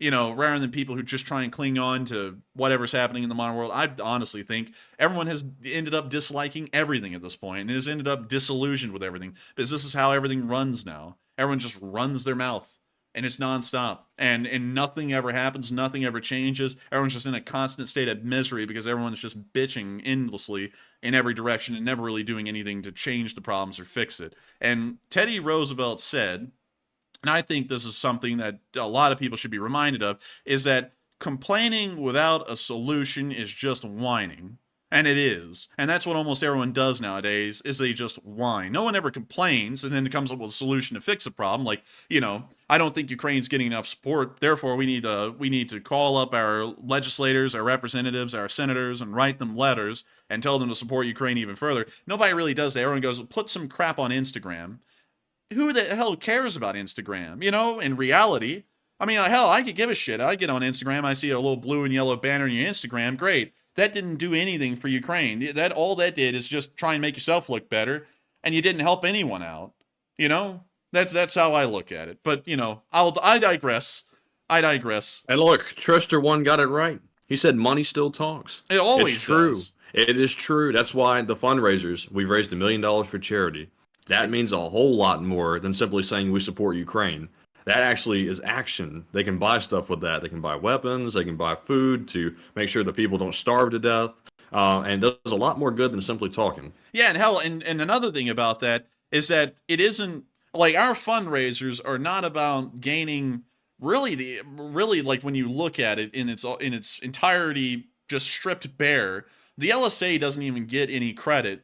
rather than people who just try and cling on to whatever's happening in the modern world, I honestly think everyone has ended up disliking everything at this point and has ended up disillusioned with everything, because this is how everything runs now. Everyone just runs their mouth, and it's nonstop, and nothing ever happens, nothing ever changes. Everyone's just in a constant state of misery because everyone's just bitching endlessly in every direction and never really doing anything to change the problems or fix it. And Teddy Roosevelt said, and I think this is something that a lot of people should be reminded of, is that complaining without a solution is just whining. And it is. And that's what almost everyone does nowadays, is they just whine. No one ever complains and then comes up with a solution to fix a problem. Like, I don't think Ukraine's getting enough support. Therefore, we need to call up our legislators, our representatives, our senators, and write them letters and tell them to support Ukraine even further. Nobody really does that. Everyone goes, put some crap on Instagram. Who the hell cares about Instagram? In reality, hell, I could give a shit. I get on Instagram, I see a little blue and yellow banner on your Instagram. Great. That didn't do anything for Ukraine. All that did is just try and make yourself look better, and you didn't help anyone out. That's how I look at it. But I digress. And look, Trista one got it right. He said money still talks. It always it's true. does. It is true. That's why the fundraisers, we've raised $1 million for charity. That means a whole lot more than simply saying we support Ukraine. That actually is action. They can buy stuff with that. They can buy weapons. They can buy food to make sure that people don't starve to death. And does a lot more good than simply talking. Yeah, and hell, and another thing about that is that it isn't like our fundraisers are not about gaining really like when you look at it in its entirety, just stripped bare. The LSA doesn't even get any credit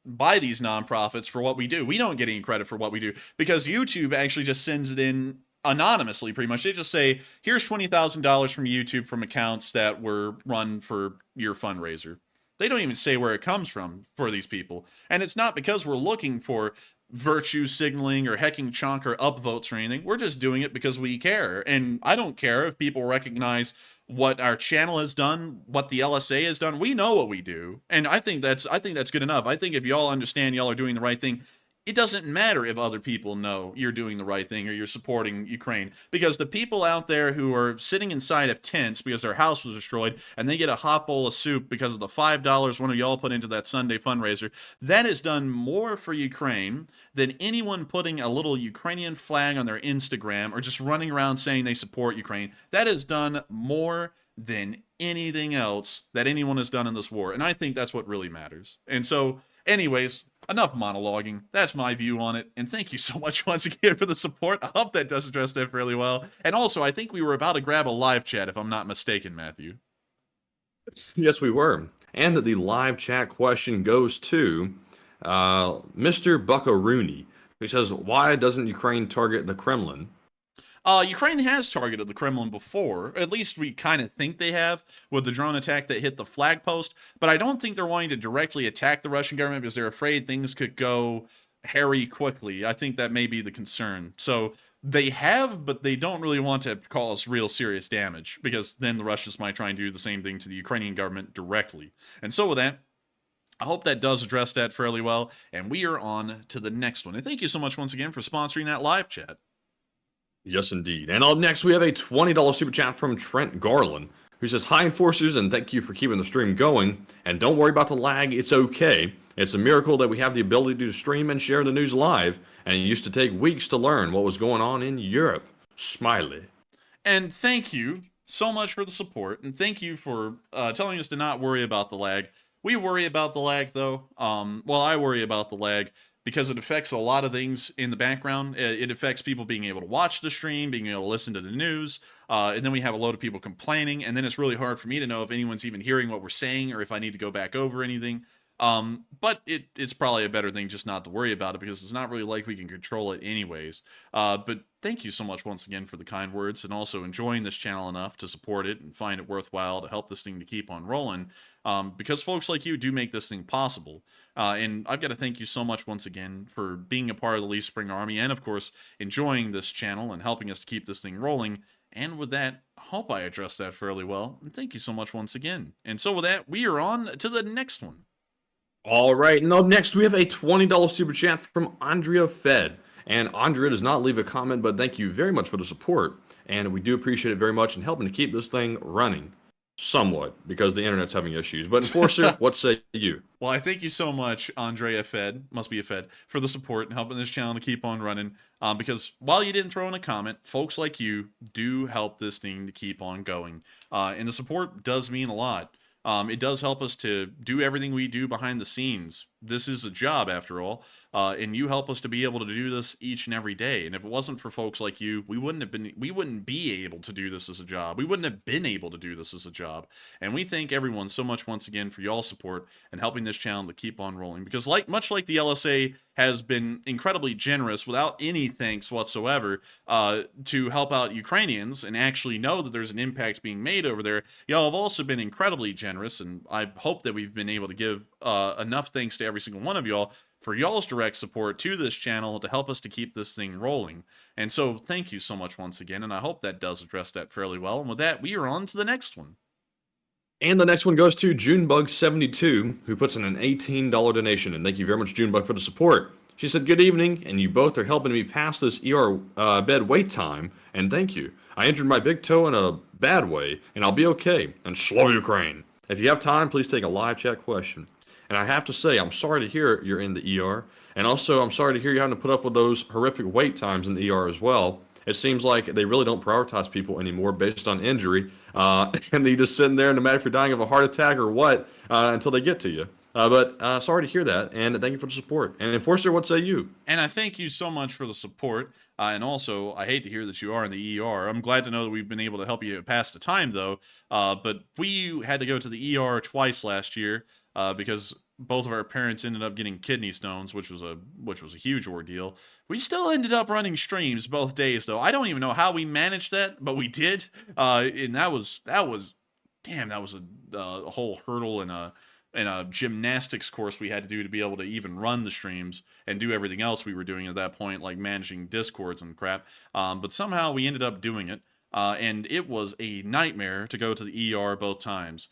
by these nonprofits for what we do. We don't get any credit for what we do because YouTube actually just sends it in anonymously, pretty much. They just say, here's $20,000 from YouTube from accounts that were run for your fundraiser. They don't even say where it comes from for these people. And it's not because we're looking for virtue signaling or hecking chonk or upvotes or anything. We're just doing it because we care. And I don't care if people recognize what our channel has done, what the LSA has done. We know what we do. And I think that's good enough. I think if y'all understand y'all are doing the right thing, it doesn't matter if other people know you're doing the right thing or you're supporting Ukraine, because the people out there who are sitting inside of tents because their house was destroyed and they get a hot bowl of soup because of the $5 one of y'all put into that Sunday fundraiser, that has done more for Ukraine than anyone putting a little Ukrainian flag on their Instagram or just running around saying they support Ukraine. That has done more than anything else that anyone has done in this war. And I think that's what really matters. And so, anyways, enough monologuing. That's my view on it. And thank you so much once again for the support. I hope that does address that fairly well. And also, I think we were about to grab a live chat, if I'm not mistaken, Matthew. Yes, we were. And the live chat question goes to Mr. Buckaroonie, who says, why doesn't Ukraine target the Kremlin? Ukraine has targeted the Kremlin before. At least we kind of think they have with the drone attack that hit the flag post. But I don't think they're wanting to directly attack the Russian government because they're afraid things could go hairy quickly. I think that may be the concern. So they have, but they don't really want to cause real serious damage because then the Russians might try and do the same thing to the Ukrainian government directly. And so with that, I hope that does address that fairly well. And we are on to the next one. And thank you so much once again for sponsoring that live chat. Yes, indeed. And up next, we have a $20 super chat from Trent Garland, who says, hi, Enforcers, and thank you for keeping the stream going. And don't worry about the lag. It's okay. It's a miracle that we have the ability to stream and share the news live, and it used to take weeks to learn what was going on in Europe. Smiley. And thank you so much for the support, and thank you for telling us to not worry about the lag. We worry about the lag, though. Well, I worry about the lag because it affects a lot of things in the background. It affects people being able to watch the stream, being able to listen to the news, and then we have a load of people complaining, and then it's really hard for me to know if anyone's even hearing what we're saying or if I need to go back over anything. But it's probably a better thing just not to worry about it because it's not really like we can control it anyways. But thank you so much once again for the kind words and also enjoying this channel enough to support it and find it worthwhile to help this thing to keep on rolling. Because folks like you do make this thing possible. And I've got to thank you so much once again for being a part of the Leaf Spring Army and, of course, enjoying this channel and helping us to keep this thing rolling. And with that, I hope I addressed that fairly well. And thank you so much once again. And so with that, we are on to the next one. All right, and up next, we have a $20 super chat from Andrea Fed. And Andrea does not leave a comment, but thank you very much for the support. And we do appreciate it very much in helping to keep this thing running. Somewhat, because the internet's having issues. But Enforcer, what say you? Well, I thank you so much, Andrea Fed, must be a Fed, for the support and helping this channel to keep on running. Because while you didn't throw in a comment, folks like you do help this thing to keep on going. And the support does mean a lot. It does help us to do everything we do behind the scenes. This is a job, after all, and you help us to be able to do this each and every day. And if it wasn't for folks like you, we wouldn't be able to do this as a job. We wouldn't have been able to do this as a job. And we thank everyone so much once again for y'all's support and helping this channel to keep on rolling. Because much like the LSA has been incredibly generous without any thanks whatsoever to help out Ukrainians and actually know that there's an impact being made over there, y'all have also been incredibly generous, and I hope that we've been able to give enough thanks to every single one of y'all for y'all's direct support to this channel to help us to keep this thing rolling. And so thank you so much once again, and I hope that does address that fairly well. And with that, we are on to the next one. And the next one goes to Junebug72, who puts in an $18 donation. And thank you very much, Junebug, for the support. She said, "Good evening, and you both are helping me pass this ER bed wait time, and thank you. I injured my big toe in a bad way, and I'll be okay. And slow Ukraine. If you have time, please take a live chat question." And I have to say, I'm sorry to hear you're in the ER. And also, I'm sorry to hear you're having to put up with those horrific wait times in the ER as well. It seems like they really don't prioritize people anymore based on injury. And you just sitting there, no matter if you're dying of a heart attack or what, until they get to you. But sorry to hear that, and thank you for the support. And Enforcer, what say you? And I thank you so much for the support. And also, I hate to hear that you are in the ER. I'm glad to know that we've been able to help you pass the time, though. But we had to go to the ER twice last year because both of our parents ended up getting kidney stones, which was a huge ordeal. We still ended up running streams both days, though. I don't even know how we managed that, but we did. And that was a whole hurdle and a gymnastics course we had to do to be able to even run the streams and do everything else we were doing at that point, like managing discords and crap. But somehow we ended up doing it, and it was a nightmare to go to the ER both times.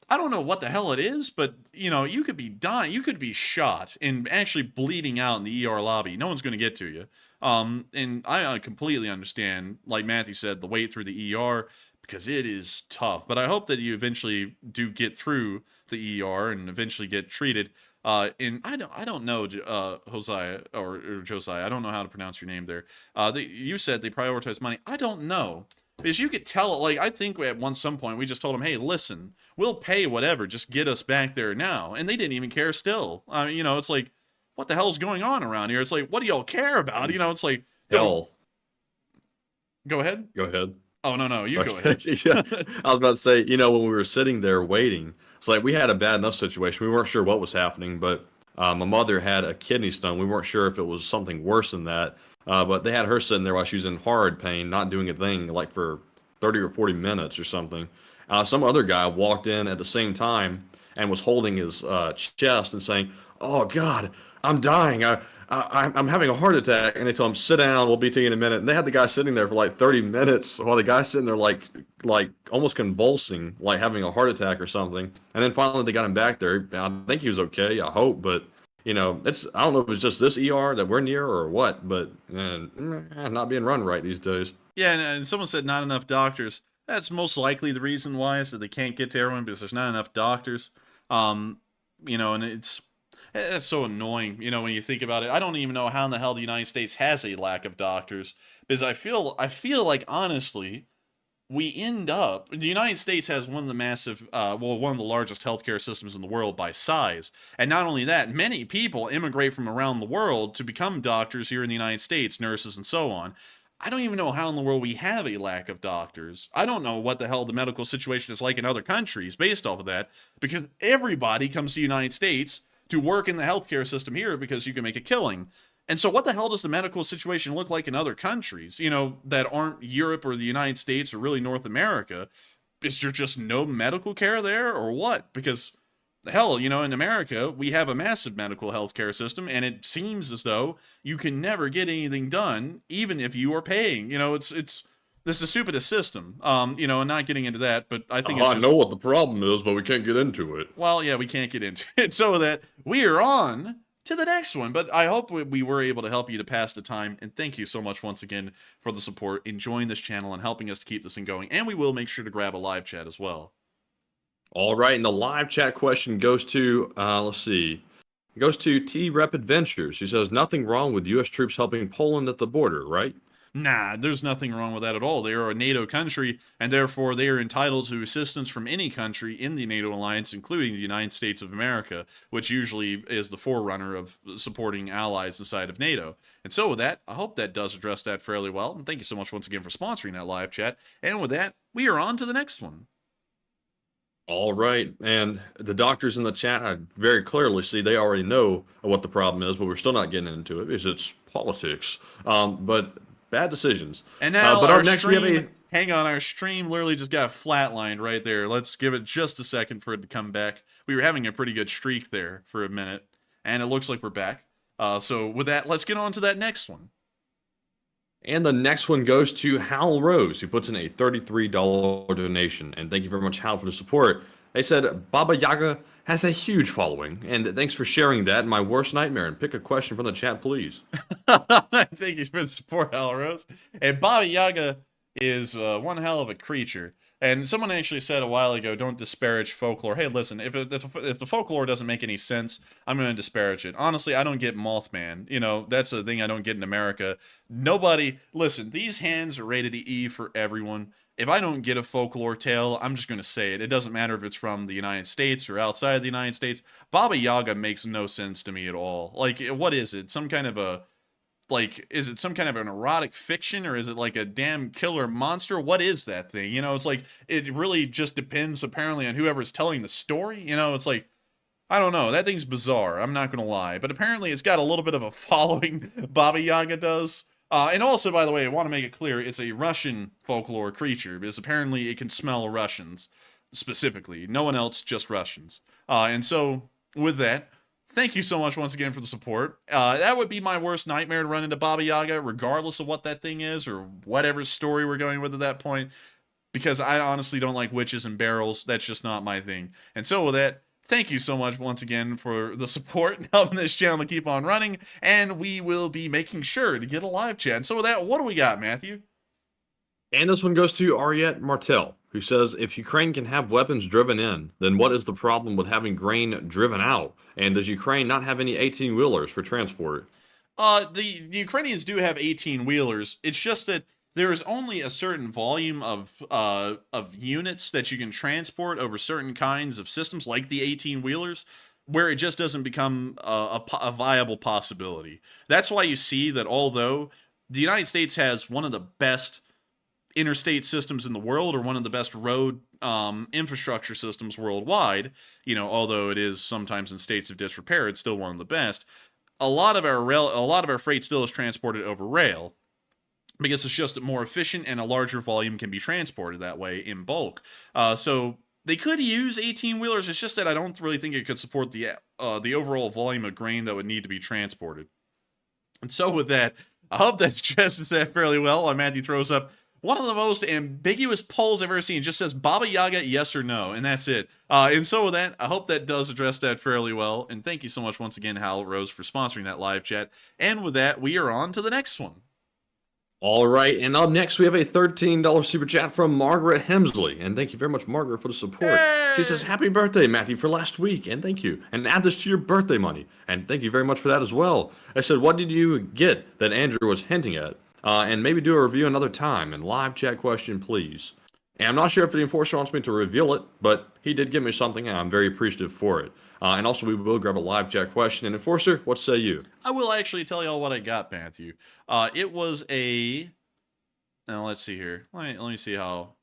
I don't know what the hell it is, but, you know, you could be dying, you could be shot and actually bleeding out in the ER lobby. No one's going to get to you. And I completely understand, like Matthew said, the wait through the ER, because it is tough. But I hope that you eventually do get through the ER and eventually get treated. And I don't know, Josiah, or Josiah, I don't know how to pronounce your name there. You said they prioritize money. I don't know. Because you could tell, like, I think at some point we just told them, hey, listen, we'll pay whatever, just get us back there now. And they didn't even care still. You know, it's like, what the hell's going on around here? It's like, what do y'all care about? You know, it's like, hell. Go ahead. Go ahead. Oh, no, you go ahead. Yeah, I was about to say, you know, when we were sitting there waiting, it's like we had a bad enough situation. We weren't sure what was happening, but my mother had a kidney stone. We weren't sure if it was something worse than that. But they had her sitting there while she was in hard pain, not doing a thing, like for 30 or 40 minutes or something. Some other guy walked in at the same time and was holding his chest and saying, "Oh God, I'm dying. I'm having a heart attack." And they told him, "Sit down. We'll be to you in a minute." And they had the guy sitting there for like 30 minutes while the guy's sitting there like almost convulsing, like having a heart attack or something. And then finally they got him back there. I think he was okay. I hope, but. You know, I don't know if it's just this ER that we're near or what, but not being run right these days. Yeah, and someone said not enough doctors. That's most likely the reason why, is that they can't get to everyone because there's not enough doctors. You know, and it's so annoying, you know, when you think about it. I don't even know how in the hell the United States has a lack of doctors, because I feel like, honestly, we end up, the United States has one of the massive, one of the largest healthcare systems in the world by size. And not only that, many people immigrate from around the world to become doctors here in the United States, nurses and so on. I don't even know how in the world we have a lack of doctors. I don't know what the hell the medical situation is like in other countries based off of that, because everybody comes to the United States to work in the healthcare system here because you can make a killing. And so what the hell does the medical situation look like in other countries, you know, that aren't Europe or the United States or really North America? Is there just no medical care there or what? Because, hell, you know, in America, we have a massive medical healthcare system, and it seems as though you can never get anything done, even if you are paying. You know, this is the stupidest system, you know, and not getting into that, but I think I know what the problem is, but we can't get into it. Well, yeah, we can't get into it. So that we are on to the next one. But I hope we were able to help you to pass the time. And thank you so much once again for the support in joining this channel and helping us to keep this thing going. And we will make sure to grab a live chat as well. All right, and the live chat question goes to, let's see. It goes to T-Rep Adventures. He says, nothing wrong with U.S. troops helping Poland at the border, right? Nah, there's nothing wrong with that at all. They are a NATO country, and therefore they are entitled to assistance from any country in the NATO alliance, including the United States of America, which usually is the forerunner of supporting allies inside of NATO. And so with that, I hope that does address that fairly well. And thank you so much once again for sponsoring that live chat. And with that, we are on to the next one. All right, and the doctors in the chat, I very clearly see they already know what the problem is, but we're still not getting into it because it's politics. But bad decisions. And now but our up next stream, we have a... hang on, our stream literally just got flatlined right there. Let's give it just a second for it to come back. We were having a pretty good streak there for a minute, and it looks like we're back. So with that, let's get on to that next one. And the next one goes to Hal Rose, who puts in a $33 donation. And thank you very much, Hal, for the support. They said, Baba Yaga has a huge following. And thanks for sharing that. My worst nightmare. And pick a question from the chat, please. Thank you for the support, Hal Rose. And Baba Yaga is one hell of a creature. And someone actually said a while ago, don't disparage folklore. Hey, listen, if the folklore doesn't make any sense, I'm going to disparage it. Honestly, I don't get Mothman. You know, that's a thing I don't get in America. Nobody, listen, these hands are rated E for everyone. If I don't get a folklore tale, I'm just going to say it. It doesn't matter if it's from the United States or outside of the United States. Baba Yaga makes no sense to me at all. Like, what is it? Some kind of a... Like, is it some kind of an erotic fiction, or is it like a damn killer monster? What is that thing? You know, it's like, it really just depends apparently on whoever's telling the story. You know, it's like, I don't know. That thing's bizarre. I'm not going to lie. But apparently it's got a little bit of a following, Baba Yaga does. And also, by the way, I want to make it clear, it's a Russian folklore creature, because apparently it can smell Russians, specifically. No one else, just Russians. And so, with that, thank you so much once again for the support. That would be my worst nightmare, to run into Baba Yaga, regardless of what that thing is, or whatever story we're going with at that point, because I honestly don't like witches and barrels. That's just not my thing. And so with that, thank you so much once again for the support and helping this channel to keep on running, and we will be making sure to get a live chat. And so with that, what do we got, Matthew? And this one goes to Ariette Martel, who says, if Ukraine can have weapons driven in, then what is the problem with having grain driven out? And does Ukraine not have any 18-wheelers for transport? The Ukrainians do have 18-wheelers. It's just that there is only a certain volume of units that you can transport over certain kinds of systems, like the 18-wheelers, where it just doesn't become a viable possibility. That's why you see that although the United States has one of the best interstate systems in the world, or one of the best road infrastructure systems worldwide, you know, although it is sometimes in states of disrepair, it's still one of the best. A lot of our freight still is transported over rail, because it's just more efficient and a larger volume can be transported that way in bulk. So they could use 18-wheelers. It's just that I don't really think it could support the overall volume of grain that would need to be transported. And so with that, I hope that addresses that fairly well, while Matthew throws up one of the most ambiguous polls I've ever seen. It just says Baba Yaga, yes or no, and that's it. And so with that, I hope that does address that fairly well. And thank you so much once again, Hal Rose, for sponsoring that live chat. And with that, we are on to the next one. All right, and up next we have a $13 super chat from Margaret Hemsley. And thank you very much, Margaret, for the support. Yay! She says, happy birthday, Matthew, for last week. And thank you. And add this to your birthday money. And thank you very much for that as well. I said, what did you get that Andrew was hinting at? And maybe do a review another time. And live chat question, please. And I'm not sure if the enforcer wants me to reveal it, but he did give me something, and I'm very appreciative for it. And also, we will grab a live chat question. And enforcer, what say you? I will actually tell y'all what I got, Matthew. It was a... Now, let's see here. Let me see how...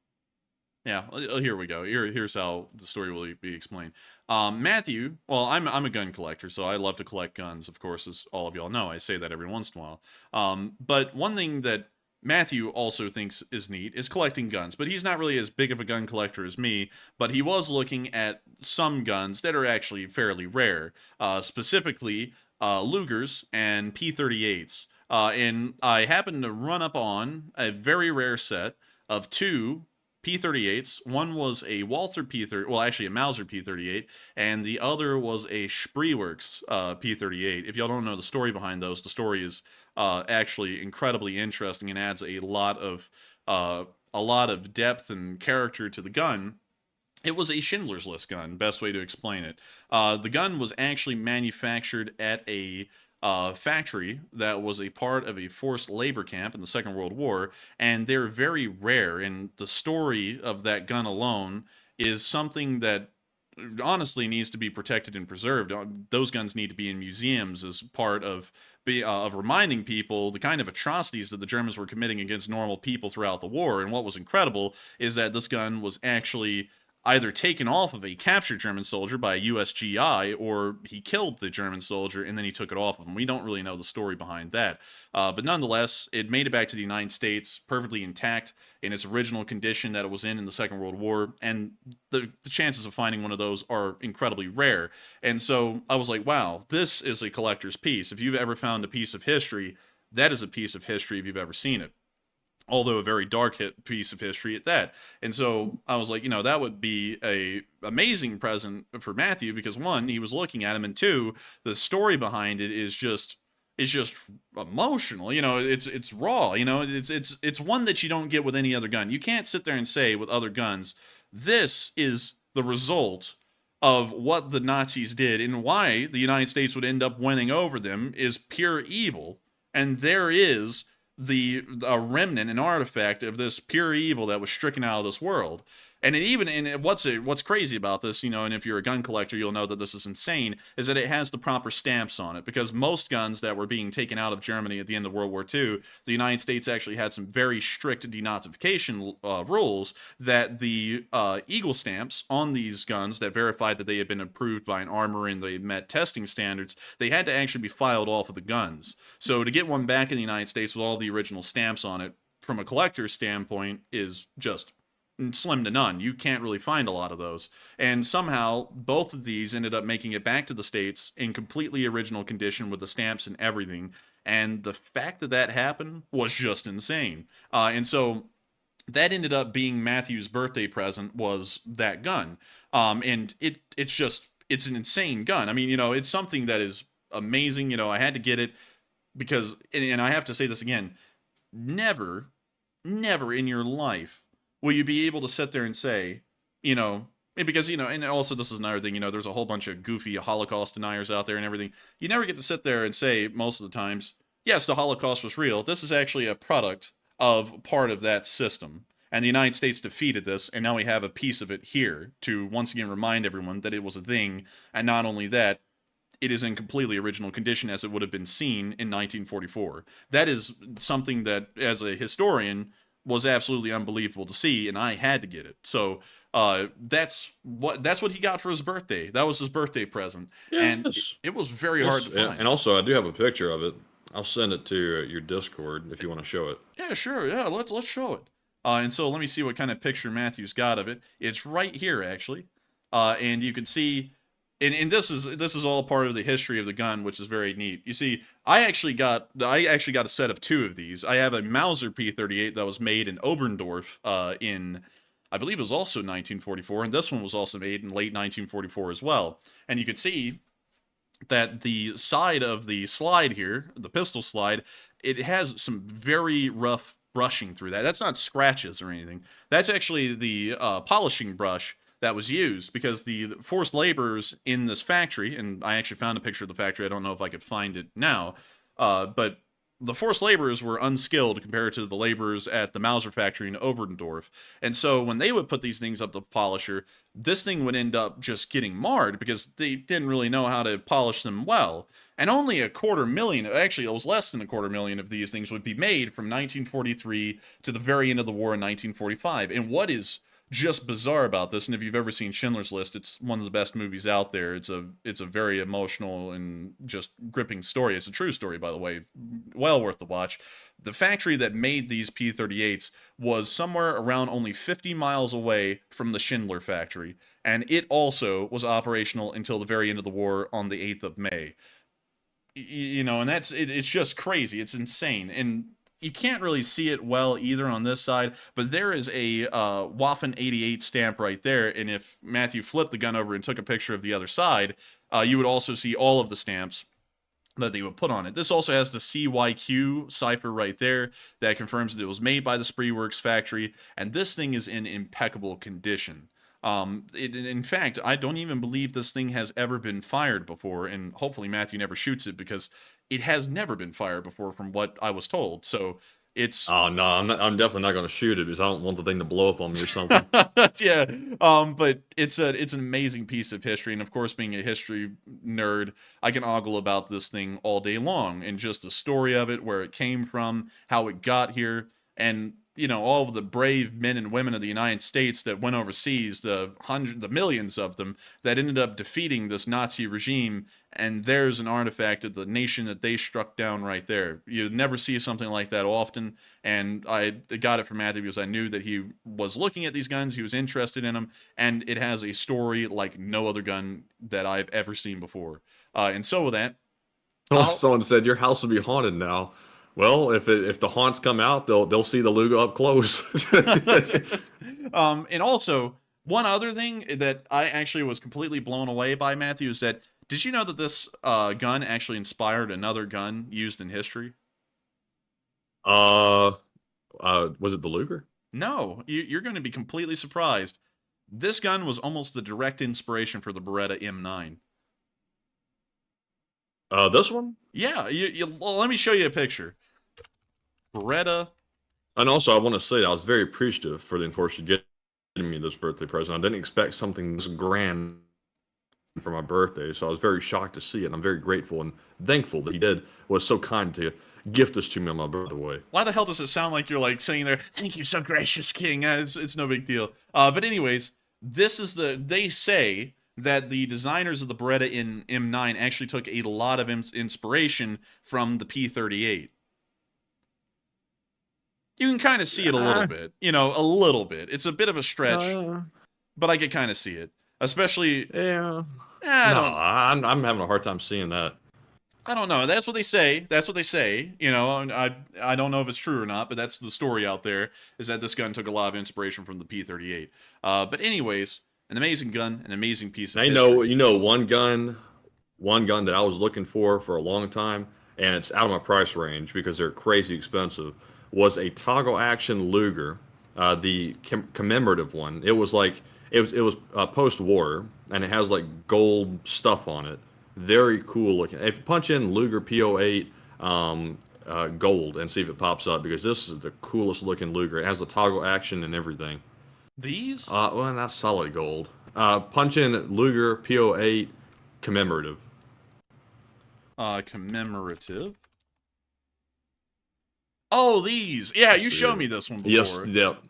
Yeah, here we go. Here's how the story will be explained. Matthew, well, I'm a gun collector, so I love to collect guns, of course, as all of y'all know. I say that every once in a while. But one thing that Matthew also thinks is neat is collecting guns, but he's not really as big of a gun collector as me, but he was looking at some guns that are actually fairly rare, specifically Lugers and P38s. And I happened to run up on a very rare set of two P-38s. One was a Walther P-30, well, actually a Mauser P-38, and the other was a Spreeworks P-38. If y'all don't know the story behind those, the story is actually incredibly interesting and adds a lot of depth and character to the gun. It was a Schindler's List gun, best way to explain it. The gun was actually manufactured at a factory that was a part of a forced labor camp in the Second World War, and they're very rare. And the story of that gun alone is something that honestly needs to be protected and preserved. Those guns need to be in museums as part of reminding people the kind of atrocities that the Germans were committing against normal people throughout the war. And what was incredible is that this gun was actually either taken off of a captured German soldier by a US GI, or he killed the German soldier and then he took it off of him. We don't really know the story behind that. But nonetheless, it made it back to the United States perfectly intact in its original condition that it was in the Second World War, and the chances of finding one of those are incredibly rare. And so I was like, wow, this is a collector's piece. If you've ever found a piece of history, that is a piece of history if you've ever seen it. Although a very dark piece of history at that. And so I was like, that would be a amazing present for Matthew, because one, he was looking at him, and two, the story behind it is just emotional. It's raw. It's one that you don't get with any other gun. You can't sit there and say with other guns, this is the result of what the Nazis did, and why the United States would end up winning over them is pure evil. And there is a remnant, an artifact of this pure evil that was stricken out of this world. And what's crazy about this, and if you're a gun collector, you'll know that this is insane, is that it has the proper stamps on it. Because most guns that were being taken out of Germany at the end of World War II, the United States actually had some very strict denazification rules, that the Eagle stamps on these guns that verified that they had been approved by an armorer and they met testing standards, they had to actually be filed off of the guns. So to get one back in the United States with all the original stamps on it, from a collector's standpoint, is just slim to none. You can't really find a lot of those. And somehow both of these ended up making it back to the States in completely original condition with the stamps and everything. And the fact that that happened was just insane. And so that ended up being Matthew's birthday present, was that gun. And it's an insane gun. I mean, it's something that is amazing. I had to get it because, and I have to say this again, never in your life will you be able to sit there and say, because, and also this is another thing, there's a whole bunch of goofy Holocaust deniers out there and everything. You never get to sit there and say, most of the times, yes, the Holocaust was real. This is actually a product of part of that system. And the United States defeated this, and now we have a piece of it here to once again remind everyone that it was a thing. And not only that, it is in completely original condition as it would have been seen in 1944. That is something that, as a historian, was absolutely unbelievable to see, and I had to get it. So that's what he got for his birthday. That was his birthday present, and it was very hard to find. And also, I do have a picture of it. I'll send it to your Discord if you want to show it. Yeah, sure. Yeah, let's show it. And so let me see what kind of picture Matthew's got of it. It's right here, actually, and you can see. And this is all part of the history of the gun, which is very neat. You see, I actually got a set of two of these. I have a Mauser P-38 that was made in Oberndorf in, I believe it was also 1944, and this one was also made in late 1944 as well. And you can see that the side of the slide here, the pistol slide, it has some very rough brushing through that. That's not scratches or anything. That's actually the polishing brush that was used, because the forced laborers in this factory, and I actually found a picture of the factory, I don't know if I could find it now, but the forced laborers were unskilled compared to the laborers at the Mauser factory in Oberndorf. And so when they would put these things up to the polisher, this thing would end up just getting marred because they didn't really know how to polish them well. And only 250,000, actually it was less than 250,000 of these things would be made from 1943 to the very end of the war in 1945. And what is just bizarre about this, and if you've ever seen Schindler's List, it's one of the best movies out there. It's a very emotional and just gripping story. It's a true story, by the way, well worth the watch. The factory that made these P-38s was somewhere around only 50 miles away from the Schindler factory, and it also was operational until the very end of the war on the 8th of May. And it's just crazy. It's insane. And you can't really see it well either on this side, but there is a Waffen 88 stamp right there, and if Matthew flipped the gun over and took a picture of the other side, you would also see all of the stamps that they would put on it. This also has the CYQ cipher right there that confirms that it was made by the Spreeworks factory, and this thing is in impeccable condition. In fact, I don't even believe this thing has ever been fired before, and hopefully Matthew never shoots it because it has never been fired before from what I was told. So it's... Oh, no, I'm definitely not going to shoot it because I don't want the thing to blow up on me or something. Yeah, but it's an amazing piece of history, and of course, being a history nerd, I can ogle about this thing all day long, and just the story of it, where it came from, how it got here, and you know, all of the brave men and women of the United States that went overseas, the millions of them that ended up defeating this Nazi regime. And there's an artifact of the nation that they struck down right there. You never see something like that often. And I got it from Matthew because I knew that he was looking at these guns, he was interested in them, and it has a story like no other gun that I've ever seen before. And so with that, someone said your house will be haunted now. Well, if the haunts come out, they'll see the Luger up close. And also, one other thing that I actually was completely blown away by, Matthew, is that did you know that this gun actually inspired another gun used in history? Was it the Luger? No, you're going to be completely surprised. This gun was almost the direct inspiration for the Beretta M9. This one? Yeah, well, let me show you a picture. Beretta. And also, I want to say I was very appreciative for the enforcer getting me this birthday present. I didn't expect something this grand for my birthday, so I was very shocked to see it. And I'm very grateful and thankful that he was so kind to gift this to me on my birthday. Why the hell does it sound like you're like sitting there, thank you so gracious king? It's no big deal. But anyways, this is they say that the designers of the Beretta in M9 actually took a lot of inspiration from the P38. You can kind of see it a little bit, you know, a little bit. It's a bit of a stretch, but I can kind of see it, especially. Yeah. I'm having a hard time seeing that. I don't know. That's what they say. That's what they say. You know, I don't know if it's true or not, but that's the story out there, is that this gun took a lot of inspiration from the P38. But anyways, an amazing gun, an amazing piece of history. You know, one gun that I was looking for a long time, and it's out of my price range because they're crazy expensive, was a toggle action Luger, the commemorative one. It was like it was post-war, and it has like gold stuff on it. Very cool looking. If you punch in Luger P08 gold and see if it pops up, because this is the coolest looking Luger. It has the toggle action and everything. These? Well, not solid gold. Punch in Luger P08 commemorative. Commemorative. Oh, these. Yeah, you showed me this one before. Yes, yep.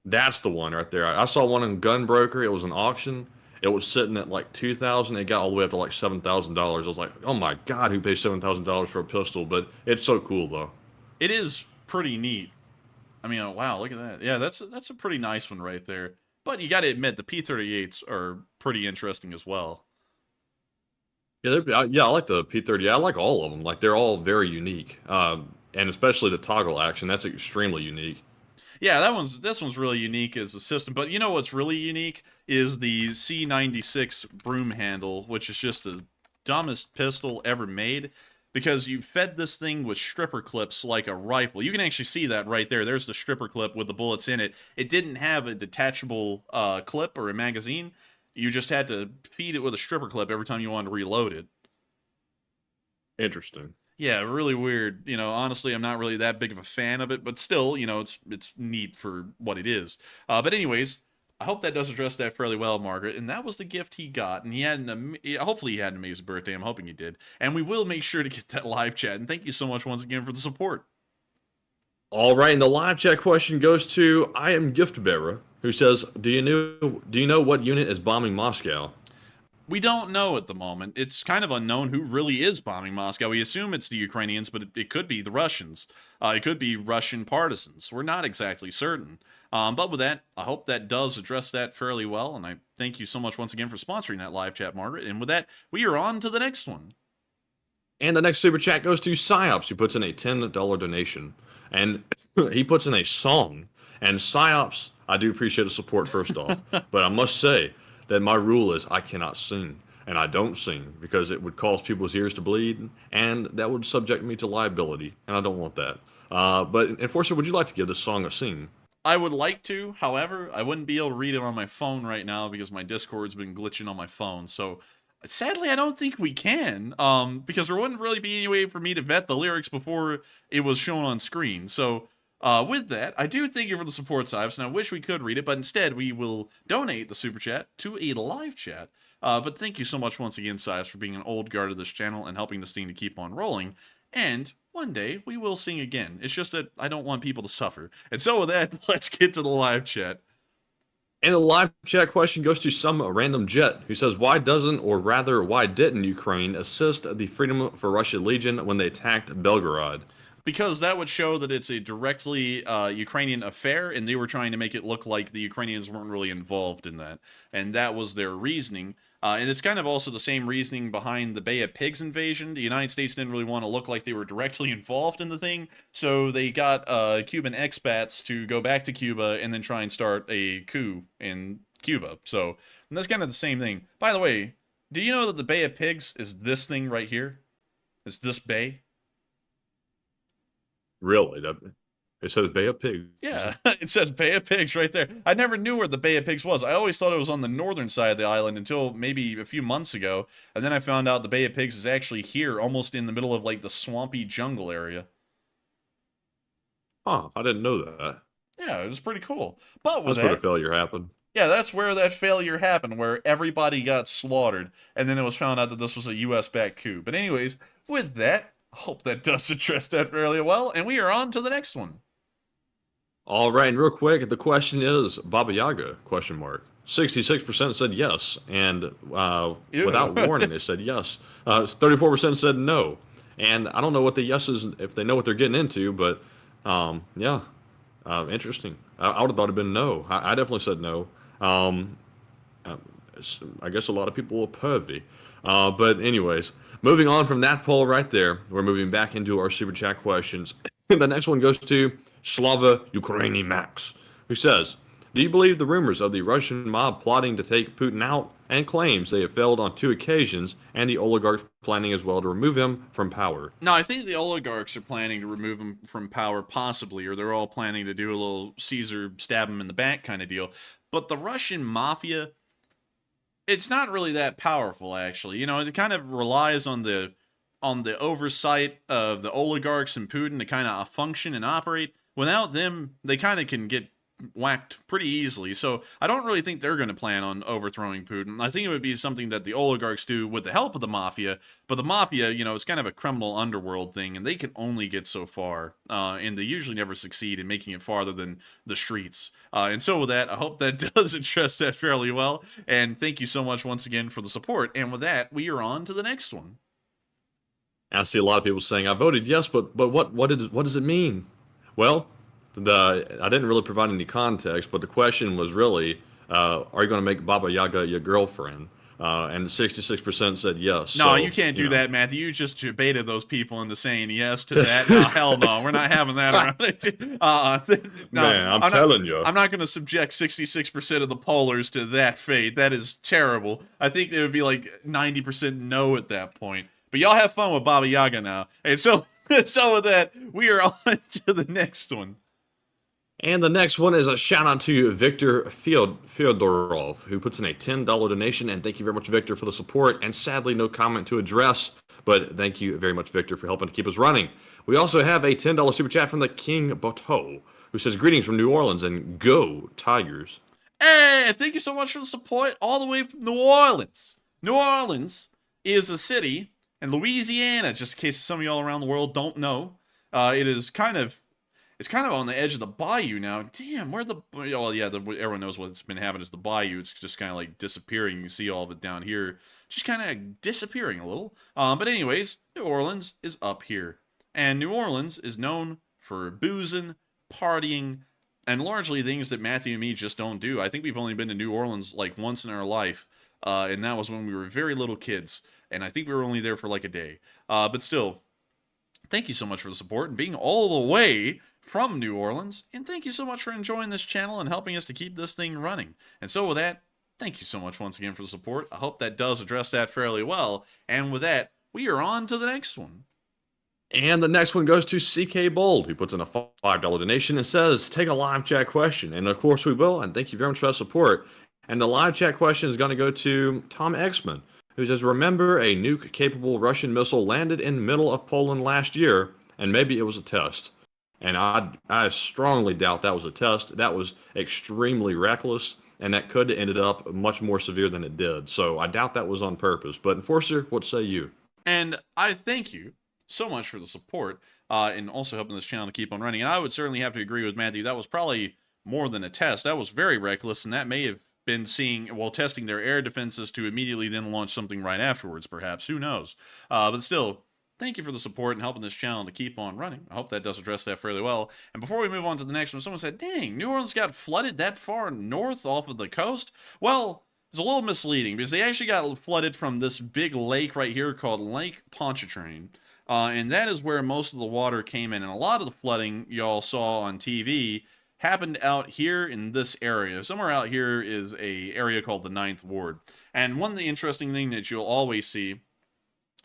That's the one right there. I saw one in Gunbroker. It was an auction. It was sitting at like $2,000. It got all the way up to like $7,000. I was like, oh my God, who pays $7,000 for a pistol? But it's so cool though. It is pretty neat. I mean, wow, look at that. Yeah, that's a pretty nice one right there. But you got to admit, the P38s are pretty interesting as well. Yeah, I like the P30. I like all of them. Like, they're all very unique. And especially the toggle action. That's extremely unique. Yeah, this one's really unique as a system. But you know what's really unique is the C96 broom handle, which is just the dumbest pistol ever made, because you fed this thing with stripper clips like a rifle. You can actually see that right there. There's the stripper clip with the bullets in it. It didn't have a detachable clip or a magazine. You just had to feed it with a stripper clip every time you wanted to reload it. Interesting. Yeah, really weird. You know, honestly, I'm not really that big of a fan of it, but still, you know, it's neat for what it is. But anyways, I hope that does address that fairly well, Margaret. And that was the gift he got. And he had hopefully he had an amazing birthday. I'm hoping he did. And we will make sure to get that live chat. And thank you so much once again for the support. All right, and the live chat question goes to I Am Gift Bearer, who says, Do you know what unit is bombing Moscow? We don't know at the moment. It's kind of unknown who really is bombing Moscow. We assume it's the Ukrainians, but it could be the Russians. It could be Russian partisans. We're not exactly certain. But with that, I hope that does address that fairly well. And I thank you so much once again for sponsoring that live chat, Margaret. And with that, we are on to the next one. And the next super chat goes to Psyops, who puts in a $10 donation. And he puts in a song. And Psyops, I do appreciate the support first off. But I must say that my rule is I cannot sing. And I don't sing because it would cause people's ears to bleed. And that would subject me to liability. And I don't want that. But Enforcer, would you like to give this song a sing? I would like to, however, I wouldn't be able to read it on my phone right now because my Discord's been glitching on my phone. So sadly, I don't think we can, because there wouldn't really be any way for me to vet the lyrics before it was shown on screen. So with that, I do thank you for the support, Sibes, and I wish we could read it, but instead we will donate the super chat to a live chat. But thank you so much once again, Sibes, for being an old guard of this channel and helping this thing to keep on rolling. And one day we will sing again. It's just that I don't want people to suffer. And so with that, let's get to the live chat. And the live chat question goes to some random jet who says, why doesn't, or rather, why didn't Ukraine assist the Freedom for Russia Legion when they attacked Belgorod? Because that would show that it's a directly Ukrainian affair, and they were trying to make it look like the Ukrainians weren't really involved in that. And that was their reasoning. And it's kind of also the same reasoning behind the Bay of Pigs invasion. The United States didn't really want to look like they were directly involved in the thing, so they got Cuban expats to go back to Cuba and then try and start a coup in Cuba. So and that's kind of the same thing. By the way, do you know that the Bay of Pigs is this thing right here? It's this bay? Really? It says Bay of Pigs. Yeah, it says Bay of Pigs right there. I never knew where the Bay of Pigs was. I always thought it was on the northern side of the island until maybe a few months ago. And then I found out the Bay of Pigs is actually here, almost in the middle of like the swampy jungle area. Huh, I didn't know that. Yeah, it was pretty cool. But with that's where the failure happened. Yeah, that's where that failure happened, where everybody got slaughtered. And then it was found out that this was a US-backed coup. But anyways, with that, I hope that does address that fairly well. And we are on to the next one. All right, and real quick, the question is Baba Yaga, question mark. 66% said yes, and without warning, they said yes. 34% said no. And I don't know what the yeses, if they know what they're getting into, but yeah, interesting. I would have thought it'd been no. I definitely said no. I guess a lot of people were pervy. But anyways, moving on from that poll right there, we're moving back into our super chat questions. The next one goes to Slava Ukraini Max, who says, do you believe the rumors of the Russian mob plotting to take Putin out and claims they have failed on 2 occasions and the oligarchs planning as well to remove him from power? No, I think the oligarchs are planning to remove him from power possibly, or they're all planning to do a little Caesar stab him in the back kind of deal. But the Russian mafia, it's not really that powerful actually. You know, it kind of relies on the oversight of the oligarchs and Putin to kind of function and operate. Without them, they kind of can get whacked pretty easily. So I don't really think they're going to plan on overthrowing Putin. I think it would be something that the oligarchs do with the help of the mafia. But the mafia, you know, it's kind of a criminal underworld thing, and they can only get so far. And they usually never succeed in making it farther than the streets. And so with that, I hope that does address that fairly well. And thank you so much once again for the support. And with that, we are on to the next one. I see a lot of people saying, I voted yes, but what does it mean? Well, I didn't really provide any context, but the question was really, are you going to make Baba Yaga your girlfriend? And 66% said yes. No, so, you can't do that, Matthew. You just baited those people into saying yes to that. No, hell no. We're not having that around. No, man, I'm telling you. I'm not going to subject 66% of the pollers to that fate. That is terrible. I think there would be like 90% no at that point. But y'all have fun with Baba Yaga now. And so with that, we are on to the next one. And the next one is a shout out to Victor Fyodorov, who puts in a $10 donation. And thank you very much, Victor, for the support. And sadly, no comment to address. But thank you very much, Victor, for helping to keep us running. We also have a $10 super chat from the King Boteau, who says, greetings from New Orleans and go Tigers. Hey, thank you so much for the support all the way from New Orleans. New Orleans is a city in Louisiana, just in case some of y'all around the world don't know. It is kind of... It's kind of on the edge of the bayou now. Damn, where the... Well, yeah, everyone knows what's been happening is the bayou. It's just kind of like disappearing. You see all of it down here. Just kind of disappearing a little. But anyways, New Orleans is up here. And New Orleans is known for boozing, partying, and largely things that Matthew and me just don't do. I think we've only been to New Orleans like once in our life. and that was when we were very little kids, and I think we were only there for like a day. But still, thank you so much for the support and being all the way from New Orleans, and thank you so much for enjoying this channel and helping us to keep this thing running. And so with that, thank you so much once again for the support. I hope that does address that fairly well. And with that, we are on to the next one. And the next one goes to CK Bold, who puts in a $5 donation and says, take a live chat question. And of course we will, and thank you very much for that support. And the live chat question is going to go to Tom Exman, who says, remember a nuke-capable Russian missile landed in the middle of Poland last year, and maybe it was a test. And I strongly doubt that was a test. That was extremely reckless, and that could have ended up much more severe than it did. So I doubt that was on purpose. But Enforcer, what say you? And I thank you so much for the support, and also helping this channel to keep on running. And I would certainly have to agree with Matthew. That was probably more than a test. That was very reckless, and that may have been testing their air defenses to immediately then launch something right afterwards, perhaps. Who knows? But still, thank you for the support and helping this channel to keep on running. I hope that does address that fairly well. And before we move on to the next one, someone said, dang, New Orleans got flooded that far north off of the coast? Well, it's a little misleading because they actually got flooded from this big lake right here called Lake Pontchartrain. And that is where most of the water came in. And a lot of the flooding y'all saw on TV happened out here in this area. Somewhere out here is a area called the 9th Ward. And one of the interesting thing that you'll always see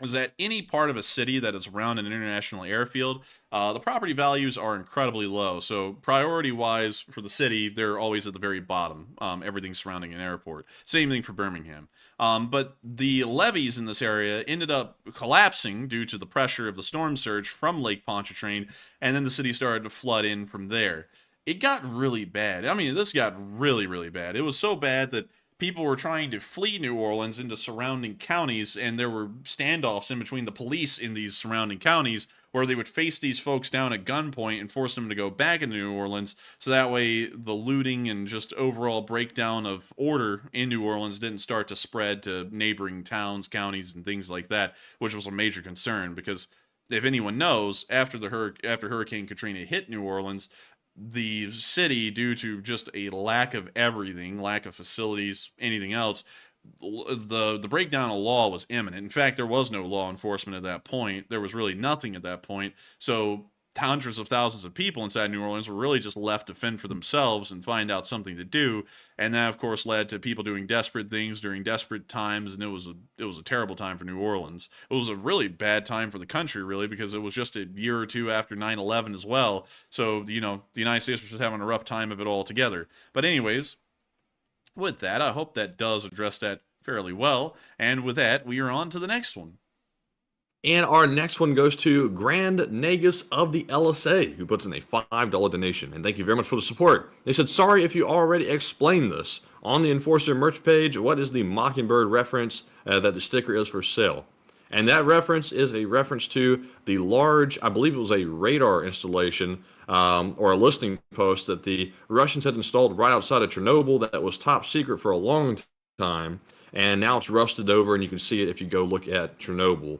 is that any part of a city that is around an international airfield, the property values are incredibly low. So priority-wise for the city, they're always at the very bottom, everything surrounding an airport. Same thing for Birmingham. But the levees in this area ended up collapsing due to the pressure of the storm surge from Lake Pontchartrain, and then the city started to flood in from there. It got really bad. I mean, this got really, really bad. It was so bad that people were trying to flee New Orleans into surrounding counties, and there were standoffs in between the police in these surrounding counties where they would face these folks down at gunpoint and force them to go back into New Orleans, so that way the looting and just overall breakdown of order in New Orleans didn't start to spread to neighboring towns, counties, and things like that, which was a major concern because if anyone knows, after Hurricane Katrina hit New Orleans, the city, due to just a lack of everything, lack of facilities, anything else, the breakdown of law was imminent. In fact, there was no law enforcement at that point. There was really nothing at that point. So hundreds of thousands of people inside New Orleans were really just left to fend for themselves and find out something to do. And that, of course, led to people doing desperate things during desperate times. And it was a terrible time for New Orleans. It was a really bad time for the country, really, because it was just a year or two after 9/11 as well. So, you know, the United States was just having a rough time of it all together. But anyways, with that, I hope that does address that fairly well. And with that, we are on to the next one. And our next one goes to Grand Nagus of the LSA, who puts in a $5 donation. And thank you very much for the support. They said, sorry if you already explained this. On the Enforcer merch page, what is the Mockingbird reference that the sticker is for sale? And that reference is a reference to the large, I believe it was a radar installation or a listening post that the Russians had installed right outside of Chernobyl that was top secret for a long time. And now it's rusted over, and you can see it if you go look at Chernobyl.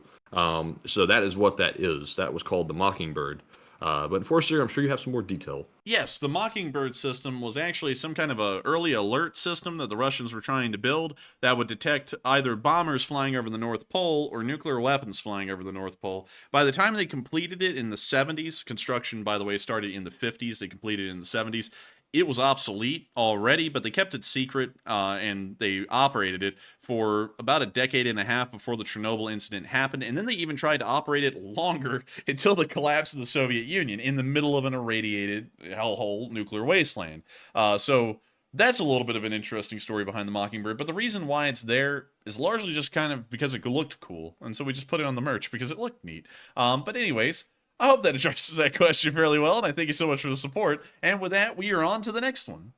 So that is what that is. That was called the Mockingbird. But Enforcer, I'm sure you have some more detail. Yes, the Mockingbird system was actually some kind of a early alert system that the Russians were trying to build that would detect either bombers flying over the North Pole or nuclear weapons flying over the North Pole. By the time they completed it in the 70s, construction, by the way, started in the 50s, they completed it in the 70s, it was obsolete already, but they kept it secret and they operated it for about a decade and a half before the Chernobyl incident happened. And then they even tried to operate it longer until the collapse of the Soviet Union in the middle of an irradiated hellhole nuclear wasteland. So that's a little bit of an interesting story behind the Mockingbird. But the reason why it's there is largely just kind of because it looked cool. And so we just put it on the merch because it looked neat. But anyways, I hope that addresses that question fairly well, and I thank you so much for the support. And with that, we are on to the next one.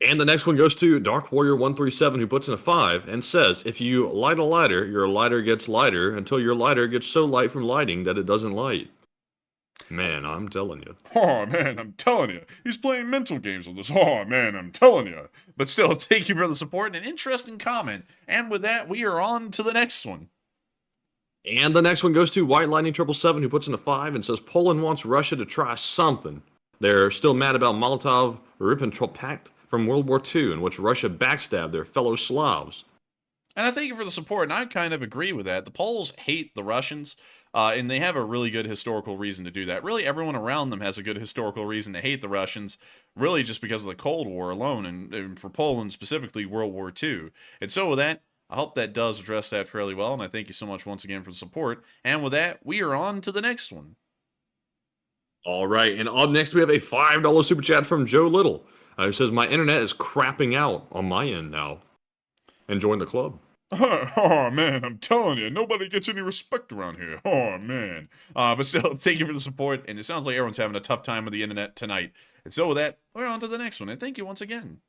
And the next one goes to Dark Warrior 137, who puts in a 5 and says, if you light a lighter, your lighter gets lighter until your lighter gets so light from lighting that it doesn't light. Man, I'm telling you. Oh, man, I'm telling you. He's playing mental games with this. Oh, man, I'm telling you. But still, thank you for the support and an interesting comment. And with that, we are on to the next one. And the next one goes to White Lightning 777, who puts in a 5 and says, Poland wants Russia to try something. They're still mad about Molotov-Ribbentrop Pact from World War II, in which Russia backstabbed their fellow Slavs. And I thank you for the support, and I kind of agree with that. The Poles hate the Russians, and they have a really good historical reason to do that. Really, everyone around them has a good historical reason to hate the Russians, really just because of the Cold War alone, and for Poland specifically, World War II. And so with that, I hope that does address that fairly well, and I thank you so much once again for the support. And with that, we are on to the next one. All right, and up next we have a $5 super chat from Joe Little, who says, my internet is crapping out on my end now. And join the club. Oh, man, I'm telling you, nobody gets any respect around here. Oh, man. But still, thank you for the support, and it sounds like everyone's having a tough time with the internet tonight. And so with that, we're on to the next one, and thank you once again.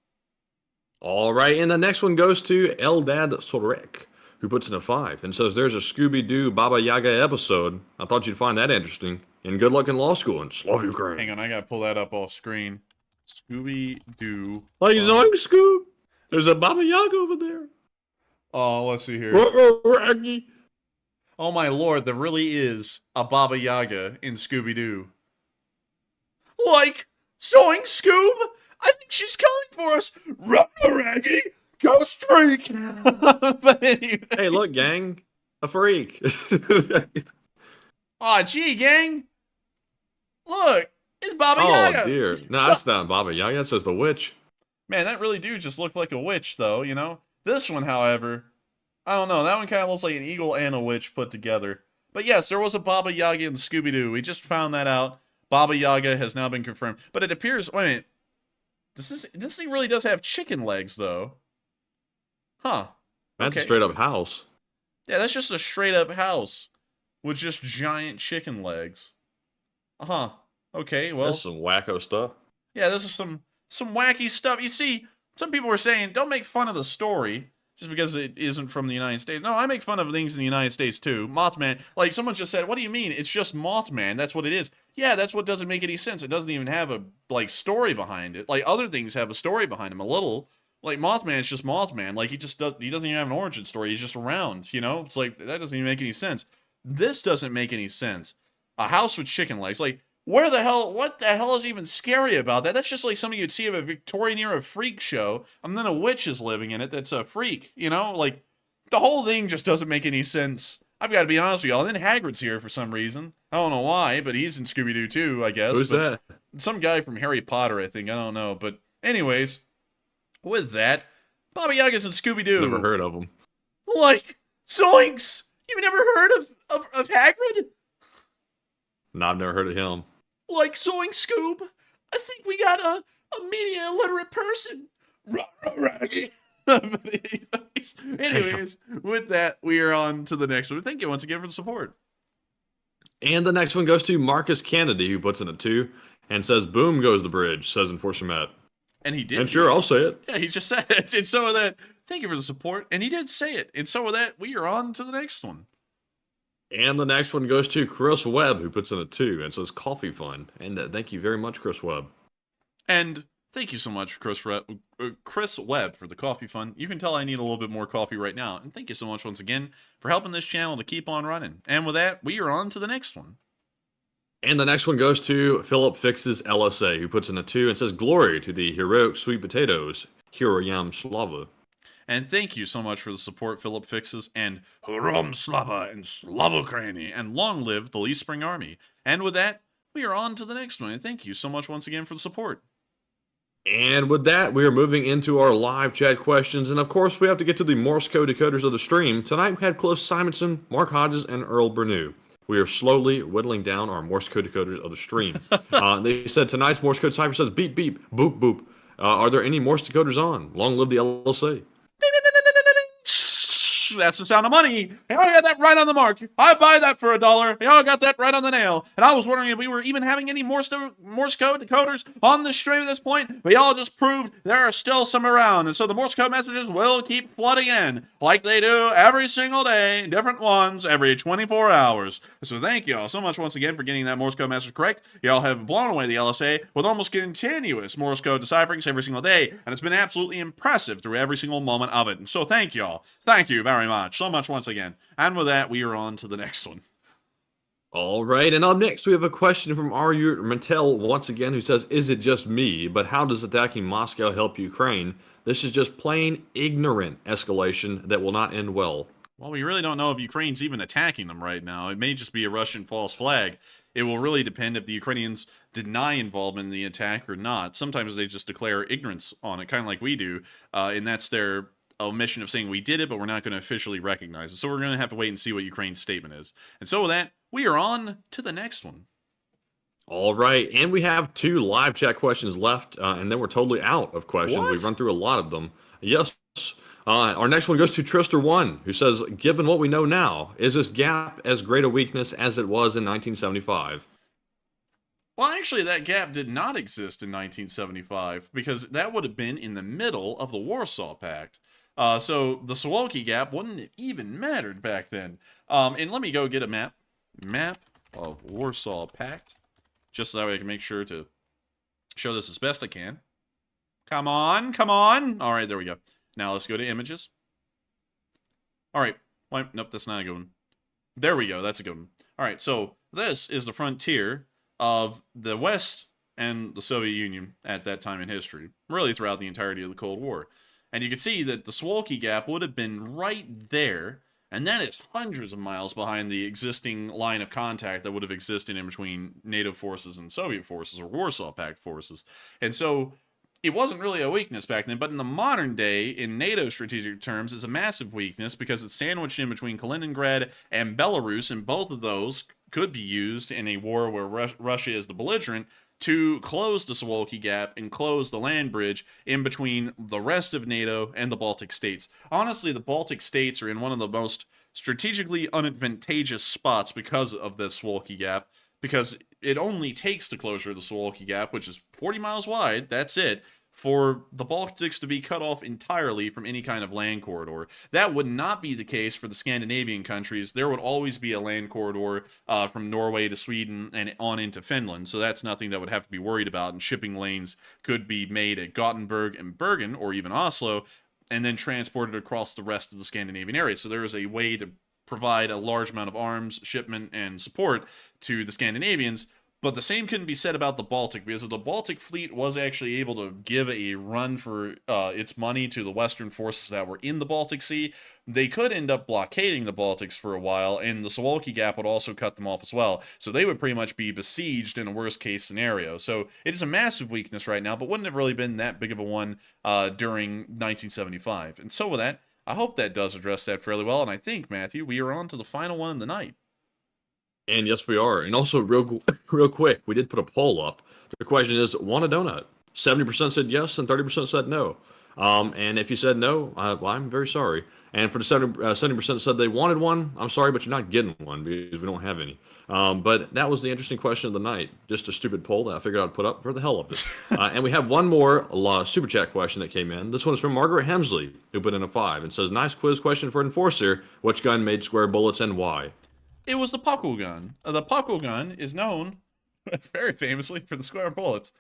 All right, and the next one goes to Eldad Sorek, who puts in a 5 and says, there's a Scooby-Doo Baba Yaga episode. I thought you'd find that interesting. And good luck in law school, and Slav Ukraine. Hang on, I gotta pull that up off screen. Scooby-Doo. Like Zoink Scoob, there's a Baba Yaga over there. Oh, let's see here. Oh my lord, there really is a Baba Yaga in Scooby-Doo. Like, Zoink Scoob? I think she's coming for us. Raggy, go streak. But anyways. Hey, look, gang. A freak. Aw, gee, gang. Look, it's Baba Yaga. Oh, dear. No, that's not Baba Yaga. That's just the witch. Man, that really do just look like a witch, though, you know? This one, however, I don't know. That one kind of looks like an eagle and a witch put together. But yes, there was a Baba Yaga in Scooby-Doo. We just found that out. Baba Yaga has now been confirmed. But it appears... Wait a minute. This thing really does have chicken legs, though. Huh. That's a straight-up house. Yeah, that's just a straight-up house with just giant chicken legs. Uh-huh. Okay, well... That's some wacko stuff. Yeah, this is some wacky stuff. You see, some people were saying, don't make fun of the story just because it isn't from the United States. No, I make fun of things in the United States, too. Mothman, like, someone just said, what do you mean? It's just Mothman. That's what it is. Yeah, that's what doesn't make any sense. It doesn't even have a, like, story behind it. Like, other things have a story behind them, a little. Like, Mothman's just Mothman. Like, he doesn't even have an origin story. He's just around, you know? It's like, that doesn't even make any sense. This doesn't make any sense. A house with chicken legs. Like, what the hell is even scary about that? That's just like something you'd see of a Victorian era freak show, and then a witch is living in it that's a freak, you know? Like, the whole thing just doesn't make any sense. I've got to be honest with y'all. And then Hagrid's here for some reason. I don't know why, but he's in Scooby-Doo too, I guess. Who's that? Some guy from Harry Potter, I think. I don't know. But anyways, with that, Baba Yaga's in Scooby-Doo. Never heard of him. Like, zoinks! You've never heard of Hagrid? No, I've never heard of him. Like, Zoink Scoob, I think we got a media illiterate person. Raggy. Anyways, with that, we are on to the next one. Thank you once again for the support. And the next one goes to Marcus Kennedy, who puts in a 2 and says, boom goes the bridge, says Enforcer Matt. And he did. And sure, I'll say it. Yeah, he just said it. And so with that, thank you for the support. And he did say it. And so with that, we are on to the next one. And the next one goes to Chris Webb, who puts in a 2 and says coffee fun. And thank you very much, Chris Webb. And thank you so much, Chris Webb, for the coffee fun. You can tell I need a little bit more coffee right now. And thank you so much once again for helping this channel to keep on running. And with that, we are on to the next one. And the next one goes to Philip Fixes LSA, who puts in a 2 and says glory to the heroic sweet potatoes, Heroyam Slava. And thank you so much for the support, Philip Fixes, and Hurom Slava and Slavokraini, and long live the Lee Spring Army. And with that, we are on to the next one, and thank you so much once again for the support. And with that, we are moving into our live chat questions, and of course, we have to get to the Morse code decoders of the stream. Tonight, we had Cliff Simonson, Mark Hodges, and Earl Bernew. We are slowly whittling down our Morse code decoders of the stream. They said tonight's Morse code cipher says beep, beep, boop, boop. Are there any Morse decoders on? Long live the LSA. That's the sound of money. Y'all got that right on the mark. I buy that for $1. Y'all got that right on the nail. And I was wondering if we were even having any Morse code decoders on the stream at this point, but y'all just proved there are still some around. And so the Morse code messages will keep flooding in like they do every single day, different ones every 24 hours. So thank y'all so much once again for getting that Morse code message correct. Y'all have blown away the LSA with almost continuous Morse code decipherings every single day, and it's been absolutely impressive through every single moment of it. And so thank y'all. Thank you very much. So much once again. And with that, we are on to the next one. All right, and up next we have a question from Arya Mattel once again, who says, "Is it just me? But how does attacking Moscow help Ukraine? This is just plain ignorant escalation that will not end well." Well, we really don't know if Ukraine's even attacking them right now. It may just be a Russian false flag. It will really depend if the Ukrainians deny involvement in the attack or not. Sometimes they just declare ignorance on it, kind of like we do, and that's their omission of saying we did it, but we're not going to officially recognize it. So we're going to have to wait and see what Ukraine's statement is. And so with that, we are on to the next one. All right, and we have 2 live chat questions left, and then we're totally out of questions. What? We've run through a lot of them. Yes. Our next one goes to Trister1, who says, "Given what we know now, is this gap as great a weakness as it was in 1975? Well, actually, that gap did not exist in 1975 because that would have been in the middle of the Warsaw Pact. So the Suwalki Gap wouldn't have even mattered back then. And let me go get a map. Map of Warsaw Pact. Just so that way I can make sure to show this as best I can. Come on, come on. All right, there we go. Now let's go to images. All right. Well, nope, that's not a good one. There we go. That's a good one. All right, so this is the frontier of the West and the Soviet Union at that time in history, really throughout the entirety of the Cold War. And you can see that the Suwalki Gap would have been right there, and that is hundreds of miles behind the existing line of contact that would have existed in between NATO forces and Soviet forces, or Warsaw Pact forces. And so it wasn't really a weakness back then, but in the modern day, in NATO strategic terms, it's a massive weakness because it's sandwiched in between Kaliningrad and Belarus, and both of those could be used in a war where Russia is the belligerent to close the Suwalki Gap and close the land bridge in between the rest of NATO and the Baltic states. Honestly, the Baltic states are in one of the most strategically unadvantageous spots because of the Suwalki Gap, because it only takes the closure of the Suwalki Gap, which is 40 miles wide, that's it, for the Baltics to be cut off entirely from any kind of land corridor. That would not be the case for the Scandinavian countries. There would always be a land corridor from Norway to Sweden and on into Finland, so that's nothing that would have to be worried about, and shipping lanes could be made at Gothenburg and Bergen, or even Oslo, and then transported across the rest of the Scandinavian area. So there is a way to provide a large amount of arms, shipment, and support to the Scandinavians. But the same couldn't be said about the Baltic, because if the Baltic fleet was actually able to give a run for its money to the Western forces that were in the Baltic Sea, they could end up blockading the Baltics for a while, and the Suwalki Gap would also cut them off as well. So they would pretty much be besieged in a worst-case scenario. So it is a massive weakness right now, but wouldn't have really been that big of a one during 1975. And so with that, I hope that does address that fairly well, and I think, Matthew, we are on to the final one of the night. And yes, we are. And also, real quick, we did put a poll up. The question is, want a donut? 70% said yes, and 30% said no. And if you said no, well, I'm very sorry. And for the 70% said they wanted one, I'm sorry, but you're not getting one because we don't have any. But that was the interesting question of the night. Just a stupid poll that I figured I'd put up for the hell of it. And we have one more super chat question that came in. This one is from Margaret Hemsley, who put in a 5 and says, "Nice quiz question for Enforcer. Which gun made square bullets and why?" It was the Puckle gun. The Puckle gun is known very famously for the square bullets.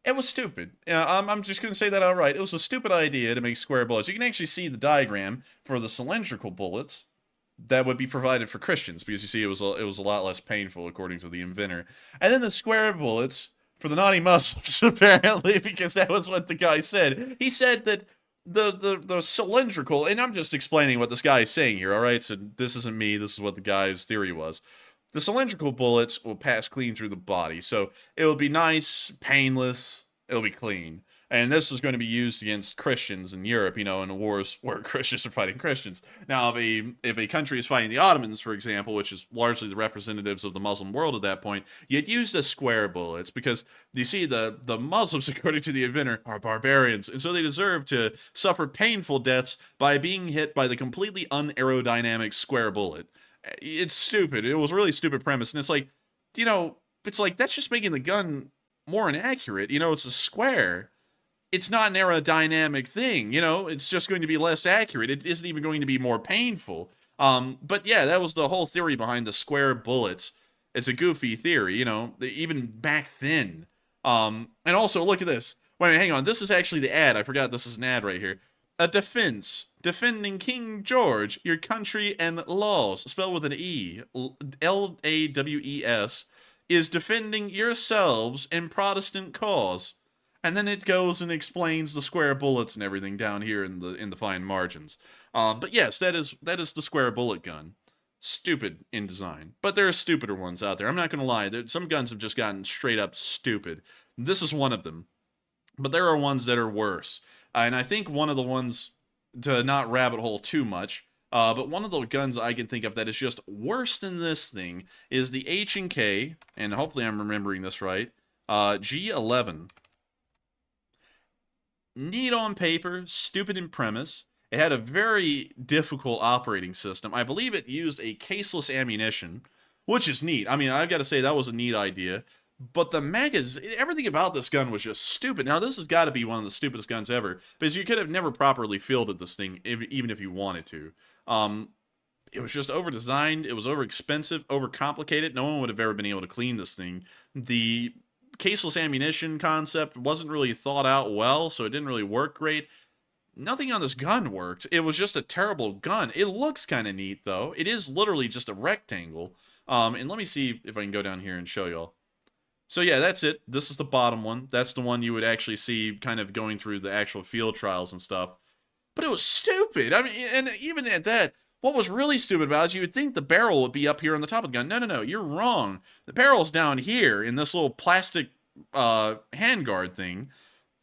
It was stupid. I'm just going to say that outright. It was a stupid idea to make square bullets. You can actually see the diagram for the cylindrical bullets that would be provided for Christians, because you see it was a lot less painful according to the inventor. And then the square bullets for the naughty Muslims, apparently, because that was what the guy said. He said that the cylindrical, and I'm just explaining what this guy is saying here, all right? So this isn't me, this is what the guy's theory was. The cylindrical bullets will pass clean through the body, so it'll be nice, painless, it'll be clean. And this is going to be used against Christians in Europe, in the wars where Christians are fighting Christians. Now, if a country is fighting the Ottomans, for example, which is largely the representatives of the Muslim world at that point, you'd use the square bullets, because you see the Muslims, according to the inventor, are barbarians, and so they deserve to suffer painful deaths by being hit by the completely unaerodynamic square bullet. It's stupid. It was a really stupid premise, and it's like, that's just making the gun more inaccurate. It's a square. It's not an aerodynamic thing, it's just going to be less accurate. It isn't even going to be more painful. But yeah, that was the whole theory behind the square bullets. It's a goofy theory, even back then. And also, look at this. Wait a minute, hang on. This is actually the ad. I forgot this is an ad right here. A defense defending King George, your country and laws, spelled with an E, L-A-W-E-S, is defending yourselves in Protestant cause. And then it goes and explains the square bullets and everything down here in the fine margins. But yes, that is the square bullet gun. Stupid in design. But there are stupider ones out there. I'm not going to lie. Some guns have just gotten straight up stupid. This is one of them. But there are ones that are worse. And I think one of the ones, to not rabbit hole too much, but one of the guns I can think of that is just worse than this thing is the H&K, and hopefully I'm remembering this right, G11. Neat on paper, stupid in premise. It had a very difficult operating system. I believe it used a caseless ammunition, which is neat. I mean, I've got to say that was a neat idea. But the everything about this gun was just stupid. Now, this has got to be one of the stupidest guns ever, because you could have never properly fielded this thing, even if you wanted to. It was just over-designed, it was over-expensive, over-complicated. No one would have ever been able to clean this thing. The caseless ammunition concept wasn't really thought out well, so it didn't really work great. Nothing on this gun worked. It was just a terrible gun. It looks kind of neat, though. It is literally just a rectangle. And let me see if I can go down here and show y'all. So yeah, that's it. This is the bottom one. That's the one you would actually see kind of going through the actual field trials and stuff. But it was stupid. I mean, and even at that, what was really stupid about it is you would think the barrel would be up here on the top of the gun. No, you're wrong. The barrel's down here in this little plastic handguard thing.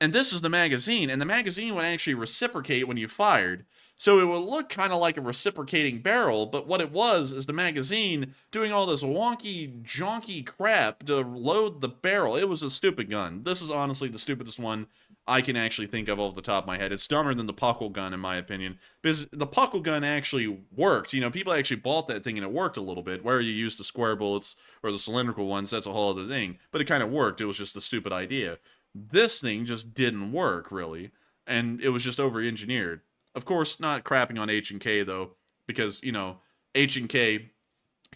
And this is the magazine. And the magazine would actually reciprocate when you fired. So it would look kind of like a reciprocating barrel, but what it was is the magazine doing all this wonky, jonky crap to load the barrel. It was a stupid gun. This is honestly the stupidest one I can actually think of off the top of my head. It's dumber than the puckle gun, in my opinion, because the puckle gun actually worked. You know, people actually bought that thing and it worked a little bit. Where you use the square bullets or the cylindrical ones, that's a whole other thing. But it kind of worked. It was just a stupid idea. This thing just didn't work, really, and it was just over-engineered. Of course, not crapping on H&K, though, because, you know, H&K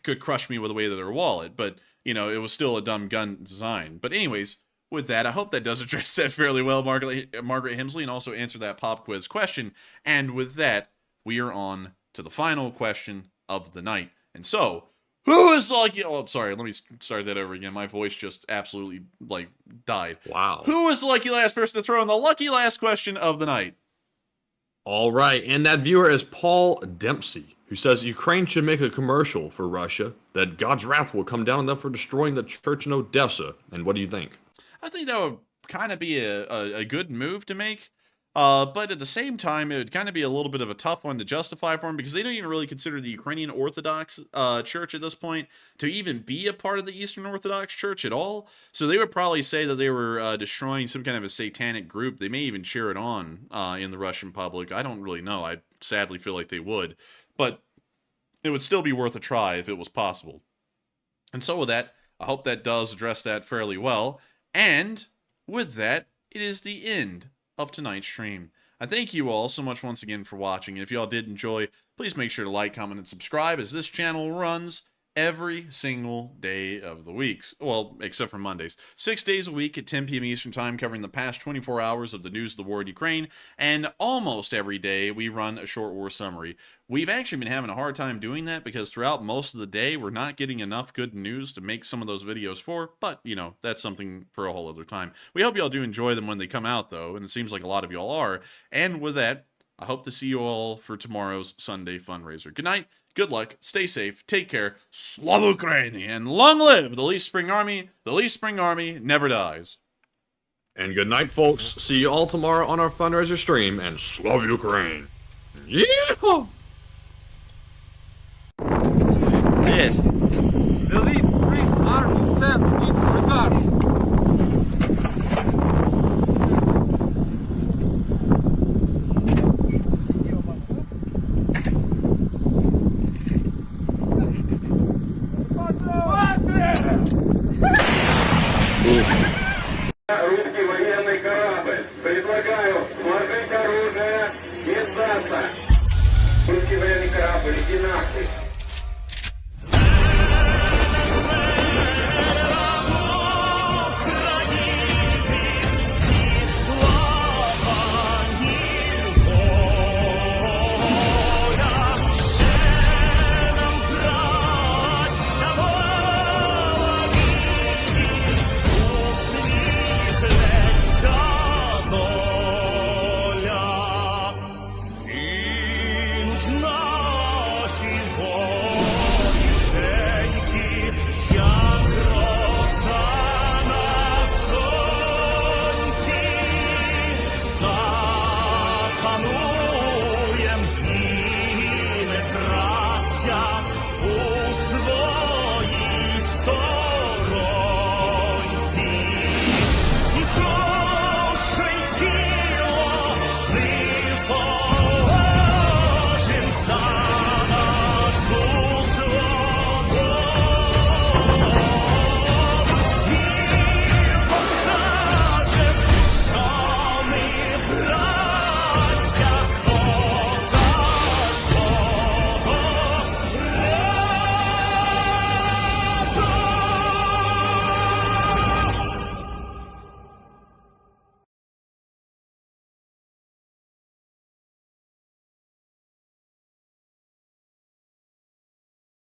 could crush me with the weight of their wallet, but, you know, it was still a dumb gun design. But anyways, with that, I hope that does address that fairly well, Margaret Hemsley, and also answer that pop quiz question. And with that, we are on to the final question of the night. And so, who is lucky? Oh, sorry, let me start that over again. My voice just absolutely, like, died. Wow. Who is the lucky last person to throw in the lucky last question of the night? All right, and that viewer is Paul Dempsey, who says Ukraine should make a commercial for Russia, that God's wrath will come down on them for destroying the church in Odessa. And what do you think? I think that would kind of be a good move to make. But at the same time, it would kind of be a little bit of a tough one to justify for them, because they don't even really consider the Ukrainian Orthodox Church at this point to even be a part of the Eastern Orthodox Church at all. So they would probably say that they were destroying some kind of a satanic group. They may even cheer it on in the Russian public. I don't really know. I sadly feel like they would. But it would still be worth a try if it was possible. And so with that, I hope that does address that fairly well. And with that, it is the end of tonight's stream. I thank you all so much once again for watching. If y'all did enjoy, please make sure to like, comment, and subscribe, as this channel runs every single day of the week. Well, except for Mondays. 6 days a week at 10 p.m. Eastern Time, covering the past 24 hours of the news of the war in Ukraine, and almost every day we run a short war summary. We've actually been having a hard time doing that because throughout most of the day we're not getting enough good news to make some of those videos for, but, you know, that's something for a whole other time. We hope y'all do enjoy them when they come out, though, and it seems like a lot of y'all are. And with that, I hope to see you all for tomorrow's Sunday fundraiser. Good night, good luck, stay safe, take care, Slava Ukraini, and long live the Least Spring Army. The Least Spring Army never dies. And good night, folks. See you all tomorrow on our fundraiser stream, and Slava Ukraine. Yeah! Yes. The Least Spring Army sends its regards.